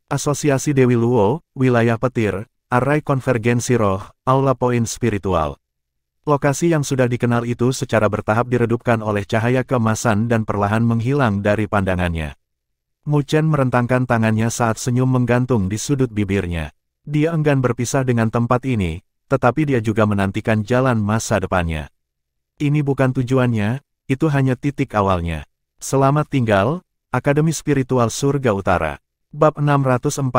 Speaker 1: Asosiasi Dewi Luo, Wilayah Petir, Arai Konvergensi Roh, Aula Poin Spiritual. Lokasi yang sudah dikenal itu secara bertahap diredupkan oleh cahaya keemasan dan perlahan menghilang dari pandangannya. Mu Chen merentangkan tangannya saat senyum menggantung di sudut bibirnya. Dia enggan berpisah dengan tempat ini, tetapi dia juga menantikan jalan masa depannya. Ini bukan tujuannya, itu hanya titik awalnya. Selamat tinggal, Akademi Spiritual Surga Utara. Bab 646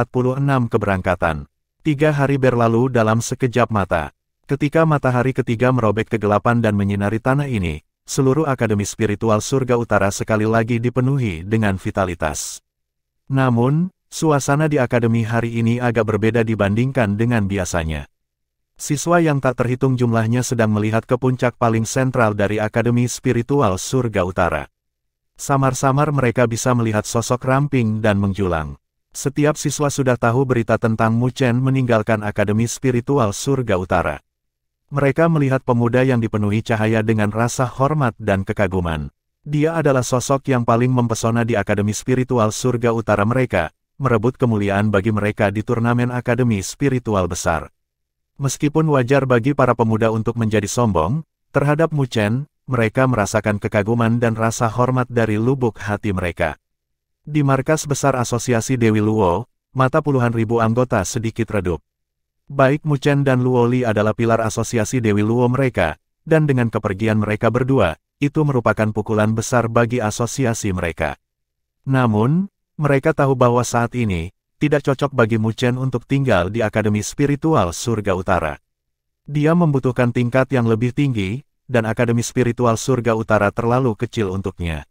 Speaker 1: Keberangkatan. 3 hari berlalu dalam sekejap mata. Ketika matahari ketiga merobek kegelapan dan menyinari tanah ini, seluruh Akademi Spiritual Surga Utara sekali lagi dipenuhi dengan vitalitas. Namun, suasana di Akademi hari ini agak berbeda dibandingkan dengan biasanya. Siswa yang tak terhitung jumlahnya sedang melihat ke puncak paling sentral dari Akademi Spiritual Surga Utara. Samar-samar mereka bisa melihat sosok ramping dan menjulang. Setiap siswa sudah tahu berita tentang Mu Chen meninggalkan Akademi Spiritual Surga Utara. Mereka melihat pemuda yang dipenuhi cahaya dengan rasa hormat dan kekaguman. Dia adalah sosok yang paling mempesona di Akademi Spiritual Surga Utara mereka, merebut kemuliaan bagi mereka di turnamen Akademi Spiritual besar. Meskipun wajar bagi para pemuda untuk menjadi sombong, terhadap Mu Chen, mereka merasakan kekaguman dan rasa hormat dari lubuk hati mereka. Di markas besar Asosiasi Dewi Luo, mata puluhan ribu anggota sedikit redup. Baik Mu Chen dan Luo Li adalah pilar asosiasi Dewi Luo mereka, dan dengan kepergian mereka berdua, itu merupakan pukulan besar bagi asosiasi mereka. Namun, mereka tahu bahwa saat ini, tidak cocok bagi Mu Chen untuk tinggal di Akademi Spiritual Surga Utara. Dia membutuhkan tingkat yang lebih tinggi, dan Akademi Spiritual Surga Utara terlalu kecil untuknya.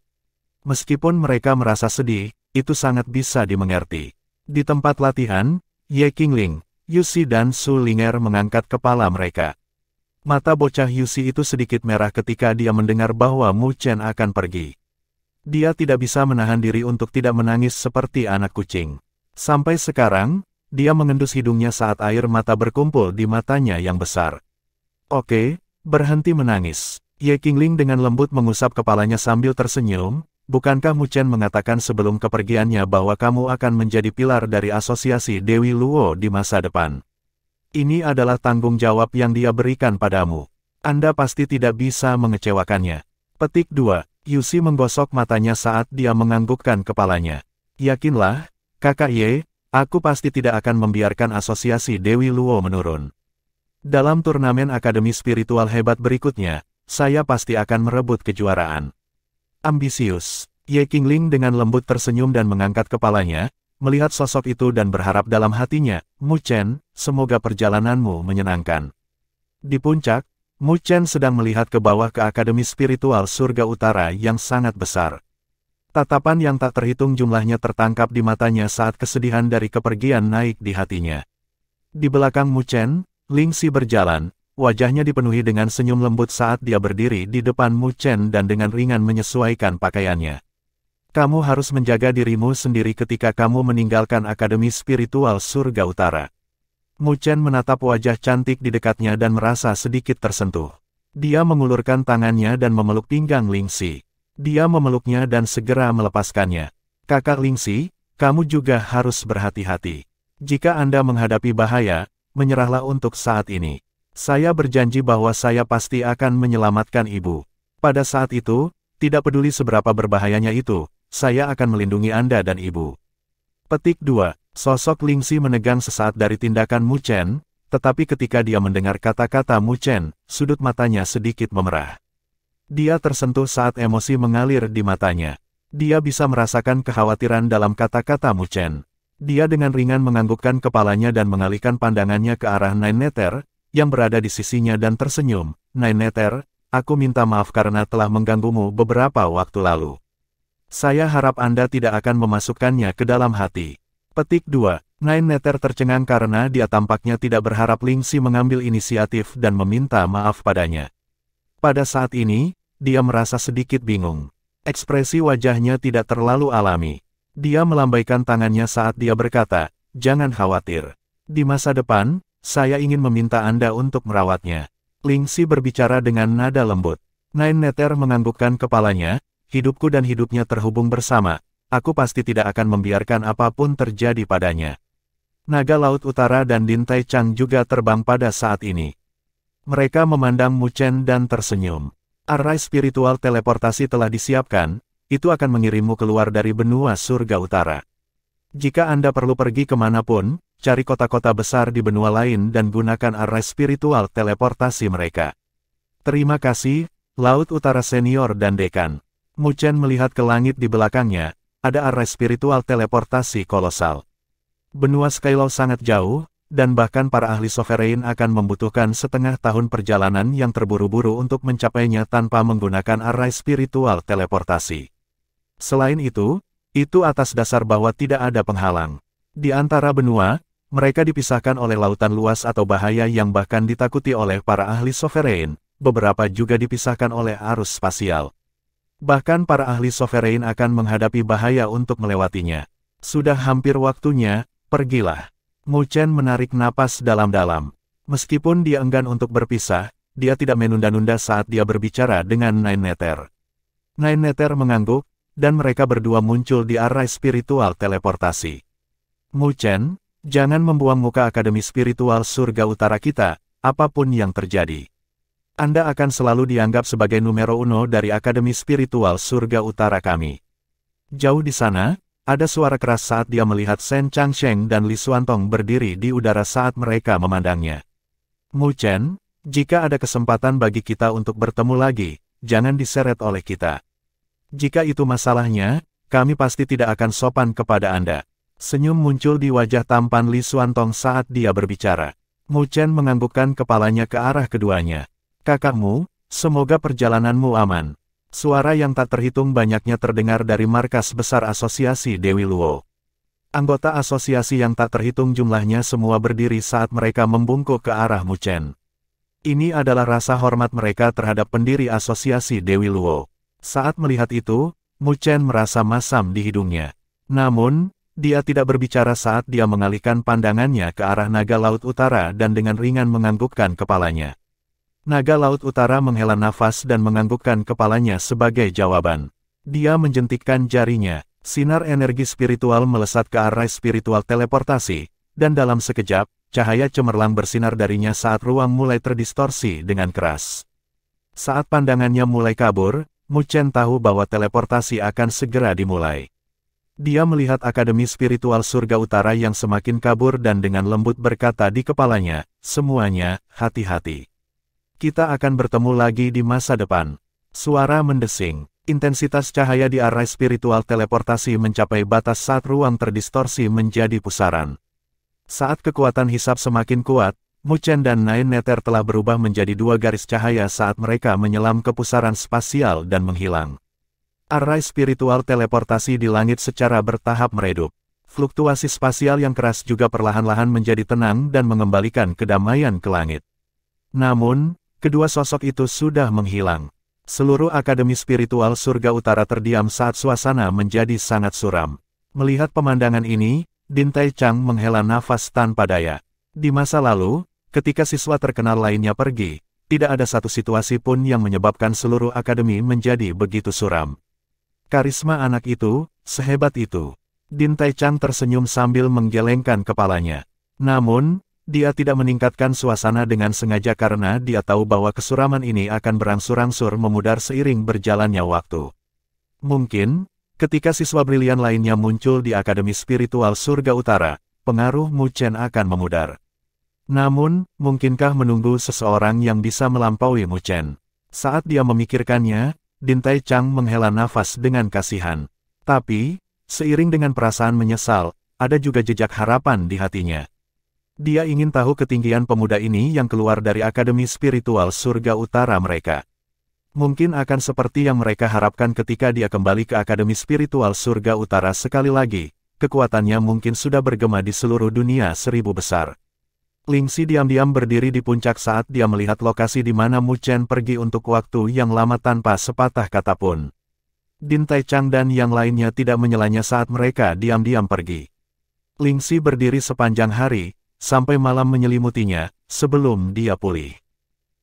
Speaker 1: Meskipun mereka merasa sedih, itu sangat bisa dimengerti. Di tempat latihan, Ye Qingling, Yuxi dan Su Ling'er mengangkat kepala mereka. Mata bocah Yuxi itu sedikit merah ketika dia mendengar bahwa Mu Chen akan pergi. Dia tidak bisa menahan diri untuk tidak menangis seperti anak kucing. Sampai sekarang, dia mengendus hidungnya saat air mata berkumpul di matanya yang besar. Oke, berhenti menangis. Ye Qingling dengan lembut mengusap kepalanya sambil tersenyum. Bukankah Mu Chen mengatakan sebelum kepergiannya bahwa kamu akan menjadi pilar dari asosiasi Dewi Luo di masa depan? Ini adalah tanggung jawab yang dia berikan padamu. Anda pasti tidak bisa mengecewakannya. Petik 2. Yuxi menggosok matanya saat dia menganggukkan kepalanya. Yakinlah, Kakak Ye, aku pasti tidak akan membiarkan asosiasi Dewi Luo menurun. Dalam turnamen Akademi Spiritual hebat berikutnya, saya pasti akan merebut kejuaraan. Ambisius. Ye Qingling dengan lembut tersenyum dan mengangkat kepalanya, melihat sosok itu dan berharap dalam hatinya, Mu Chen, semoga perjalananmu menyenangkan. Di puncak, Mu Chen sedang melihat ke bawah ke Akademi Spiritual Surga Utara yang sangat besar. Tatapan yang tak terhitung jumlahnya tertangkap di matanya saat kesedihan dari kepergian naik di hatinya. Di belakang Mu Chen, Ling Xi berjalan, wajahnya dipenuhi dengan senyum lembut saat dia berdiri di depan Mu Chen dan dengan ringan menyesuaikan pakaiannya. Kamu harus menjaga dirimu sendiri ketika kamu meninggalkan Akademi Spiritual Surga Utara. Mu Chen menatap wajah cantik di dekatnya dan merasa sedikit tersentuh. Dia mengulurkan tangannya dan memeluk pinggang Ling Xi. Dia memeluknya dan segera melepaskannya. Kakak Ling Xi, kamu juga harus berhati-hati. Jika Anda menghadapi bahaya, menyerahlah untuk saat ini. Saya berjanji bahwa saya pasti akan menyelamatkan ibu. Pada saat itu, tidak peduli seberapa berbahayanya itu, saya akan melindungi Anda dan ibu. Petik 2. Sosok Ling Xi menegang sesaat dari tindakan Mu Chen, tetapi ketika dia mendengar kata-kata Mu Chen, sudut matanya sedikit memerah. Dia tersentuh saat emosi mengalir di matanya. Dia bisa merasakan kekhawatiran dalam kata-kata Mu Chen. Dia dengan ringan menganggukkan kepalanya dan mengalihkan pandangannya ke arah Nine Nether, yang berada di sisinya dan tersenyum. Nine Nether, aku minta maaf karena telah mengganggumu beberapa waktu lalu. Saya harap Anda tidak akan memasukkannya ke dalam hati. Petik 2. Nine Nether tercengang karena dia tampaknya tidak berharap Ling Xi mengambil inisiatif dan meminta maaf padanya. Pada saat ini, dia merasa sedikit bingung. Ekspresi wajahnya tidak terlalu alami. Dia melambaikan tangannya saat dia berkata, jangan khawatir. Di masa depan, saya ingin meminta Anda untuk merawatnya. Ling Xi berbicara dengan nada lembut. Nine Nether menganggukkan kepalanya, hidupku dan hidupnya terhubung bersama. Aku pasti tidak akan membiarkan apapun terjadi padanya. Naga Laut Utara dan Din Tai Chang juga terbang pada saat ini. Mereka memandang Mu Chen dan tersenyum. Array spiritual teleportasi telah disiapkan, itu akan mengirimmu keluar dari benua surga utara. Jika Anda perlu pergi kemanapun, cari kota-kota besar di benua lain dan gunakan array spiritual teleportasi mereka. Terima kasih, Laut Utara Senior dan Dekan. Mu Chen melihat ke langit di belakangnya, ada array spiritual teleportasi kolosal. Benua Skylaw sangat jauh, dan bahkan para ahli sovereign akan membutuhkan setengah tahun perjalanan yang terburu-buru untuk mencapainya tanpa menggunakan array spiritual teleportasi. Selain itu atas dasar bahwa tidak ada penghalang. Di antara benua, mereka dipisahkan oleh lautan luas atau bahaya yang bahkan ditakuti oleh para ahli sovereign, beberapa juga dipisahkan oleh arus spasial. Bahkan para ahli sovereign akan menghadapi bahaya untuk melewatinya. Sudah hampir waktunya, pergilah. Mu Chen menarik napas dalam-dalam. Meskipun dia enggan untuk berpisah, dia tidak menunda-nunda saat dia berbicara dengan Nine Nether. Nine Nether mengangguk, dan mereka berdua muncul di array spiritual teleportasi. Mu Chen, jangan membuang muka Akademi Spiritual Surga Utara kita, apapun yang terjadi. Anda akan selalu dianggap sebagai numero uno dari Akademi Spiritual Surga Utara kami. Jauh di sana, Ada suara keras saat dia melihat Shen Changsheng dan Li Xuantong berdiri di udara saat mereka memandangnya. Mu Chen, jika ada kesempatan bagi kita untuk bertemu lagi, jangan diseret oleh kita. Jika itu masalahnya, kami pasti tidak akan sopan kepada Anda. Senyum muncul di wajah tampan Li Xuantong saat dia berbicara. Mu Chen menganggukkan kepalanya ke arah keduanya. Kakakmu, semoga perjalananmu aman. Suara yang tak terhitung banyaknya terdengar dari markas besar asosiasi Dewi Luo. Anggota asosiasi yang tak terhitung jumlahnya semua berdiri saat mereka membungkuk ke arah Mu Chen. Ini adalah rasa hormat mereka terhadap pendiri asosiasi Dewi Luo. Saat melihat itu, Mu Chen merasa masam di hidungnya. Namun, dia tidak berbicara saat dia mengalihkan pandangannya ke arah naga Laut Utara dan dengan ringan menganggukkan kepalanya. Naga Laut Utara menghela nafas dan menganggukkan kepalanya sebagai jawaban. Dia menjentikkan jarinya, sinar energi spiritual melesat ke arah spiritual teleportasi, dan dalam sekejap, cahaya cemerlang bersinar darinya saat ruang mulai terdistorsi dengan keras. Saat pandangannya mulai kabur, Mu Chen tahu bahwa teleportasi akan segera dimulai. Dia melihat Akademi Spiritual Surga Utara yang semakin kabur dan dengan lembut berkata di kepalanya, semuanya, hati-hati. Kita akan bertemu lagi di masa depan. Suara mendesing. Intensitas cahaya di arah spiritual teleportasi mencapai batas saat ruang terdistorsi menjadi pusaran. Saat kekuatan hisab semakin kuat, Mu Chen dan Nine Nether telah berubah menjadi dua garis cahaya saat mereka menyelam ke pusaran spasial dan menghilang. Arah spiritual teleportasi di langit secara bertahap meredup. Fluktuasi spasial yang keras juga perlahan-lahan menjadi tenang dan mengembalikan kedamaian ke langit. Namun, kedua sosok itu sudah menghilang. Seluruh Akademi Spiritual Surga Utara terdiam saat suasana menjadi sangat suram. Melihat pemandangan ini, Din Tai Chang menghela nafas tanpa daya. Di masa lalu, ketika siswa terkenal lainnya pergi, tidak ada satu situasi pun yang menyebabkan seluruh akademi menjadi begitu suram. Karisma anak itu, sehebat itu. Din Tai Chang tersenyum sambil menggelengkan kepalanya. Namun, dia tidak meningkatkan suasana dengan sengaja karena dia tahu bahwa kesuraman ini akan berangsur-angsur memudar seiring berjalannya waktu. Mungkin, ketika siswa brilian lainnya muncul di Akademi Spiritual Surga Utara, pengaruh Mu Chen akan memudar. Namun, mungkinkah menunggu seseorang yang bisa melampaui Mu Chen? Saat dia memikirkannya, Din Tai Chang menghela nafas dengan kasihan. Tapi, seiring dengan perasaan menyesal, ada juga jejak harapan di hatinya. Dia ingin tahu ketinggian pemuda ini yang keluar dari Akademi Spiritual Surga Utara mereka. Mungkin akan seperti yang mereka harapkan ketika dia kembali ke Akademi Spiritual Surga Utara sekali lagi, kekuatannya mungkin sudah bergema di seluruh dunia 1000 besar. Lingxi diam-diam berdiri di puncak saat dia melihat lokasi di mana Mu Chen pergi untuk waktu yang lama tanpa sepatah kata pun. Din Tai Chang dan yang lainnya tidak menyelanya saat mereka diam-diam pergi. Lingxi berdiri sepanjang hari, sampai malam menyelimutinya, sebelum dia pulih.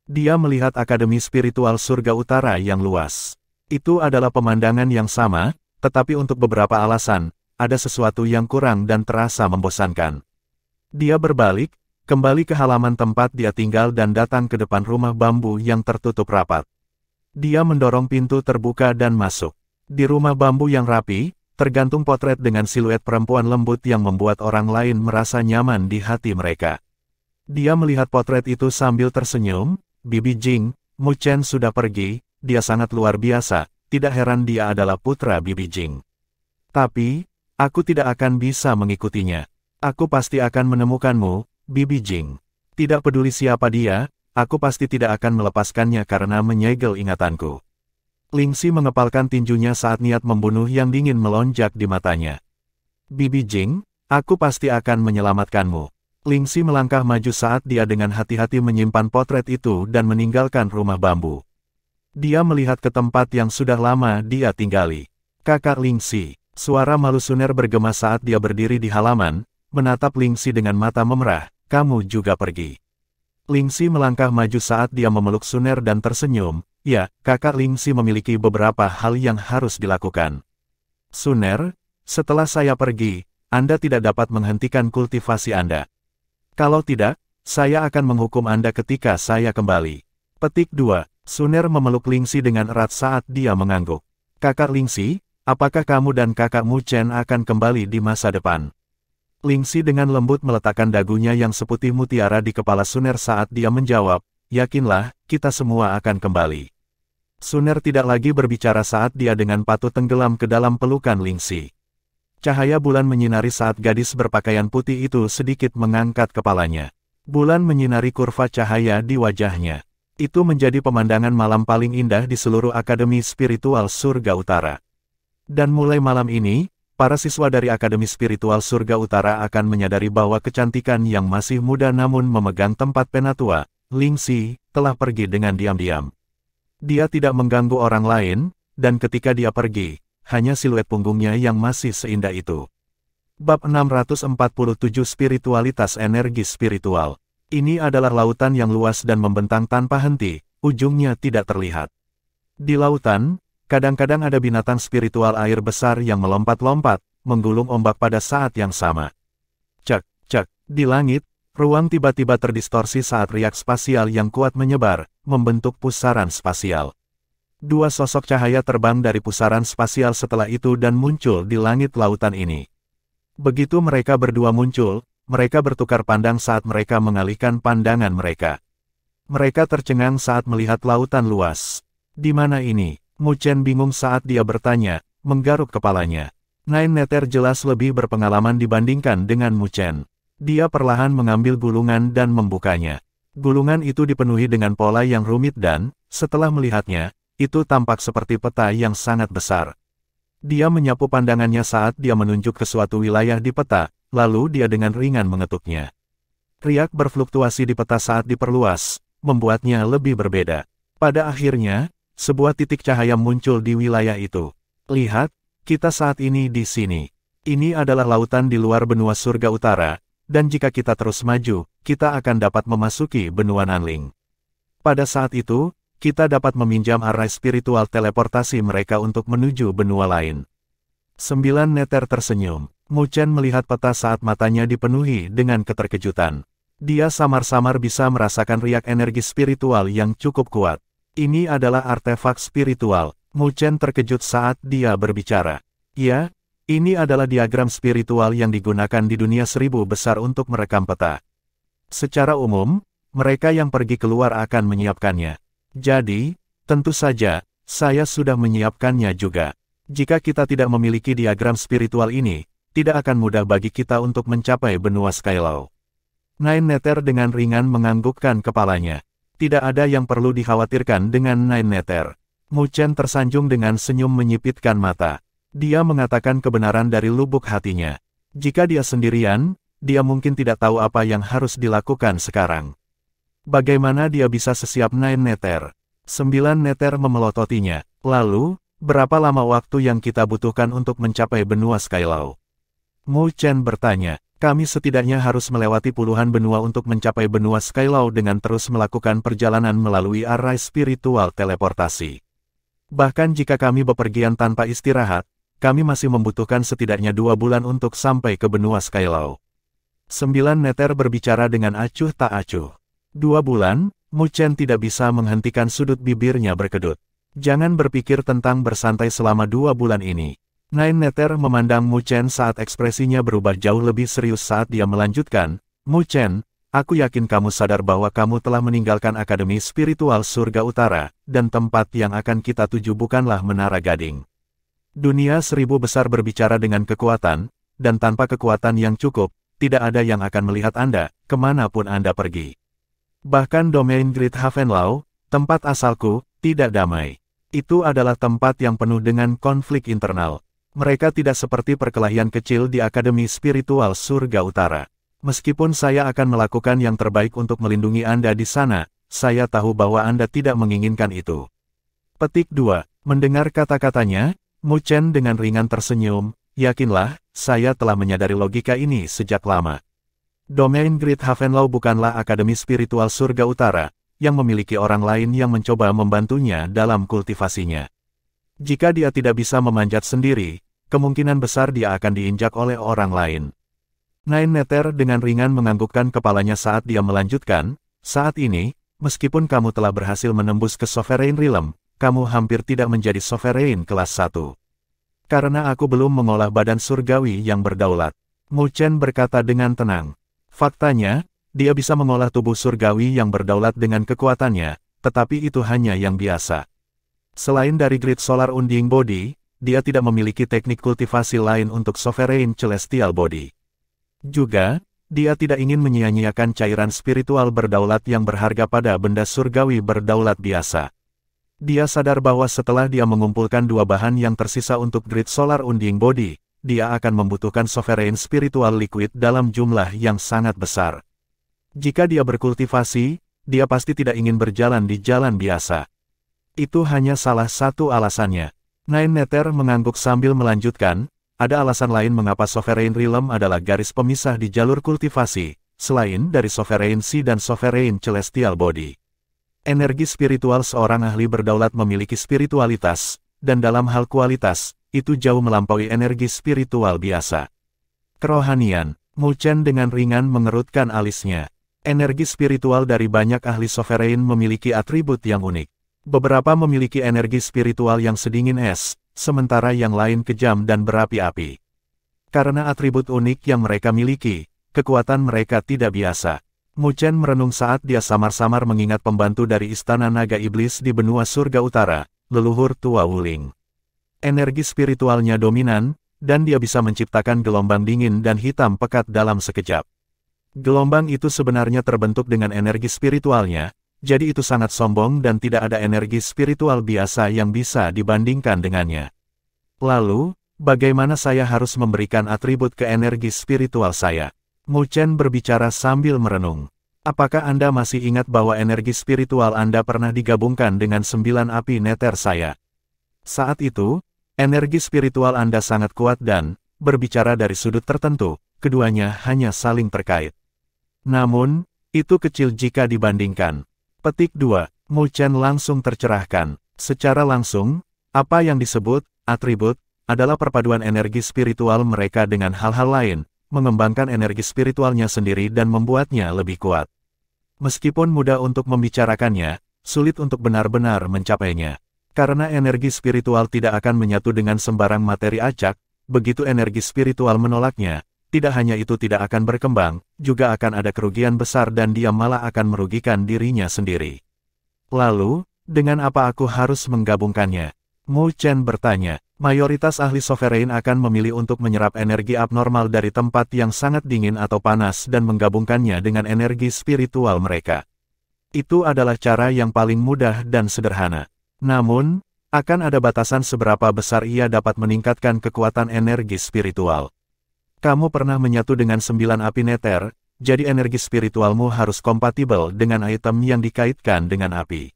Speaker 1: Dia melihat Akademi Spiritual Surga Utara yang luas. Itu adalah pemandangan yang sama, tetapi untuk beberapa alasan, ada sesuatu yang kurang dan terasa membosankan. Dia berbalik, kembali ke halaman tempat dia tinggal dan datang ke depan rumah bambu yang tertutup rapat. Dia mendorong pintu terbuka dan masuk. Di rumah bambu yang rapi, tergantung potret dengan siluet perempuan lembut yang membuat orang lain merasa nyaman di hati mereka. Dia melihat potret itu sambil tersenyum. Bibi Jing, Mu Chen sudah pergi, dia sangat luar biasa, tidak heran dia adalah putra Bibi Jing. Tapi, aku tidak akan bisa mengikutinya. Aku pasti akan menemukanmu, Bibi Jing. Tidak peduli siapa dia, aku pasti tidak akan melepaskannya karena menyegel ingatanku. Lingxi mengepalkan tinjunya saat niat membunuh yang dingin melonjak di matanya. Bibi Jing, aku pasti akan menyelamatkanmu. Lingxi melangkah maju saat dia dengan hati-hati menyimpan potret itu dan meninggalkan rumah bambu. Dia melihat ke tempat yang sudah lama dia tinggali. Kakak Lingxi, suara Malu Suner bergema saat dia berdiri di halaman, menatap Lingxi dengan mata memerah, kamu juga pergi. Lingxi melangkah maju saat dia memeluk Suner dan tersenyum, ya, kakak Lingxi memiliki beberapa hal yang harus dilakukan. Suner, setelah saya pergi, Anda tidak dapat menghentikan kultivasi Anda. Kalau tidak, saya akan menghukum Anda ketika saya kembali. Petik 2. Suner memeluk Lingxi dengan erat saat dia mengangguk. Kakak Lingxi, apakah kamu dan kakak Mu Chen akan kembali di masa depan? Lingxi dengan lembut meletakkan dagunya yang seputih mutiara di kepala Suner saat dia menjawab, yakinlah, kita semua akan kembali. Suner tidak lagi berbicara saat dia dengan patuh tenggelam ke dalam pelukan Lingxi. Cahaya bulan menyinari saat gadis berpakaian putih itu sedikit mengangkat kepalanya. Bulan menyinari kurva cahaya di wajahnya. Itu menjadi pemandangan malam paling indah di seluruh Akademi Spiritual Surga Utara. Dan mulai malam ini, para siswa dari Akademi Spiritual Surga Utara akan menyadari bahwa kecantikan yang masih muda namun memegang tempat penatua, Lingxi, telah pergi dengan diam-diam. Dia tidak mengganggu orang lain, dan ketika dia pergi, hanya siluet punggungnya yang masih seindah itu. Bab 647 Spiritualitas Energi Spiritual. Ini adalah lautan yang luas dan membentang tanpa henti, ujungnya tidak terlihat. Di lautan, kadang-kadang ada binatang spiritual air besar yang melompat-lompat, menggulung ombak pada saat yang sama. Cek, cek, di langit, ruang tiba-tiba terdistorsi saat riak spasial yang kuat menyebar, membentuk pusaran spasial. Dua sosok cahaya terbang dari pusaran spasial setelah itu dan muncul di langit lautan ini. Begitu mereka berdua muncul, mereka bertukar pandang saat mereka mengalihkan pandangan mereka. Mereka tercengang saat melihat lautan luas. Di mana ini? Mu Chen bingung saat dia bertanya, menggaruk kepalanya. Nine Nether jelas lebih berpengalaman dibandingkan dengan Mu Chen. Dia perlahan mengambil gulungan dan membukanya. Gulungan itu dipenuhi dengan pola yang rumit dan, setelah melihatnya, itu tampak seperti peta yang sangat besar. Dia menyapu pandangannya saat dia menunjuk ke suatu wilayah di peta, lalu dia dengan ringan mengetuknya. Riak berfluktuasi di peta saat diperluas, membuatnya lebih berbeda. Pada akhirnya, sebuah titik cahaya muncul di wilayah itu. Lihat, kita saat ini di sini. Ini adalah lautan di luar benua surga utara, dan jika kita terus maju, kita akan dapat memasuki benua Nanling. Pada saat itu, kita dapat meminjam array spiritual teleportasi mereka untuk menuju benua lain. 9 Nether tersenyum. Mu Chen melihat peta saat matanya dipenuhi dengan keterkejutan. Dia samar-samar bisa merasakan riak energi spiritual yang cukup kuat. Ini adalah artefak spiritual. Mu Chen terkejut saat dia berbicara. Ya, ini adalah diagram spiritual yang digunakan di dunia 1000 besar untuk merekam peta. Secara umum, mereka yang pergi keluar akan menyiapkannya. Jadi, tentu saja, saya sudah menyiapkannya juga. Jika kita tidak memiliki diagram spiritual ini, tidak akan mudah bagi kita untuk mencapai benua Skylaw. Nine Nether dengan ringan menganggukkan kepalanya. Tidak ada yang perlu dikhawatirkan dengan Nine Nether. Mu Chen tersanjung dengan senyum menyipitkan mata. Dia mengatakan kebenaran dari lubuk hatinya. Jika dia sendirian, dia mungkin tidak tahu apa yang harus dilakukan sekarang. Bagaimana dia bisa sesiap Nine Nether? 9 Nether memelototinya. Lalu, berapa lama waktu yang kita butuhkan untuk mencapai benua Skylaw? Mu Chen bertanya. Kami setidaknya harus melewati puluhan benua untuk mencapai benua Skylaw dengan terus melakukan perjalanan melalui array spiritual teleportasi. Bahkan jika kami bepergian tanpa istirahat, kami masih membutuhkan setidaknya 2 bulan untuk sampai ke benua Skylaw. 9 Nether berbicara dengan acuh tak acuh. 2 bulan, Mu Chen tidak bisa menghentikan sudut bibirnya berkedut. Jangan berpikir tentang bersantai selama 2 bulan ini. Nine Nether memandang Mu Chen saat ekspresinya berubah jauh lebih serius saat dia melanjutkan. Mu Chen, aku yakin kamu sadar bahwa kamu telah meninggalkan Akademi Spiritual Surga Utara, dan tempat yang akan kita tuju bukanlah Menara Gading. Dunia 1000 besar berbicara dengan kekuatan, dan tanpa kekuatan yang cukup, tidak ada yang akan melihat Anda, kemanapun Anda pergi. Bahkan domain Great Havenlaw, tempat asalku, tidak damai. Itu adalah tempat yang penuh dengan konflik internal. Mereka tidak seperti perkelahian kecil di Akademi Spiritual Surga Utara. Meskipun saya akan melakukan yang terbaik untuk melindungi Anda di sana, saya tahu bahwa Anda tidak menginginkan itu. Petik 2. Mendengar kata-katanya, Mu Chen dengan ringan tersenyum, yakinlah, saya telah menyadari logika ini sejak lama. Domain Great Havenlaw bukanlah Akademi Spiritual Surga Utara, yang memiliki orang lain yang mencoba membantunya dalam kultivasinya. Jika dia tidak bisa memanjat sendiri, kemungkinan besar dia akan diinjak oleh orang lain. Nine Nether dengan ringan menganggukkan kepalanya saat dia melanjutkan, saat ini, meskipun kamu telah berhasil menembus ke Sovereign Realm, kamu hampir tidak menjadi Sovereign kelas 1. Karena aku belum mengolah badan surgawi yang berdaulat. Mu Chen berkata dengan tenang. Faktanya, dia bisa mengolah tubuh surgawi yang berdaulat dengan kekuatannya, tetapi itu hanya yang biasa. Selain dari Grid Solar Undying Body, dia tidak memiliki teknik kultivasi lain untuk Sovereign Celestial Body. Juga, dia tidak ingin menyia-nyiakan cairan spiritual berdaulat yang berharga pada benda surgawi berdaulat biasa. Dia sadar bahwa setelah dia mengumpulkan dua bahan yang tersisa untuk Grid Solar Undying Body, dia akan membutuhkan Sovereign Spiritual Liquid dalam jumlah yang sangat besar. Jika dia berkultivasi, dia pasti tidak ingin berjalan di jalan biasa. Itu hanya salah satu alasannya. Nine Nether mengangguk sambil melanjutkan, ada alasan lain mengapa Sovereign Realm adalah garis pemisah di jalur kultivasi, selain dari Sovereign Sea dan Sovereign Celestial Body. Energi spiritual seorang ahli berdaulat memiliki spiritualitas, dan dalam hal kualitas, itu jauh melampaui energi spiritual biasa. Kerohanian, Mu Chen dengan ringan mengerutkan alisnya. Energi spiritual dari banyak ahli Sovereign memiliki atribut yang unik. Beberapa memiliki energi spiritual yang sedingin es, sementara yang lain kejam dan berapi-api. Karena atribut unik yang mereka miliki, kekuatan mereka tidak biasa. Mu Chen merenung saat dia samar-samar mengingat pembantu dari Istana Naga Iblis di benua surga utara, leluhur tua Wuling. Energi spiritualnya dominan, dan dia bisa menciptakan gelombang dingin dan hitam pekat dalam sekejap. Gelombang itu sebenarnya terbentuk dengan energi spiritualnya, jadi itu sangat sombong dan tidak ada energi spiritual biasa yang bisa dibandingkan dengannya. Lalu, bagaimana saya harus memberikan atribut ke energi spiritual saya? Mu Chen berbicara sambil merenung. Apakah Anda masih ingat bahwa energi spiritual Anda pernah digabungkan dengan 9 api Nether saya? Saat itu, energi spiritual Anda sangat kuat dan, berbicara dari sudut tertentu, keduanya hanya saling terkait. Namun, itu kecil jika dibandingkan. Petik 2. Mu Chen langsung tercerahkan. Secara langsung, apa yang disebut atribut adalah perpaduan energi spiritual mereka dengan hal-hal lain, mengembangkan energi spiritualnya sendiri dan membuatnya lebih kuat. Meskipun mudah untuk membicarakannya, sulit untuk benar-benar mencapainya. Karena energi spiritual tidak akan menyatu dengan sembarang materi acak, begitu energi spiritual menolaknya, tidak hanya itu tidak akan berkembang, juga akan ada kerugian besar dan dia malah akan merugikan dirinya sendiri. Lalu, dengan apa aku harus menggabungkannya? Mu Chen bertanya. Mayoritas ahli Sovereign akan memilih untuk menyerap energi abnormal dari tempat yang sangat dingin atau panas dan menggabungkannya dengan energi spiritual mereka. Itu adalah cara yang paling mudah dan sederhana. Namun, akan ada batasan seberapa besar ia dapat meningkatkan kekuatan energi spiritual. Kamu pernah menyatu dengan 9 api Nether, jadi energi spiritualmu harus kompatibel dengan item yang dikaitkan dengan api.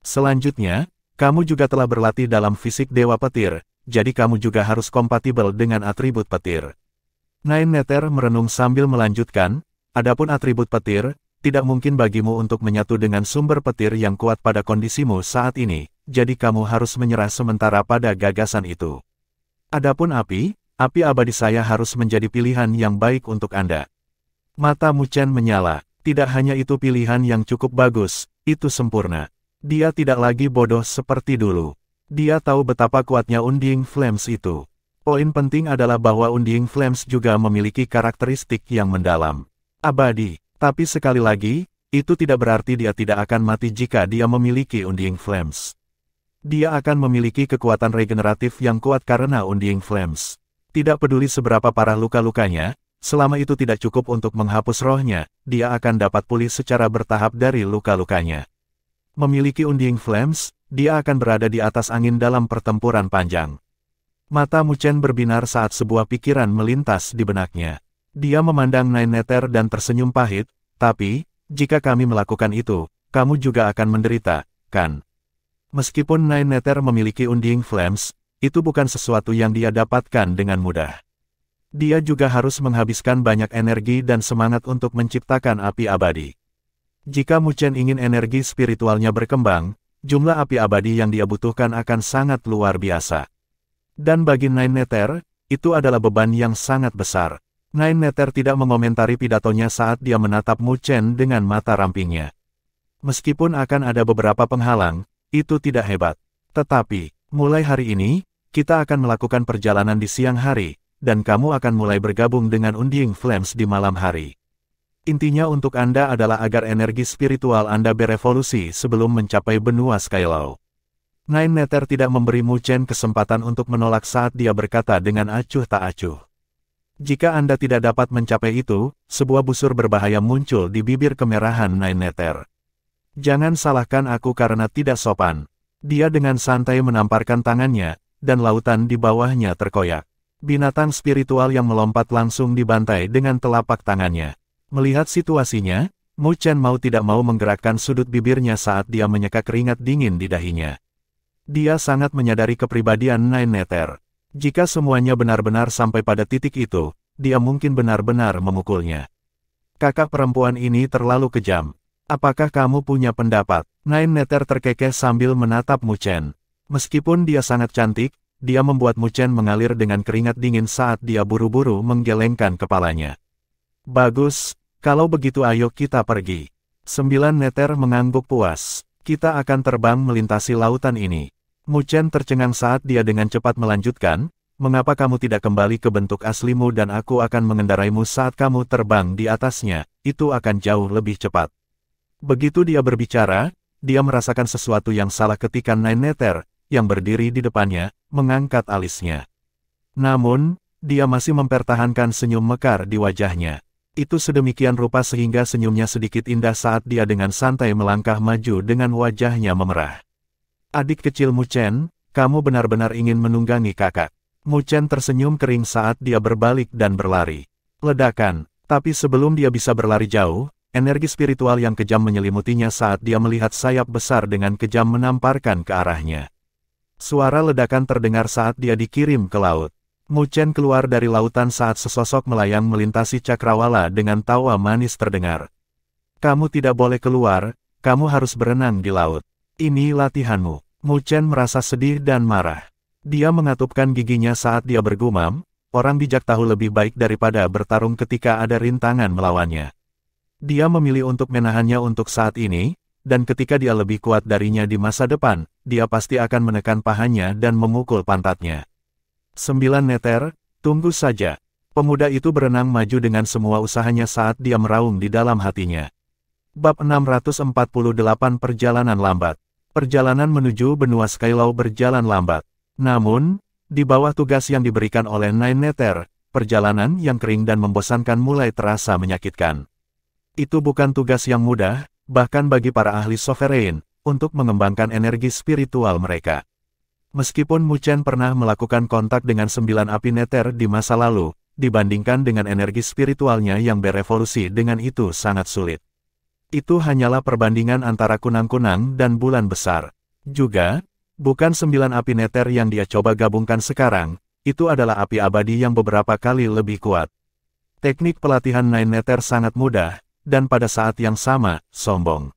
Speaker 1: Selanjutnya, kamu juga telah berlatih dalam fisik Dewa Petir, jadi kamu juga harus kompatibel dengan atribut petir. Nine Nether merenung sambil melanjutkan, adapun atribut petir, tidak mungkin bagimu untuk menyatu dengan sumber petir yang kuat pada kondisimu saat ini, jadi kamu harus menyerah sementara pada gagasan itu. Adapun api abadi saya harus menjadi pilihan yang baik untuk Anda. Mata Mu Chen menyala, tidak hanya itu pilihan yang cukup bagus, itu sempurna. Dia tidak lagi bodoh seperti dulu. Dia tahu betapa kuatnya Undying Flames itu. Poin penting adalah bahwa Undying Flames juga memiliki karakteristik yang mendalam. Abadi. Tapi sekali lagi, itu tidak berarti dia tidak akan mati jika dia memiliki Undying Flames. Dia akan memiliki kekuatan regeneratif yang kuat karena Undying Flames. Tidak peduli seberapa parah luka-lukanya, selama itu tidak cukup untuk menghapus rohnya, dia akan dapat pulih secara bertahap dari luka-lukanya. Memiliki Undying Flames, dia akan berada di atas angin dalam pertempuran panjang. Mata Mu Chen berbinar saat sebuah pikiran melintas di benaknya. Dia memandang Nine Nether dan tersenyum pahit, tapi, jika kami melakukan itu, kamu juga akan menderita, kan? Meskipun Nine Nether memiliki Undying Flames, itu bukan sesuatu yang dia dapatkan dengan mudah. Dia juga harus menghabiskan banyak energi dan semangat untuk menciptakan api abadi. Jika Mu Chen ingin energi spiritualnya berkembang, jumlah api abadi yang dia butuhkan akan sangat luar biasa. Dan bagi Nine Nether, itu adalah beban yang sangat besar. Nine Nether tidak mengomentari pidatonya saat dia menatap Mu Chen dengan mata rampingnya. Meskipun akan ada beberapa penghalang, itu tidak hebat. Tetapi, mulai hari ini, kita akan melakukan perjalanan di siang hari, dan kamu akan mulai bergabung dengan Undying Flames di malam hari. Intinya untuk Anda adalah agar energi spiritual Anda berevolusi sebelum mencapai benua Skylaw. Nine Nether tidak memberi Mu Chen kesempatan untuk menolak saat dia berkata dengan acuh tak acuh. Jika Anda tidak dapat mencapai itu, sebuah busur berbahaya muncul di bibir kemerahan Nine Nether. Jangan salahkan aku karena tidak sopan. Dia dengan santai menamparkan tangannya, dan lautan di bawahnya terkoyak. Binatang spiritual yang melompat langsung dibantai dengan telapak tangannya. Melihat situasinya, Mu Chen mau tidak mau menggerakkan sudut bibirnya saat dia menyeka keringat dingin di dahinya. Dia sangat menyadari kepribadian Nine Nether. Jika semuanya benar-benar sampai pada titik itu, dia mungkin benar-benar memukulnya. Kakak perempuan ini terlalu kejam. Apakah kamu punya pendapat? Nine Nether terkekeh sambil menatap Mu Chen. Meskipun dia sangat cantik, dia membuat Mu Chen mengalir dengan keringat dingin saat dia buru-buru menggelengkan kepalanya. Bagus, kalau begitu ayo kita pergi. 9 Nether mengangguk puas. Kita akan terbang melintasi lautan ini. Mu Chen tercengang saat dia dengan cepat melanjutkan, mengapa kamu tidak kembali ke bentuk aslimu dan aku akan mengendaraimu saat kamu terbang di atasnya, itu akan jauh lebih cepat. Begitu dia berbicara, dia merasakan sesuatu yang salah ketika Nine Nether, yang berdiri di depannya, mengangkat alisnya. Namun, dia masih mempertahankan senyum mekar di wajahnya. Itu sedemikian rupa sehingga senyumnya sedikit indah saat dia dengan santai melangkah maju dengan wajahnya memerah. Adik kecil Mu Chen, kamu benar-benar ingin menunggangi kakak. Mu Chen tersenyum kering saat dia berbalik dan berlari. Ledakan, tapi sebelum dia bisa berlari jauh, energi spiritual yang kejam menyelimutinya saat dia melihat sayap besar dengan kejam menamparkan ke arahnya. Suara ledakan terdengar saat dia dikirim ke laut. Mu Chen keluar dari lautan saat sesosok melayang melintasi cakrawala dengan tawa manis terdengar. Kamu tidak boleh keluar, kamu harus berenang di laut. Ini latihanmu. Mu Chen merasa sedih dan marah. Dia mengatupkan giginya saat dia bergumam, orang bijak tahu lebih baik daripada bertarung ketika ada rintangan melawannya. Dia memilih untuk menahannya untuk saat ini, dan ketika dia lebih kuat darinya di masa depan, dia pasti akan menekan pahanya dan memukul pantatnya. 9 Nether, tunggu saja. Pemuda itu berenang maju dengan semua usahanya saat dia meraung di dalam hatinya. Bab 648 Perjalanan Lambat. Perjalanan menuju benua Skylaw berjalan lambat. Namun, di bawah tugas yang diberikan oleh Nine Nether, perjalanan yang kering dan membosankan mulai terasa menyakitkan. Itu bukan tugas yang mudah, bahkan bagi para ahli sovereign, untuk mengembangkan energi spiritual mereka. Meskipun Mu Chen pernah melakukan kontak dengan 9 api Nether di masa lalu, dibandingkan dengan energi spiritualnya yang berevolusi dengan itu sangat sulit. Itu hanyalah perbandingan antara kunang-kunang dan bulan besar. Juga, bukan 9 api Nether yang dia coba gabungkan sekarang, itu adalah api abadi yang beberapa kali lebih kuat. Teknik pelatihan Nine Nether sangat mudah, dan pada saat yang sama, sombong.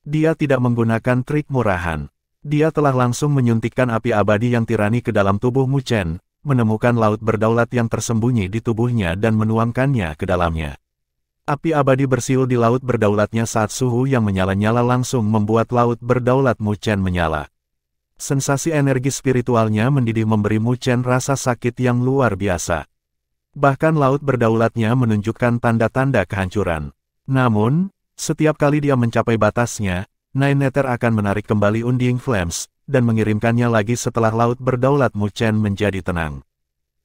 Speaker 1: Dia tidak menggunakan trik murahan. Dia telah langsung menyuntikkan api abadi yang tirani ke dalam tubuh Mu Chen, menemukan laut berdaulat yang tersembunyi di tubuhnya dan menuangkannya ke dalamnya. Api abadi bersiul di laut berdaulatnya saat suhu yang menyala-nyala langsung membuat laut berdaulat Mu Chen menyala. Sensasi energi spiritualnya mendidih memberi Mu Chen rasa sakit yang luar biasa. Bahkan laut berdaulatnya menunjukkan tanda-tanda kehancuran. Namun, setiap kali dia mencapai batasnya, Nine Nether akan menarik kembali Undying Flames, dan mengirimkannya lagi setelah laut berdaulat Mu Chen menjadi tenang.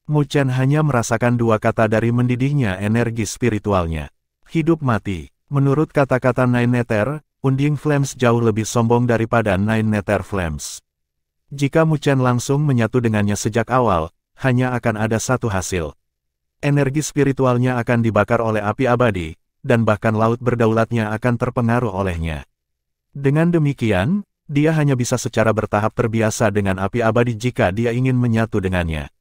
Speaker 1: Mu Chen hanya merasakan 2 kata dari mendidihnya energi spiritualnya. Hidup mati. Menurut kata-kata Nine Nether, Undying Flames jauh lebih sombong daripada Nine Nether Flames. Jika Mu Chen langsung menyatu dengannya sejak awal, hanya akan ada satu hasil. Energi spiritualnya akan dibakar oleh api abadi, dan bahkan laut berdaulatnya akan terpengaruh olehnya. Dengan demikian, dia hanya bisa secara bertahap terbiasa dengan api abadi jika dia ingin menyatu dengannya.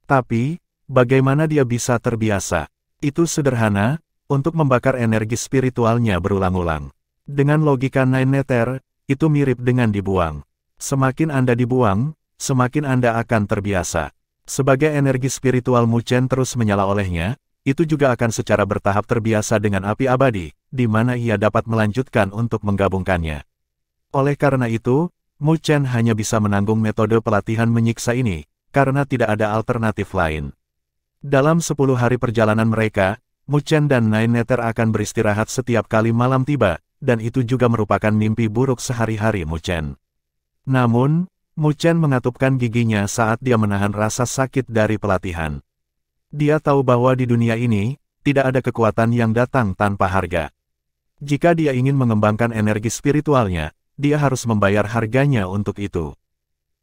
Speaker 1: Tapi, bagaimana dia bisa terbiasa? Itu sederhana. Untuk membakar energi spiritualnya berulang-ulang. Dengan logika Nine Nether, itu mirip dengan dibuang. Semakin Anda dibuang, semakin Anda akan terbiasa. Sebagai energi spiritual Mu Chen terus menyala olehnya, itu juga akan secara bertahap terbiasa dengan api abadi, di mana ia dapat melanjutkan untuk menggabungkannya. Oleh karena itu, Mu Chen hanya bisa menanggung metode pelatihan menyiksa ini, karena tidak ada alternatif lain. Dalam 10 hari perjalanan mereka, Mu Chen dan Nine Nether akan beristirahat setiap kali malam tiba, dan itu juga merupakan mimpi buruk sehari-hari Mu Chen. Namun, Mu Chen mengatupkan giginya saat dia menahan rasa sakit dari pelatihan. Dia tahu bahwa di dunia ini, tidak ada kekuatan yang datang tanpa harga. Jika dia ingin mengembangkan energi spiritualnya, dia harus membayar harganya untuk itu.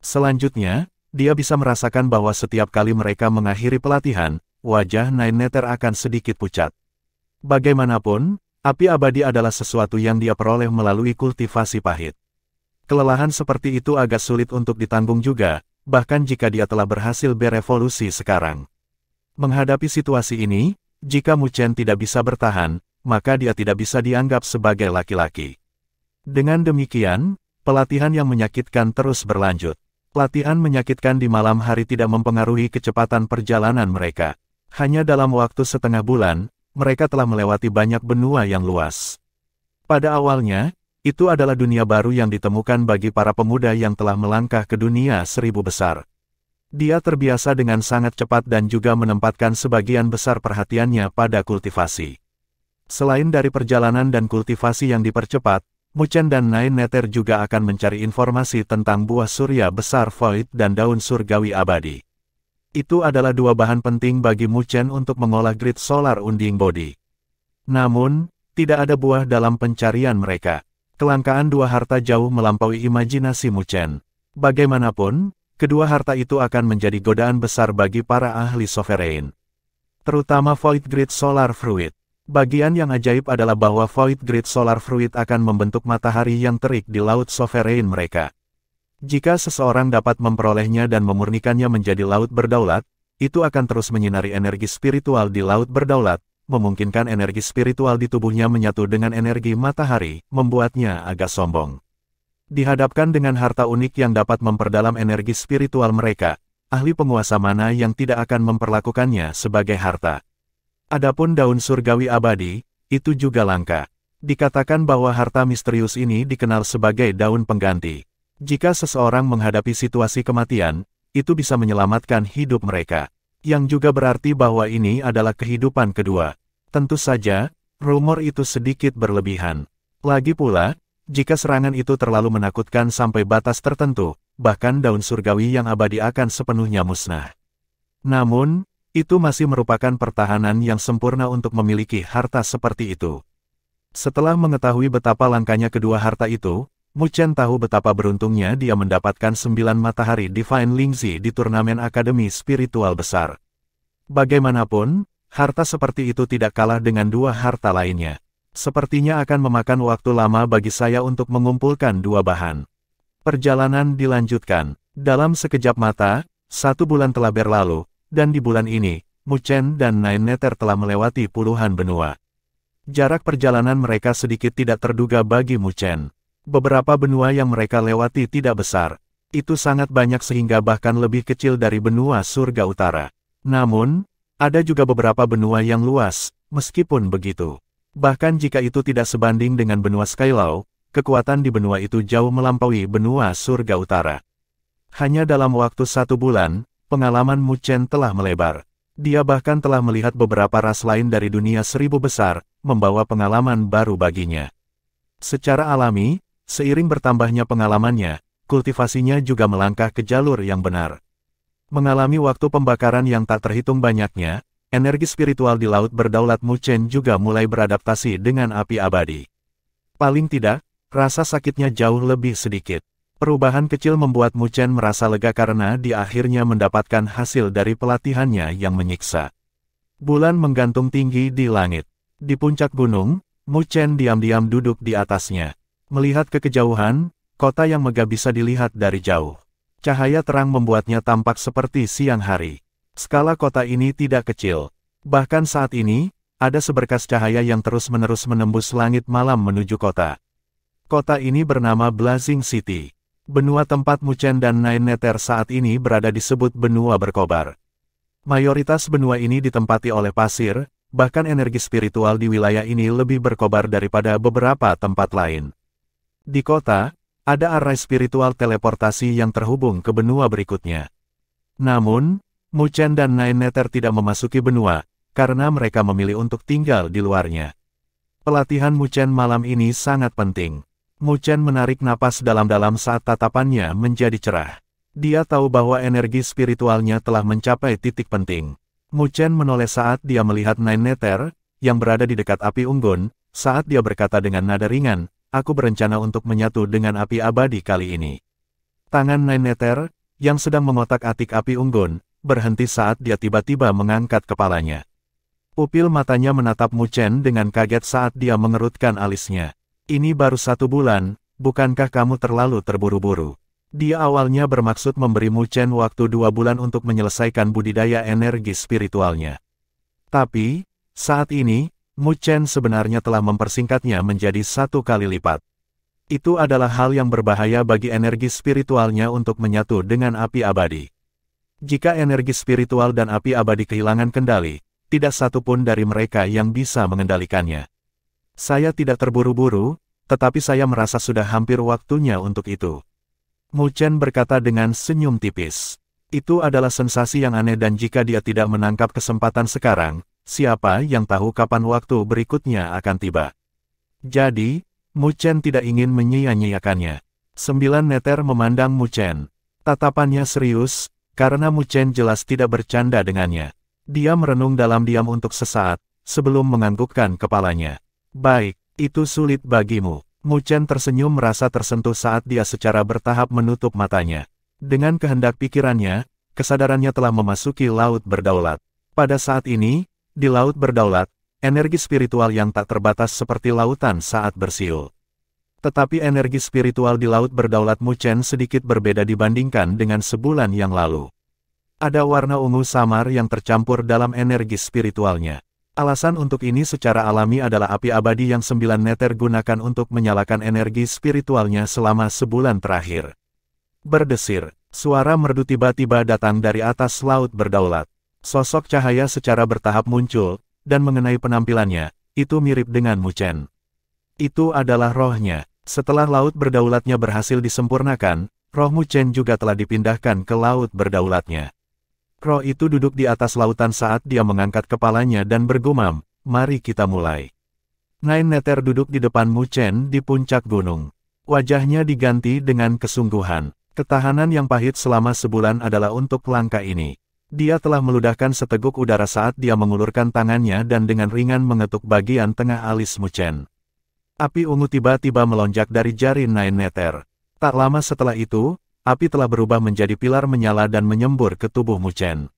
Speaker 1: Selanjutnya, dia bisa merasakan bahwa setiap kali mereka mengakhiri pelatihan, wajah Nine Nether akan sedikit pucat. Bagaimanapun, api abadi adalah sesuatu yang dia peroleh melalui kultivasi pahit. Kelelahan seperti itu agak sulit untuk ditanggung juga, bahkan jika dia telah berhasil berevolusi sekarang. Menghadapi situasi ini, jika Mu Chen tidak bisa bertahan, maka dia tidak bisa dianggap sebagai laki-laki. Dengan demikian, pelatihan yang menyakitkan terus berlanjut. Pelatihan menyakitkan di malam hari tidak mempengaruhi kecepatan perjalanan mereka. Hanya dalam waktu setengah bulan, mereka telah melewati banyak benua yang luas. Pada awalnya, itu adalah dunia baru yang ditemukan bagi para pemuda yang telah melangkah ke dunia 1000 besar. Dia terbiasa dengan sangat cepat dan juga menempatkan sebagian besar perhatiannya pada kultivasi. Selain dari perjalanan dan kultivasi yang dipercepat, Mu Chen dan Nine Nether juga akan mencari informasi tentang buah surya besar Void dan daun surgawi abadi. Itu adalah dua bahan penting bagi Mu Chen untuk mengolah grid solar unding body. Namun, tidak ada buah dalam pencarian mereka. Kelangkaan dua harta jauh melampaui imajinasi Mu Chen. Bagaimanapun, kedua harta itu akan menjadi godaan besar bagi para ahli sovereign. Terutama Void Grid Solar Fruit. Bagian yang ajaib adalah bahwa Void Grid Solar Fruit akan membentuk matahari yang terik di laut sovereign mereka. Jika seseorang dapat memperolehnya dan memurnikannya menjadi laut berdaulat, itu akan terus menyinari energi spiritual di laut berdaulat, memungkinkan energi spiritual di tubuhnya menyatu dengan energi matahari, membuatnya agak sombong. Dihadapkan dengan harta unik yang dapat memperdalam energi spiritual mereka, ahli penguasa mana yang tidak akan memperlakukannya sebagai harta. Adapun daun surgawi abadi, itu juga langka. Dikatakan bahwa harta misterius ini dikenal sebagai daun pengganti. Jika seseorang menghadapi situasi kematian, itu bisa menyelamatkan hidup mereka. Yang juga berarti bahwa ini adalah kehidupan kedua. Tentu saja, rumor itu sedikit berlebihan. Lagi pula, jika serangan itu terlalu menakutkan sampai batas tertentu, bahkan daun surgawi yang abadi akan sepenuhnya musnah. Namun, itu masih merupakan pertahanan yang sempurna untuk memiliki harta seperti itu. Setelah mengetahui betapa langkanya kedua harta itu, Mu Chen tahu betapa beruntungnya dia mendapatkan 9 matahari Divine Lingzi di turnamen Akademi Spiritual Besar. Bagaimanapun, harta seperti itu tidak kalah dengan dua harta lainnya. Sepertinya akan memakan waktu lama bagi saya untuk mengumpulkan dua bahan. Perjalanan dilanjutkan. Dalam sekejap mata, 1 bulan telah berlalu, dan di bulan ini, Mu Chen dan Nine Nether telah melewati puluhan benua. Jarak perjalanan mereka sedikit tidak terduga bagi Mu Chen. Beberapa benua yang mereka lewati tidak besar. Itu sangat banyak sehingga bahkan lebih kecil dari benua surga utara. Namun, ada juga beberapa benua yang luas, meskipun begitu. Bahkan jika itu tidak sebanding dengan benua Skylaw, kekuatan di benua itu jauh melampaui benua surga utara. Hanya dalam waktu 1 bulan, pengalaman Mu Chen telah melebar. Dia bahkan telah melihat beberapa ras lain dari dunia 1000 besar, membawa pengalaman baru baginya. Secara alami, seiring bertambahnya pengalamannya, kultivasinya juga melangkah ke jalur yang benar. Mengalami waktu pembakaran yang tak terhitung banyaknya, energi spiritual di laut berdaulat Mu Chen juga mulai beradaptasi dengan api abadi. Paling tidak, rasa sakitnya jauh lebih sedikit. Perubahan kecil membuat Mu Chen merasa lega karena dia akhirnya mendapatkan hasil dari pelatihannya yang menyiksa. Bulan menggantung tinggi di langit. Di puncak gunung, Mu Chen diam-diam duduk di atasnya. Melihat ke kejauhan, kota yang megah bisa dilihat dari jauh. Cahaya terang membuatnya tampak seperti siang hari. Skala kota ini tidak kecil. Bahkan saat ini, ada seberkas cahaya yang terus-menerus menembus langit malam menuju kota. Kota ini bernama Blazing City. Benua tempat Mu Chen dan Nine Nether saat ini berada disebut benua berkobar. Mayoritas benua ini ditempati oleh pasir, bahkan energi spiritual di wilayah ini lebih berkobar daripada beberapa tempat lain. Di kota, ada array spiritual teleportasi yang terhubung ke benua berikutnya. Namun, Mu Chen dan Nine Nether tidak memasuki benua, karena mereka memilih untuk tinggal di luarnya. Pelatihan Mu Chen malam ini sangat penting. Mu Chen menarik napas dalam-dalam saat tatapannya menjadi cerah. Dia tahu bahwa energi spiritualnya telah mencapai titik penting. Mu Chen menoleh saat dia melihat Nine Nether, yang berada di dekat api unggun, saat dia berkata dengan nada ringan, "Aku berencana untuk menyatu dengan api abadi kali ini." Tangan Nine Nether, yang sedang mengotak-atik api unggun, berhenti saat dia tiba-tiba mengangkat kepalanya. Pupil matanya menatap Mu Chen dengan kaget saat dia mengerutkan alisnya. "Ini baru 1 bulan, bukankah kamu terlalu terburu-buru?" Dia awalnya bermaksud memberi Mu Chen waktu 2 bulan untuk menyelesaikan budidaya energi spiritualnya. Tapi, saat ini, Mu Chen sebenarnya telah mempersingkatnya menjadi 1 kali lipat. Itu adalah hal yang berbahaya bagi energi spiritualnya untuk menyatu dengan api abadi. Jika energi spiritual dan api abadi kehilangan kendali, tidak satu pun dari mereka yang bisa mengendalikannya. "Saya tidak terburu-buru, tetapi saya merasa sudah hampir waktunya untuk itu." Mu Chen berkata dengan senyum tipis. Itu adalah sensasi yang aneh dan jika dia tidak menangkap kesempatan sekarang, siapa yang tahu kapan waktu berikutnya akan tiba. Jadi, Mu Chen tidak ingin menyia-nyiakannya. 9 Nether memandang Mu Chen. Tatapannya serius, karena Mu Chen jelas tidak bercanda dengannya. Dia merenung dalam diam untuk sesaat, sebelum menganggukkan kepalanya. "Baik, itu sulit bagimu." Mu Chen tersenyum merasa tersentuh saat dia secara bertahap menutup matanya. Dengan kehendak pikirannya, kesadarannya telah memasuki laut berdaulat. Pada saat ini, di laut berdaulat, energi spiritual yang tak terbatas seperti lautan saat bersiul. Tetapi energi spiritual di laut berdaulat Mu Chen sedikit berbeda dibandingkan dengan sebulan yang lalu. Ada warna ungu samar yang tercampur dalam energi spiritualnya. Alasan untuk ini secara alami adalah api abadi yang 9 Nether gunakan untuk menyalakan energi spiritualnya selama sebulan terakhir. Berdesir, suara merdu tiba-tiba datang dari atas laut berdaulat. Sosok cahaya secara bertahap muncul, dan mengenai penampilannya, itu mirip dengan Mu Chen. Itu adalah rohnya. Setelah laut berdaulatnya berhasil disempurnakan, roh Mu Chen juga telah dipindahkan ke laut berdaulatnya. Roh itu duduk di atas lautan saat dia mengangkat kepalanya dan bergumam, "Mari kita mulai." Nine Nether duduk di depan Mu Chen di puncak gunung. Wajahnya diganti dengan kesungguhan. Ketahanan yang pahit selama sebulan adalah untuk langkah ini. Dia telah meludahkan seteguk udara saat dia mengulurkan tangannya dan dengan ringan mengetuk bagian tengah alis Mu Chen. Api ungu tiba-tiba melonjak dari jari Nine Nether. Tak lama setelah itu, api telah berubah menjadi pilar menyala dan menyembur ke tubuh Mu Chen.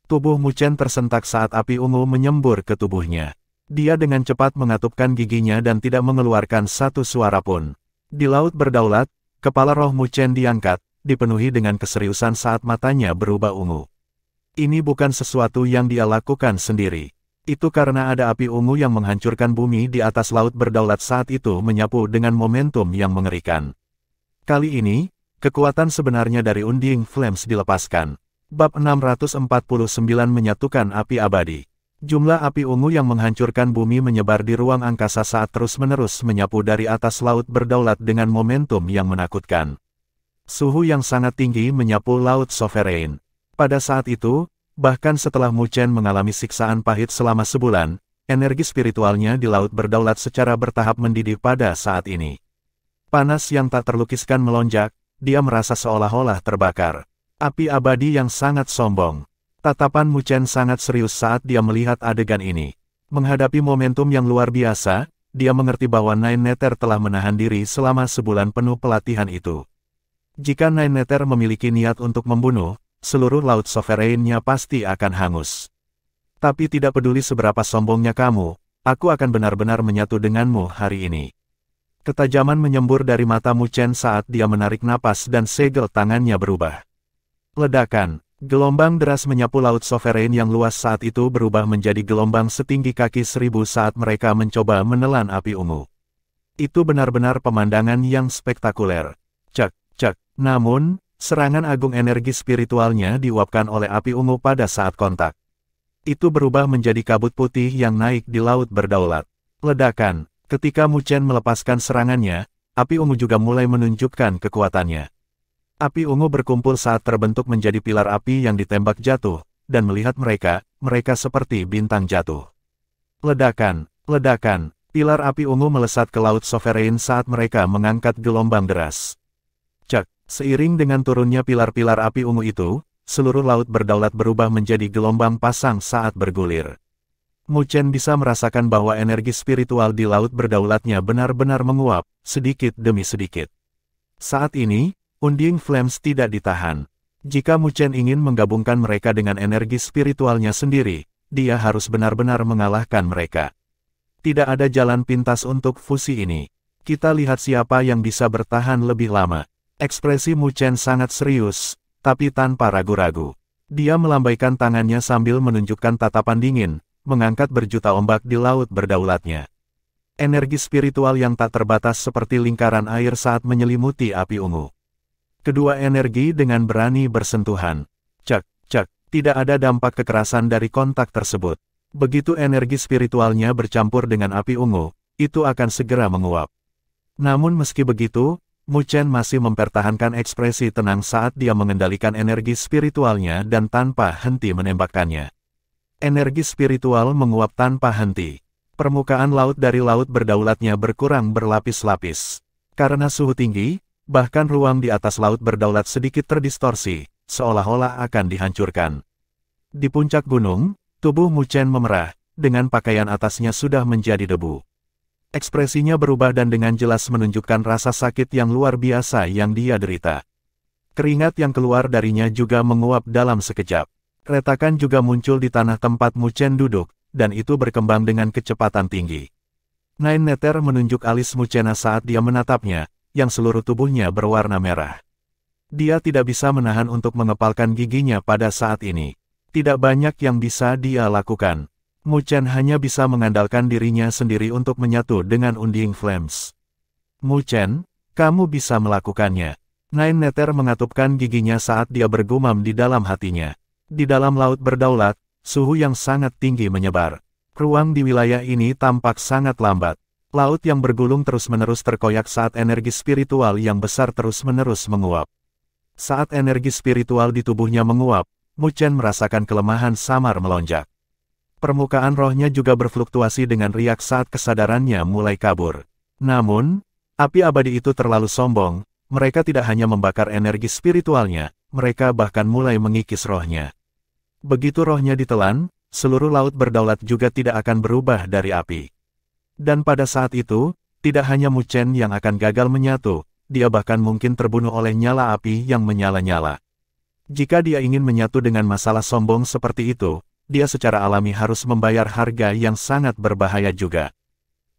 Speaker 1: Tubuh Mu Chen tersentak saat api ungu menyembur ke tubuhnya. Dia dengan cepat mengatupkan giginya dan tidak mengeluarkan satu suara pun. Di laut berdaulat, kepala roh Mu Chen diangkat, dipenuhi dengan keseriusan saat matanya berubah ungu. Ini bukan sesuatu yang dia lakukan sendiri. Itu karena ada api ungu yang menghancurkan bumi di atas laut berdaulat saat itu menyapu dengan momentum yang mengerikan. Kali ini, kekuatan sebenarnya dari Undying Flames dilepaskan. Bab 649 menyatukan api abadi. Jumlah api ungu yang menghancurkan bumi menyebar di ruang angkasa saat terus-menerus menyapu dari atas laut berdaulat dengan momentum yang menakutkan. Suhu yang sangat tinggi menyapu laut Sovereign. Pada saat itu, bahkan setelah Mu Chen mengalami siksaan pahit selama sebulan, energi spiritualnya di laut berdaulat secara bertahap mendidih pada saat ini. Panas yang tak terlukiskan melonjak, dia merasa seolah-olah terbakar. Api abadi yang sangat sombong. Tatapan Mu Chen sangat serius saat dia melihat adegan ini. Menghadapi momentum yang luar biasa, dia mengerti bahwa Nine Nether telah menahan diri selama sebulan penuh pelatihan itu. Jika Nine Nether memiliki niat untuk membunuh, seluruh laut Sovereign-nya pasti akan hangus. Tapi tidak peduli seberapa sombongnya kamu, aku akan benar-benar menyatu denganmu hari ini. Ketajaman menyembur dari mata Mu Chen saat dia menarik napas dan segel tangannya berubah. Ledakan, gelombang deras menyapu laut Sovereign yang luas saat itu berubah menjadi gelombang setinggi kaki 1000 saat mereka mencoba menelan api ungu. Itu benar-benar pemandangan yang spektakuler. Cek, cek, namun, serangan agung energi spiritualnya diuapkan oleh api ungu pada saat kontak. Itu berubah menjadi kabut putih yang naik di laut berdaulat. Ledakan, ketika Mu Chen melepaskan serangannya, api ungu juga mulai menunjukkan kekuatannya. Api ungu berkumpul saat terbentuk menjadi pilar api yang ditembak jatuh, dan melihat mereka seperti bintang jatuh. Ledakan, ledakan, pilar api ungu melesat ke Laut Sovereign saat mereka mengangkat gelombang deras. Cek, seiring dengan turunnya pilar-pilar api ungu itu, seluruh laut berdaulat berubah menjadi gelombang pasang saat bergulir. Mu Chen bisa merasakan bahwa energi spiritual di laut berdaulatnya benar-benar menguap, sedikit demi sedikit. Saat ini, Undying Flames tidak ditahan. Jika Mu Chen ingin menggabungkan mereka dengan energi spiritualnya sendiri, dia harus benar-benar mengalahkan mereka. Tidak ada jalan pintas untuk fusi ini. Kita lihat siapa yang bisa bertahan lebih lama. Ekspresi Mu Chen sangat serius, tapi tanpa ragu-ragu. Dia melambaikan tangannya sambil menunjukkan tatapan dingin, mengangkat berjuta ombak di laut berdaulatnya. Energi spiritual yang tak terbatas seperti lingkaran air saat menyelimuti api ungu. Kedua energi dengan berani bersentuhan. Cek, cek, tidak ada dampak kekerasan dari kontak tersebut. Begitu energi spiritualnya bercampur dengan api ungu, itu akan segera menguap. Namun meski begitu, Mu Chen masih mempertahankan ekspresi tenang saat dia mengendalikan energi spiritualnya dan tanpa henti menembakkannya. Energi spiritual menguap tanpa henti. Permukaan laut dari laut berdaulatnya berkurang berlapis-lapis. Karena suhu tinggi, bahkan ruang di atas laut berdaulat sedikit terdistorsi, seolah-olah akan dihancurkan. Di puncak gunung, tubuh Mu Chen memerah, dengan pakaian atasnya sudah menjadi debu. Ekspresinya berubah dan dengan jelas menunjukkan rasa sakit yang luar biasa yang dia derita. Keringat yang keluar darinya juga menguap dalam sekejap. Retakan juga muncul di tanah tempat Mu Chen duduk, dan itu berkembang dengan kecepatan tinggi. Nine Nether menunjuk alis Mu Chen saat dia menatapnya, yang seluruh tubuhnya berwarna merah. Dia tidak bisa menahan untuk mengepalkan giginya pada saat ini. Tidak banyak yang bisa dia lakukan. Mu Chen hanya bisa mengandalkan dirinya sendiri untuk menyatu dengan Undying Flames. Mu Chen, kamu bisa melakukannya. Nine Nether mengatupkan giginya saat dia bergumam di dalam hatinya. Di dalam laut berdaulat, suhu yang sangat tinggi menyebar. Ruang di wilayah ini tampak sangat lambat. Laut yang bergulung terus-menerus terkoyak saat energi spiritual yang besar terus-menerus menguap. Saat energi spiritual di tubuhnya menguap, Mu Chen merasakan kelemahan samar melonjak. Permukaan rohnya juga berfluktuasi dengan riak saat kesadarannya mulai kabur. Namun, api abadi itu terlalu sombong, mereka tidak hanya membakar energi spiritualnya, mereka bahkan mulai mengikis rohnya. Begitu rohnya ditelan, seluruh laut berdaulat juga tidak akan berubah dari api. Dan pada saat itu, tidak hanya Mu Chen yang akan gagal menyatu, dia bahkan mungkin terbunuh oleh nyala api yang menyala-nyala. Jika dia ingin menyatu dengan masalah sombong seperti itu, dia secara alami harus membayar harga yang sangat berbahaya juga.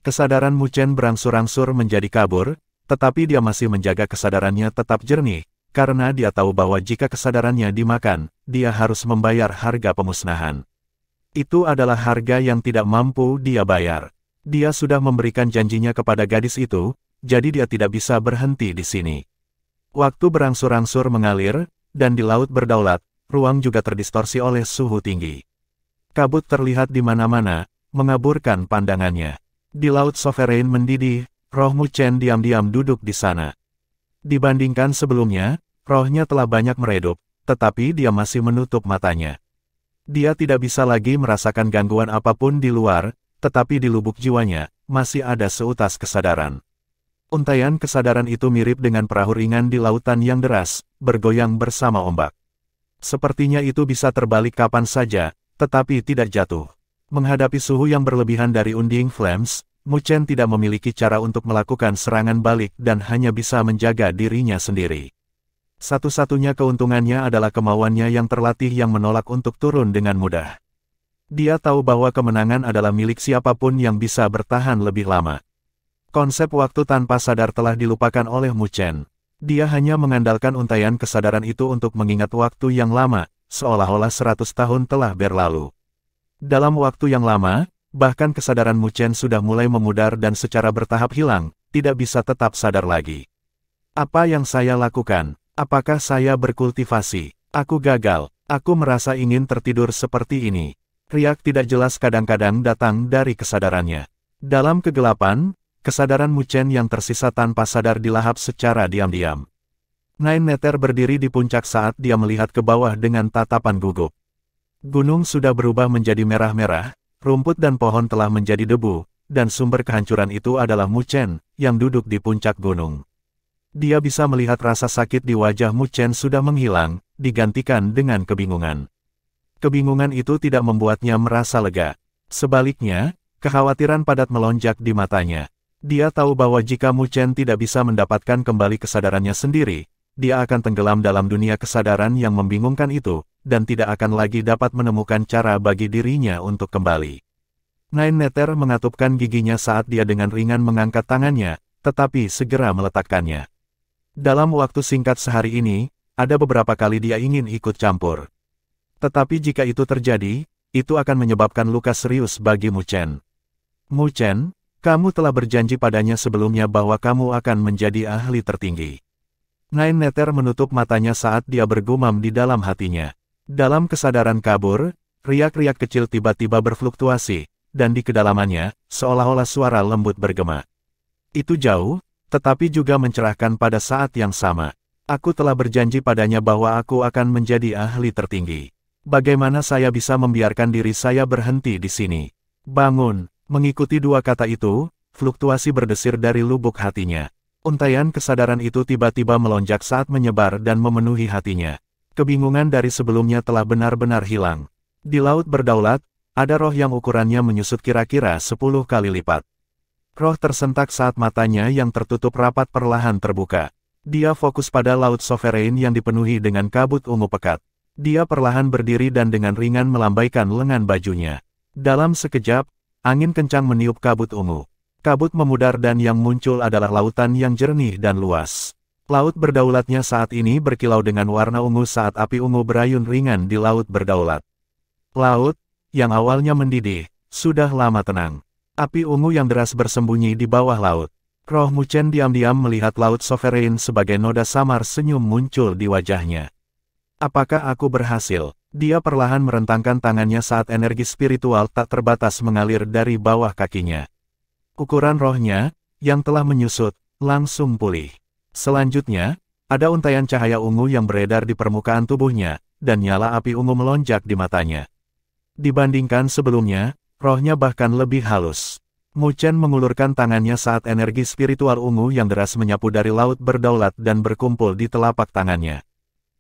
Speaker 1: Kesadaran Mu Chen berangsur-angsur menjadi kabur, tetapi dia masih menjaga kesadarannya tetap jernih, karena dia tahu bahwa jika kesadarannya dimakan, dia harus membayar harga pemusnahan. Itu adalah harga yang tidak mampu dia bayar. Dia sudah memberikan janjinya kepada gadis itu, jadi dia tidak bisa berhenti di sini. Waktu berangsur-angsur mengalir, dan di laut berdaulat, ruang juga terdistorsi oleh suhu tinggi. Kabut terlihat di mana-mana, mengaburkan pandangannya. Di Laut Sovereign mendidih, roh Mu Chen diam-diam duduk di sana. Dibandingkan sebelumnya, rohnya telah banyak meredup, tetapi dia masih menutup matanya. Dia tidak bisa lagi merasakan gangguan apapun di luar, tetapi di lubuk jiwanya, masih ada seutas kesadaran. Untaian kesadaran itu mirip dengan perahu ringan di lautan yang deras, bergoyang bersama ombak. Sepertinya itu bisa terbalik kapan saja, tetapi tidak jatuh. Menghadapi suhu yang berlebihan dari Undying Flames, Mu Chen tidak memiliki cara untuk melakukan serangan balik dan hanya bisa menjaga dirinya sendiri. Satu-satunya keuntungannya adalah kemauannya yang terlatih yang menolak untuk turun dengan mudah. Dia tahu bahwa kemenangan adalah milik siapapun yang bisa bertahan lebih lama. Konsep waktu tanpa sadar telah dilupakan oleh Mu Chen. Dia hanya mengandalkan untaian kesadaran itu untuk mengingat waktu yang lama, seolah-olah 100 tahun telah berlalu. Dalam waktu yang lama, bahkan kesadaran Mu Chen sudah mulai memudar dan secara bertahap hilang, tidak bisa tetap sadar lagi. Apa yang saya lakukan? Apakah saya berkultivasi? Aku gagal. Aku merasa ingin tertidur seperti ini. Riak tidak jelas kadang-kadang datang dari kesadarannya. Dalam kegelapan, kesadaran Mu Chen yang tersisa tanpa sadar dilahap secara diam-diam. Nine Nether berdiri di puncak saat dia melihat ke bawah dengan tatapan gugup. Gunung sudah berubah menjadi merah-merah, rumput dan pohon telah menjadi debu, dan sumber kehancuran itu adalah Mu Chen, yang duduk di puncak gunung. Dia bisa melihat rasa sakit di wajah Mu Chen sudah menghilang, digantikan dengan kebingungan. Kebingungan itu tidak membuatnya merasa lega. Sebaliknya, kekhawatiran padat melonjak di matanya. Dia tahu bahwa jika Mu Chen tidak bisa mendapatkan kembali kesadarannya sendiri, dia akan tenggelam dalam dunia kesadaran yang membingungkan itu, dan tidak akan lagi dapat menemukan cara bagi dirinya untuk kembali. Nine Nether mengatupkan giginya saat dia dengan ringan mengangkat tangannya, tetapi segera meletakkannya. Dalam waktu singkat sehari ini, ada beberapa kali dia ingin ikut campur. Tetapi jika itu terjadi, itu akan menyebabkan luka serius bagi Mu Chen. Mu Chen, kamu telah berjanji padanya sebelumnya bahwa kamu akan menjadi ahli tertinggi. Nine Nether menutup matanya saat dia bergumam di dalam hatinya. Dalam kesadaran kabur, riak-riak kecil tiba-tiba berfluktuasi, dan di kedalamannya, seolah-olah suara lembut bergema. Itu jauh, tetapi juga mencerahkan pada saat yang sama. Aku telah berjanji padanya bahwa aku akan menjadi ahli tertinggi. Bagaimana saya bisa membiarkan diri saya berhenti di sini? Bangun, mengikuti dua kata itu, fluktuasi berdesir dari lubuk hatinya. Untaian kesadaran itu tiba-tiba melonjak saat menyebar dan memenuhi hatinya. Kebingungan dari sebelumnya telah benar-benar hilang. Di Laut Berdaulat, ada roh yang ukurannya menyusut kira-kira 10 kali lipat. Roh tersentak saat matanya yang tertutup rapat perlahan terbuka. Dia fokus pada Laut Sovereign yang dipenuhi dengan kabut ungu pekat. Dia perlahan berdiri dan dengan ringan melambaikan lengan bajunya. Dalam sekejap, angin kencang meniup kabut ungu. Kabut memudar dan yang muncul adalah lautan yang jernih dan luas. Laut Berdaulatnya saat ini berkilau dengan warna ungu saat api ungu berayun ringan di Laut Berdaulat. Laut, yang awalnya mendidih, sudah lama tenang. Api ungu yang deras bersembunyi di bawah laut. Roh Mu Chen diam-diam melihat Laut Sovereign sebagai noda samar senyum muncul di wajahnya. Apakah aku berhasil? Dia perlahan merentangkan tangannya saat energi spiritual tak terbatas mengalir dari bawah kakinya. Ukuran rohnya, yang telah menyusut, langsung pulih. Selanjutnya, ada untaian cahaya ungu yang beredar di permukaan tubuhnya, dan nyala api ungu melonjak di matanya. Dibandingkan sebelumnya, rohnya bahkan lebih halus. Mu Chen mengulurkan tangannya saat energi spiritual ungu yang deras menyapu dari Laut Berdaulat dan berkumpul di telapak tangannya.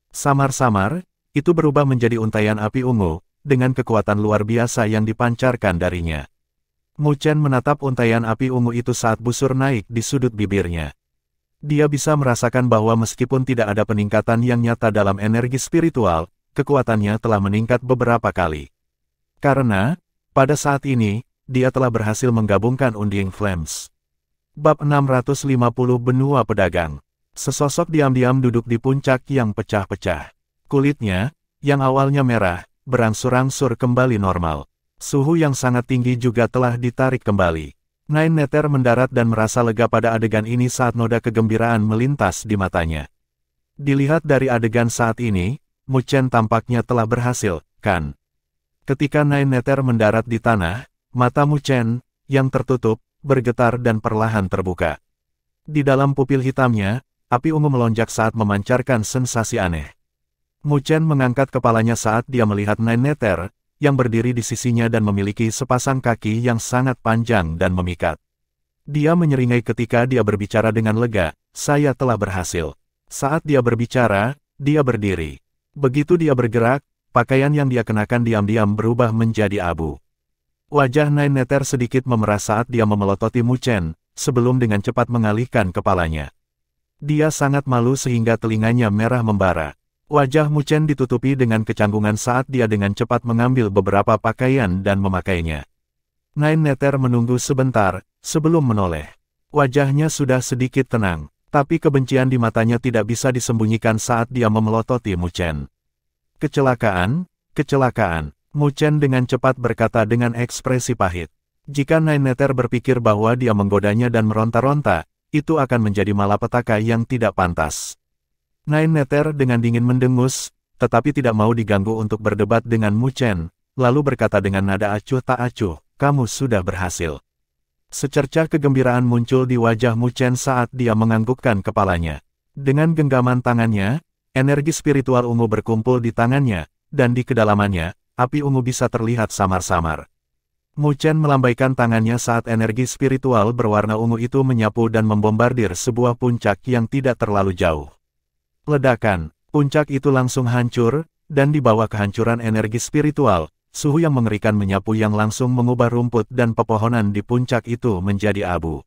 Speaker 1: Samar-samar, itu berubah menjadi untaian api ungu, dengan kekuatan luar biasa yang dipancarkan darinya. Mu Chen menatap untaian api ungu itu saat busur naik di sudut bibirnya. Dia bisa merasakan bahwa meskipun tidak ada peningkatan yang nyata dalam energi spiritual, kekuatannya telah meningkat beberapa kali. Karena, pada saat ini, dia telah berhasil menggabungkan Undying Flames. Bab 650 Benua Pedagang. Sesosok diam-diam duduk di puncak yang pecah-pecah. Kulitnya, yang awalnya merah, berangsur-angsur kembali normal. Suhu yang sangat tinggi juga telah ditarik kembali. Nine Nether mendarat dan merasa lega pada adegan ini saat noda kegembiraan melintas di matanya. Dilihat dari adegan saat ini, Mu Chen tampaknya telah berhasil, kan? Ketika Nine Nether mendarat di tanah, mata Mu Chen, yang tertutup, bergetar dan perlahan terbuka. Di dalam pupil hitamnya, api ungu melonjak saat memancarkan sensasi aneh. Mu Chen mengangkat kepalanya saat dia melihat Nine Nether, yang berdiri di sisinya dan memiliki sepasang kaki yang sangat panjang dan memikat. Dia menyeringai ketika dia berbicara dengan lega, saya telah berhasil. Saat dia berbicara, dia berdiri. Begitu dia bergerak, pakaian yang dia kenakan diam-diam berubah menjadi abu. Wajah Nine Nether sedikit memerah saat dia memelototi Mu Chen, sebelum dengan cepat mengalihkan kepalanya. Dia sangat malu sehingga telinganya merah membara. Wajah Mu Chen ditutupi dengan kecanggungan saat dia dengan cepat mengambil beberapa pakaian dan memakainya. Nine Nether menunggu sebentar, sebelum menoleh. Wajahnya sudah sedikit tenang, tapi kebencian di matanya tidak bisa disembunyikan saat dia memelototi Mu Chen. Kecelakaan, kecelakaan, Mu Chen dengan cepat berkata dengan ekspresi pahit. Jika Nine Nether berpikir bahwa dia menggodanya dan meronta-ronta, itu akan menjadi malapetaka yang tidak pantas. Nine Nether dengan dingin mendengus, tetapi tidak mau diganggu untuk berdebat dengan Mu Chen, lalu berkata dengan nada acuh tak acuh, kamu sudah berhasil. Secercah kegembiraan muncul di wajah Mu Chen saat dia menganggukkan kepalanya. Dengan genggaman tangannya, energi spiritual ungu berkumpul di tangannya, dan di kedalamannya, api ungu bisa terlihat samar-samar. Mu Chen melambaikan tangannya saat energi spiritual berwarna ungu itu menyapu dan membombardir sebuah puncak yang tidak terlalu jauh. Ledakan, puncak itu langsung hancur, dan di bawah kehancuran energi spiritual, suhu yang mengerikan menyapu yang langsung mengubah rumput dan pepohonan di puncak itu menjadi abu.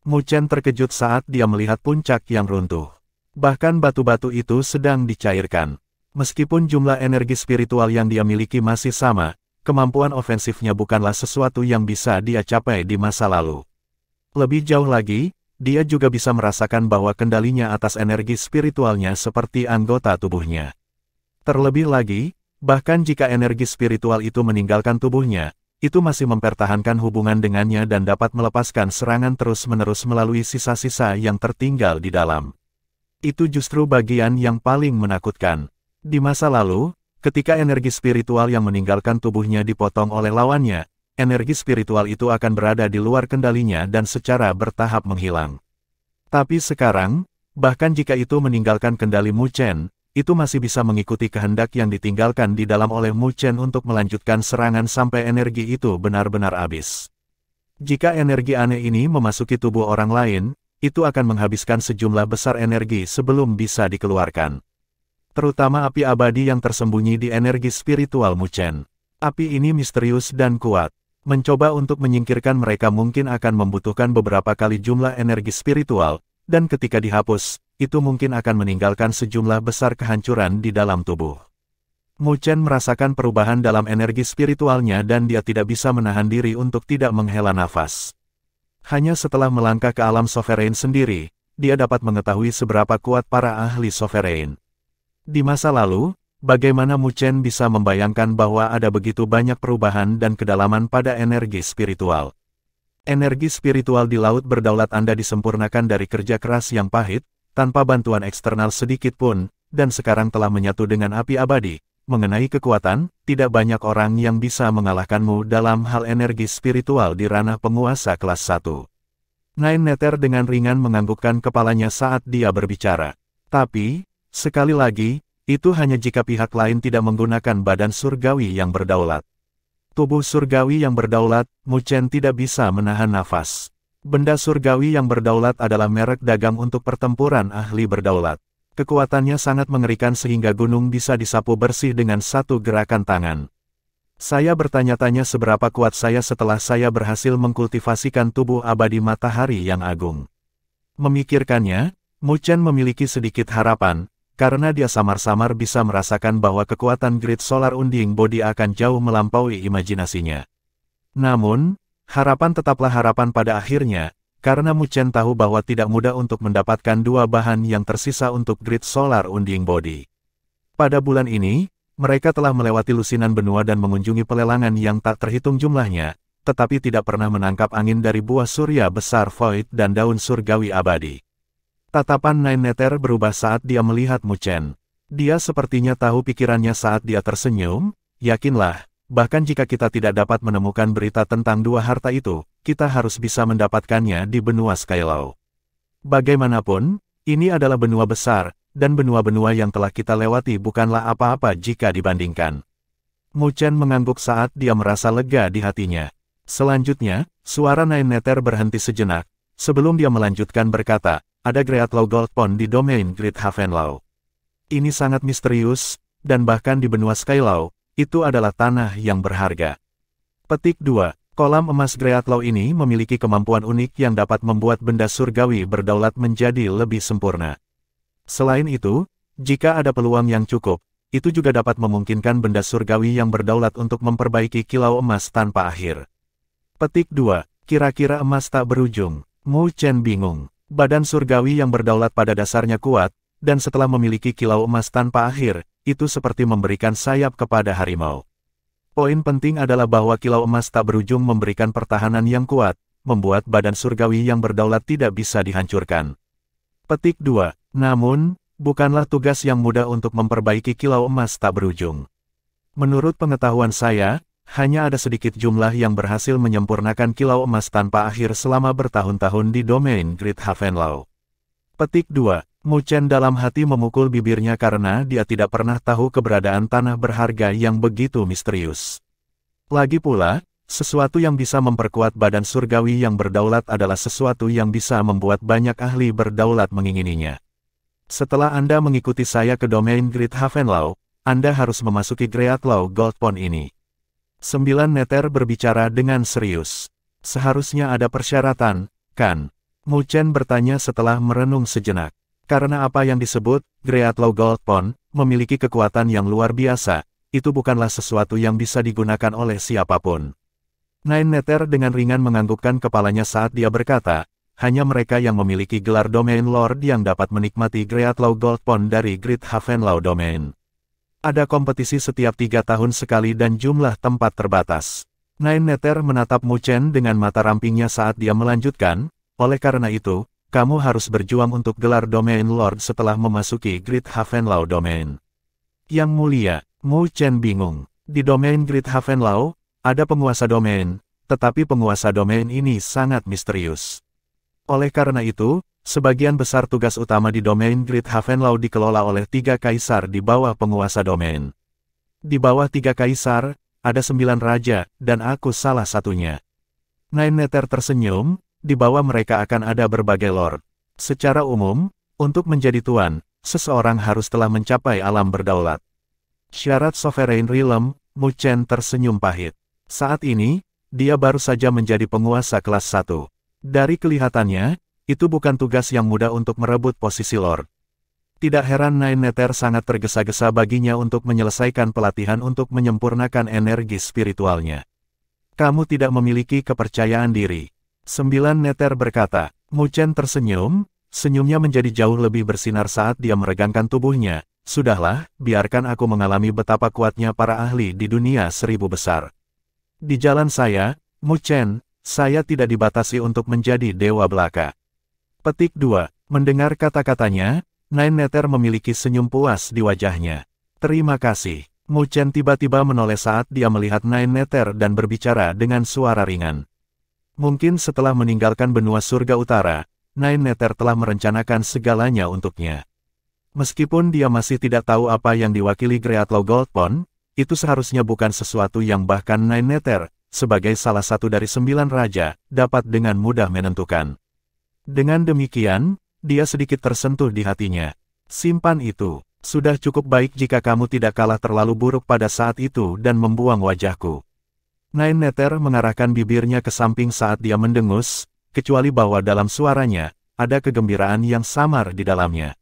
Speaker 1: Mu Chen terkejut saat dia melihat puncak yang runtuh. Bahkan batu-batu itu sedang dicairkan. Meskipun jumlah energi spiritual yang dia miliki masih sama, kemampuan ofensifnya bukanlah sesuatu yang bisa dia capai di masa lalu. Lebih jauh lagi, dia juga bisa merasakan bahwa kendalinya atas energi spiritualnya seperti anggota tubuhnya. Terlebih lagi, bahkan jika energi spiritual itu meninggalkan tubuhnya, itu masih mempertahankan hubungan dengannya dan dapat melepaskan serangan terus-menerus melalui sisa-sisa yang tertinggal di dalam. Itu justru bagian yang paling menakutkan. Di masa lalu, ketika energi spiritual yang meninggalkan tubuhnya dipotong oleh lawannya, energi spiritual itu akan berada di luar kendalinya dan secara bertahap menghilang. Tapi sekarang, bahkan jika itu meninggalkan kendali Mu Chen, itu masih bisa mengikuti kehendak yang ditinggalkan di dalam oleh Mu Chen untuk melanjutkan serangan sampai energi itu benar-benar habis. Jika energi aneh ini memasuki tubuh orang lain, itu akan menghabiskan sejumlah besar energi sebelum bisa dikeluarkan. Terutama api abadi yang tersembunyi di energi spiritual Mu Chen. Api ini misterius dan kuat. Mencoba untuk menyingkirkan mereka mungkin akan membutuhkan beberapa kali jumlah energi spiritual, dan ketika dihapus, itu mungkin akan meninggalkan sejumlah besar kehancuran di dalam tubuh. Mu Chen merasakan perubahan dalam energi spiritualnya dan dia tidak bisa menahan diri untuk tidak menghela nafas. Hanya setelah melangkah ke alam Sovereign sendiri, dia dapat mengetahui seberapa kuat para ahli Sovereign. Di masa lalu, bagaimana Mu Chen bisa membayangkan bahwa ada begitu banyak perubahan dan kedalaman pada energi spiritual. Energi spiritual di laut berdaulat Anda disempurnakan dari kerja keras yang pahit, tanpa bantuan eksternal sedikit pun, dan sekarang telah menyatu dengan api abadi. Mengenai kekuatan, tidak banyak orang yang bisa mengalahkanmu dalam hal energi spiritual di ranah penguasa kelas 1. Nine Nether dengan ringan menganggukkan kepalanya saat dia berbicara. Tapi, sekali lagi, itu hanya jika pihak lain tidak menggunakan badan surgawi yang berdaulat. Tubuh surgawi yang berdaulat, Mu Chen tidak bisa menahan nafas. Benda surgawi yang berdaulat adalah merek dagang untuk pertempuran ahli berdaulat. Kekuatannya sangat mengerikan sehingga gunung bisa disapu bersih dengan satu gerakan tangan. Saya bertanya-tanya seberapa kuat saya setelah saya berhasil mengkultivasikan tubuh abadi matahari yang agung. Memikirkannya, Mu Chen memiliki sedikit harapan, karena dia samar-samar bisa merasakan bahwa kekuatan Great Solar Unding Body akan jauh melampaui imajinasinya. Namun, harapan tetaplah harapan pada akhirnya, karena Mu Chen tahu bahwa tidak mudah untuk mendapatkan dua bahan yang tersisa untuk Great Solar Unding Body. Pada bulan ini, mereka telah melewati lusinan benua dan mengunjungi pelelangan yang tak terhitung jumlahnya, tetapi tidak pernah menangkap angin dari buah surya besar Void dan daun surgawi abadi. Tatapan Nine Nether berubah saat dia melihat Mu Chen. Dia sepertinya tahu pikirannya saat dia tersenyum. Yakinlah, bahkan jika kita tidak dapat menemukan berita tentang dua harta itu, kita harus bisa mendapatkannya di benua Skylaw. Bagaimanapun, ini adalah benua besar, dan benua-benua yang telah kita lewati bukanlah apa-apa jika dibandingkan. Mu Chen mengangguk saat dia merasa lega di hatinya. Selanjutnya, suara Nine Nether berhenti sejenak, sebelum dia melanjutkan berkata, ada Greatlaw Gold Pond di domain Great Havenlaw. Ini sangat misterius, dan bahkan di benua Skylaw, itu adalah tanah yang berharga. Petik 2. Kolam emas Greatlaw ini memiliki kemampuan unik yang dapat membuat benda surgawi berdaulat menjadi lebih sempurna. Selain itu, jika ada peluang yang cukup, itu juga dapat memungkinkan benda surgawi yang berdaulat untuk memperbaiki kilau emas tanpa akhir. Petik 2. Kira-kira emas tak berujung. Mu Chen bingung. Badan surgawi yang berdaulat pada dasarnya kuat, dan setelah memiliki kilau emas tanpa akhir, itu seperti memberikan sayap kepada harimau. Poin penting adalah bahwa kilau emas tak berujung memberikan pertahanan yang kuat, membuat badan surgawi yang berdaulat tidak bisa dihancurkan. Petik 2. Namun, bukanlah tugas yang mudah untuk memperbaiki kilau emas tak berujung. Menurut pengetahuan saya, hanya ada sedikit jumlah yang berhasil menyempurnakan kilau emas tanpa akhir selama bertahun-tahun di domain Great Havenlaw. Petik 2. Mu Chen dalam hati memukul bibirnya karena dia tidak pernah tahu keberadaan tanah berharga yang begitu misterius. Lagi pula, sesuatu yang bisa memperkuat badan surgawi yang berdaulat adalah sesuatu yang bisa membuat banyak ahli berdaulat mengingininya. Setelah Anda mengikuti saya ke domain Great Havenlaw, Anda harus memasuki Great Law Gold Pond ini. 9 Neter berbicara dengan serius. Seharusnya ada persyaratan, kan? Mu Chen bertanya setelah merenung sejenak. Karena apa yang disebut Great Law Gold Pond memiliki kekuatan yang luar biasa, itu bukanlah sesuatu yang bisa digunakan oleh siapapun. Nine Neter dengan ringan menganggukkan kepalanya saat dia berkata, hanya mereka yang memiliki gelar Domain Lord yang dapat menikmati Great Law Gold Pond dari Great Havenlaw Domain. Ada kompetisi setiap 3 tahun sekali dan jumlah tempat terbatas. Nine Neter menatap Mu Chen dengan mata rampingnya saat dia melanjutkan, oleh karena itu, kamu harus berjuang untuk gelar Domain Lord setelah memasuki Great Havenlaw Domain. Yang mulia, Mu Chen bingung. Di domain Great Havenlaw, ada penguasa domain, tetapi penguasa domain ini sangat misterius. Oleh karena itu, sebagian besar tugas utama di domain Great Havenlaw dikelola oleh 3 kaisar di bawah penguasa domain. Di bawah 3 kaisar, ada 9 raja, dan aku salah satunya. Nine Neter tersenyum. Di bawah mereka akan ada berbagai lord. Secara umum, untuk menjadi tuan, seseorang harus telah mencapai alam berdaulat. Syarat Sovereign Realm, Mu Chen tersenyum pahit. Saat ini, dia baru saja menjadi penguasa kelas 1. Dari kelihatannya, itu bukan tugas yang mudah untuk merebut posisi lord. Tidak heran Nine Neter sangat tergesa-gesa baginya untuk menyelesaikan pelatihan untuk menyempurnakan energi spiritualnya. Kamu tidak memiliki kepercayaan diri. 9 Neter berkata. Mu Chen tersenyum, senyumnya menjadi jauh lebih bersinar saat dia meregangkan tubuhnya. Sudahlah, biarkan aku mengalami betapa kuatnya para ahli di dunia 1000 besar. Di jalan saya, Mu Chen, saya tidak dibatasi untuk menjadi dewa belaka. Petik 2. Mendengar kata-katanya, Nine Neter memiliki senyum puas di wajahnya. Terima kasih. Mu Chen tiba-tiba menoleh saat dia melihat Nine Neter dan berbicara dengan suara ringan. Mungkin setelah meninggalkan benua surga utara, Nine Neter telah merencanakan segalanya untuknya. Meskipun dia masih tidak tahu apa yang diwakili Great Law Gold Pond, itu seharusnya bukan sesuatu yang bahkan Nine Neter, sebagai salah satu dari 9 raja, dapat dengan mudah menentukan. Dengan demikian, dia sedikit tersentuh di hatinya. Simpan itu, sudah cukup baik jika kamu tidak kalah terlalu buruk pada saat itu dan membuang wajahku. Nine Neter mengarahkan bibirnya ke samping saat dia mendengus, kecuali bahwa dalam suaranya, ada kegembiraan yang samar di dalamnya.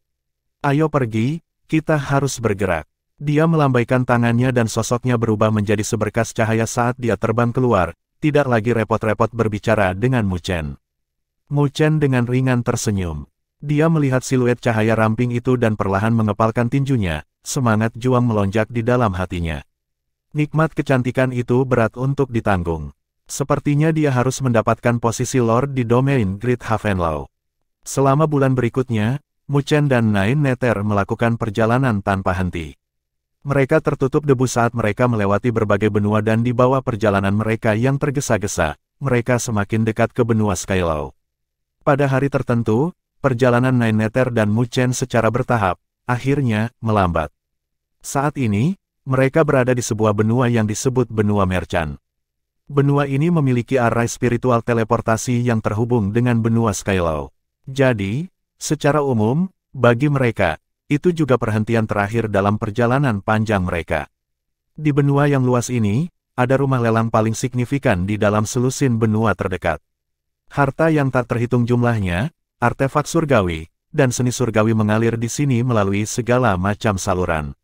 Speaker 1: Ayo pergi, kita harus bergerak. Dia melambaikan tangannya dan sosoknya berubah menjadi seberkas cahaya saat dia terbang keluar, tidak lagi repot-repot berbicara dengan Mu Chen. Mu Chen dengan ringan tersenyum. Dia melihat siluet cahaya ramping itu dan perlahan mengepalkan tinjunya, semangat juang melonjak di dalam hatinya. Nikmat kecantikan itu berat untuk ditanggung. Sepertinya dia harus mendapatkan posisi Lord di domain Great Havenlaw. Selama bulan berikutnya, Mu Chen dan Nine Neter melakukan perjalanan tanpa henti. Mereka tertutup debu saat mereka melewati berbagai benua dan di bawah perjalanan mereka yang tergesa-gesa, mereka semakin dekat ke benua Skylaw. Pada hari tertentu, perjalanan Nine Neter dan Mu Chen secara bertahap, akhirnya, melambat. Saat ini, mereka berada di sebuah benua yang disebut benua Merchant. Benua ini memiliki array spiritual teleportasi yang terhubung dengan benua Skylaw. Jadi, secara umum, bagi mereka, itu juga perhentian terakhir dalam perjalanan panjang mereka. Di benua yang luas ini, ada rumah lelang paling signifikan di dalam selusin benua terdekat. Harta yang tak terhitung jumlahnya, artefak surgawi, dan seni surgawi mengalir di sini melalui segala macam saluran.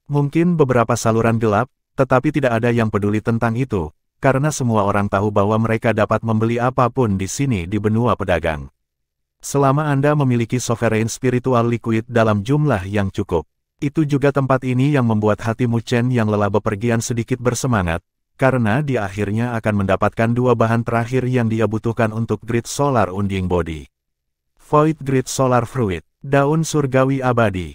Speaker 1: Mungkin beberapa saluran gelap, tetapi tidak ada yang peduli tentang itu, karena semua orang tahu bahwa mereka dapat membeli apapun di sini di benua pedagang. Selama Anda memiliki sovereign spiritual liquid dalam jumlah yang cukup, itu juga tempat ini yang membuat hati Mu Chen yang lelah bepergian sedikit bersemangat, karena dia akhirnya akan mendapatkan 2 bahan terakhir yang dia butuhkan untuk Great Solar Unding Body. Void Great Solar Fruit, daun surgawi abadi.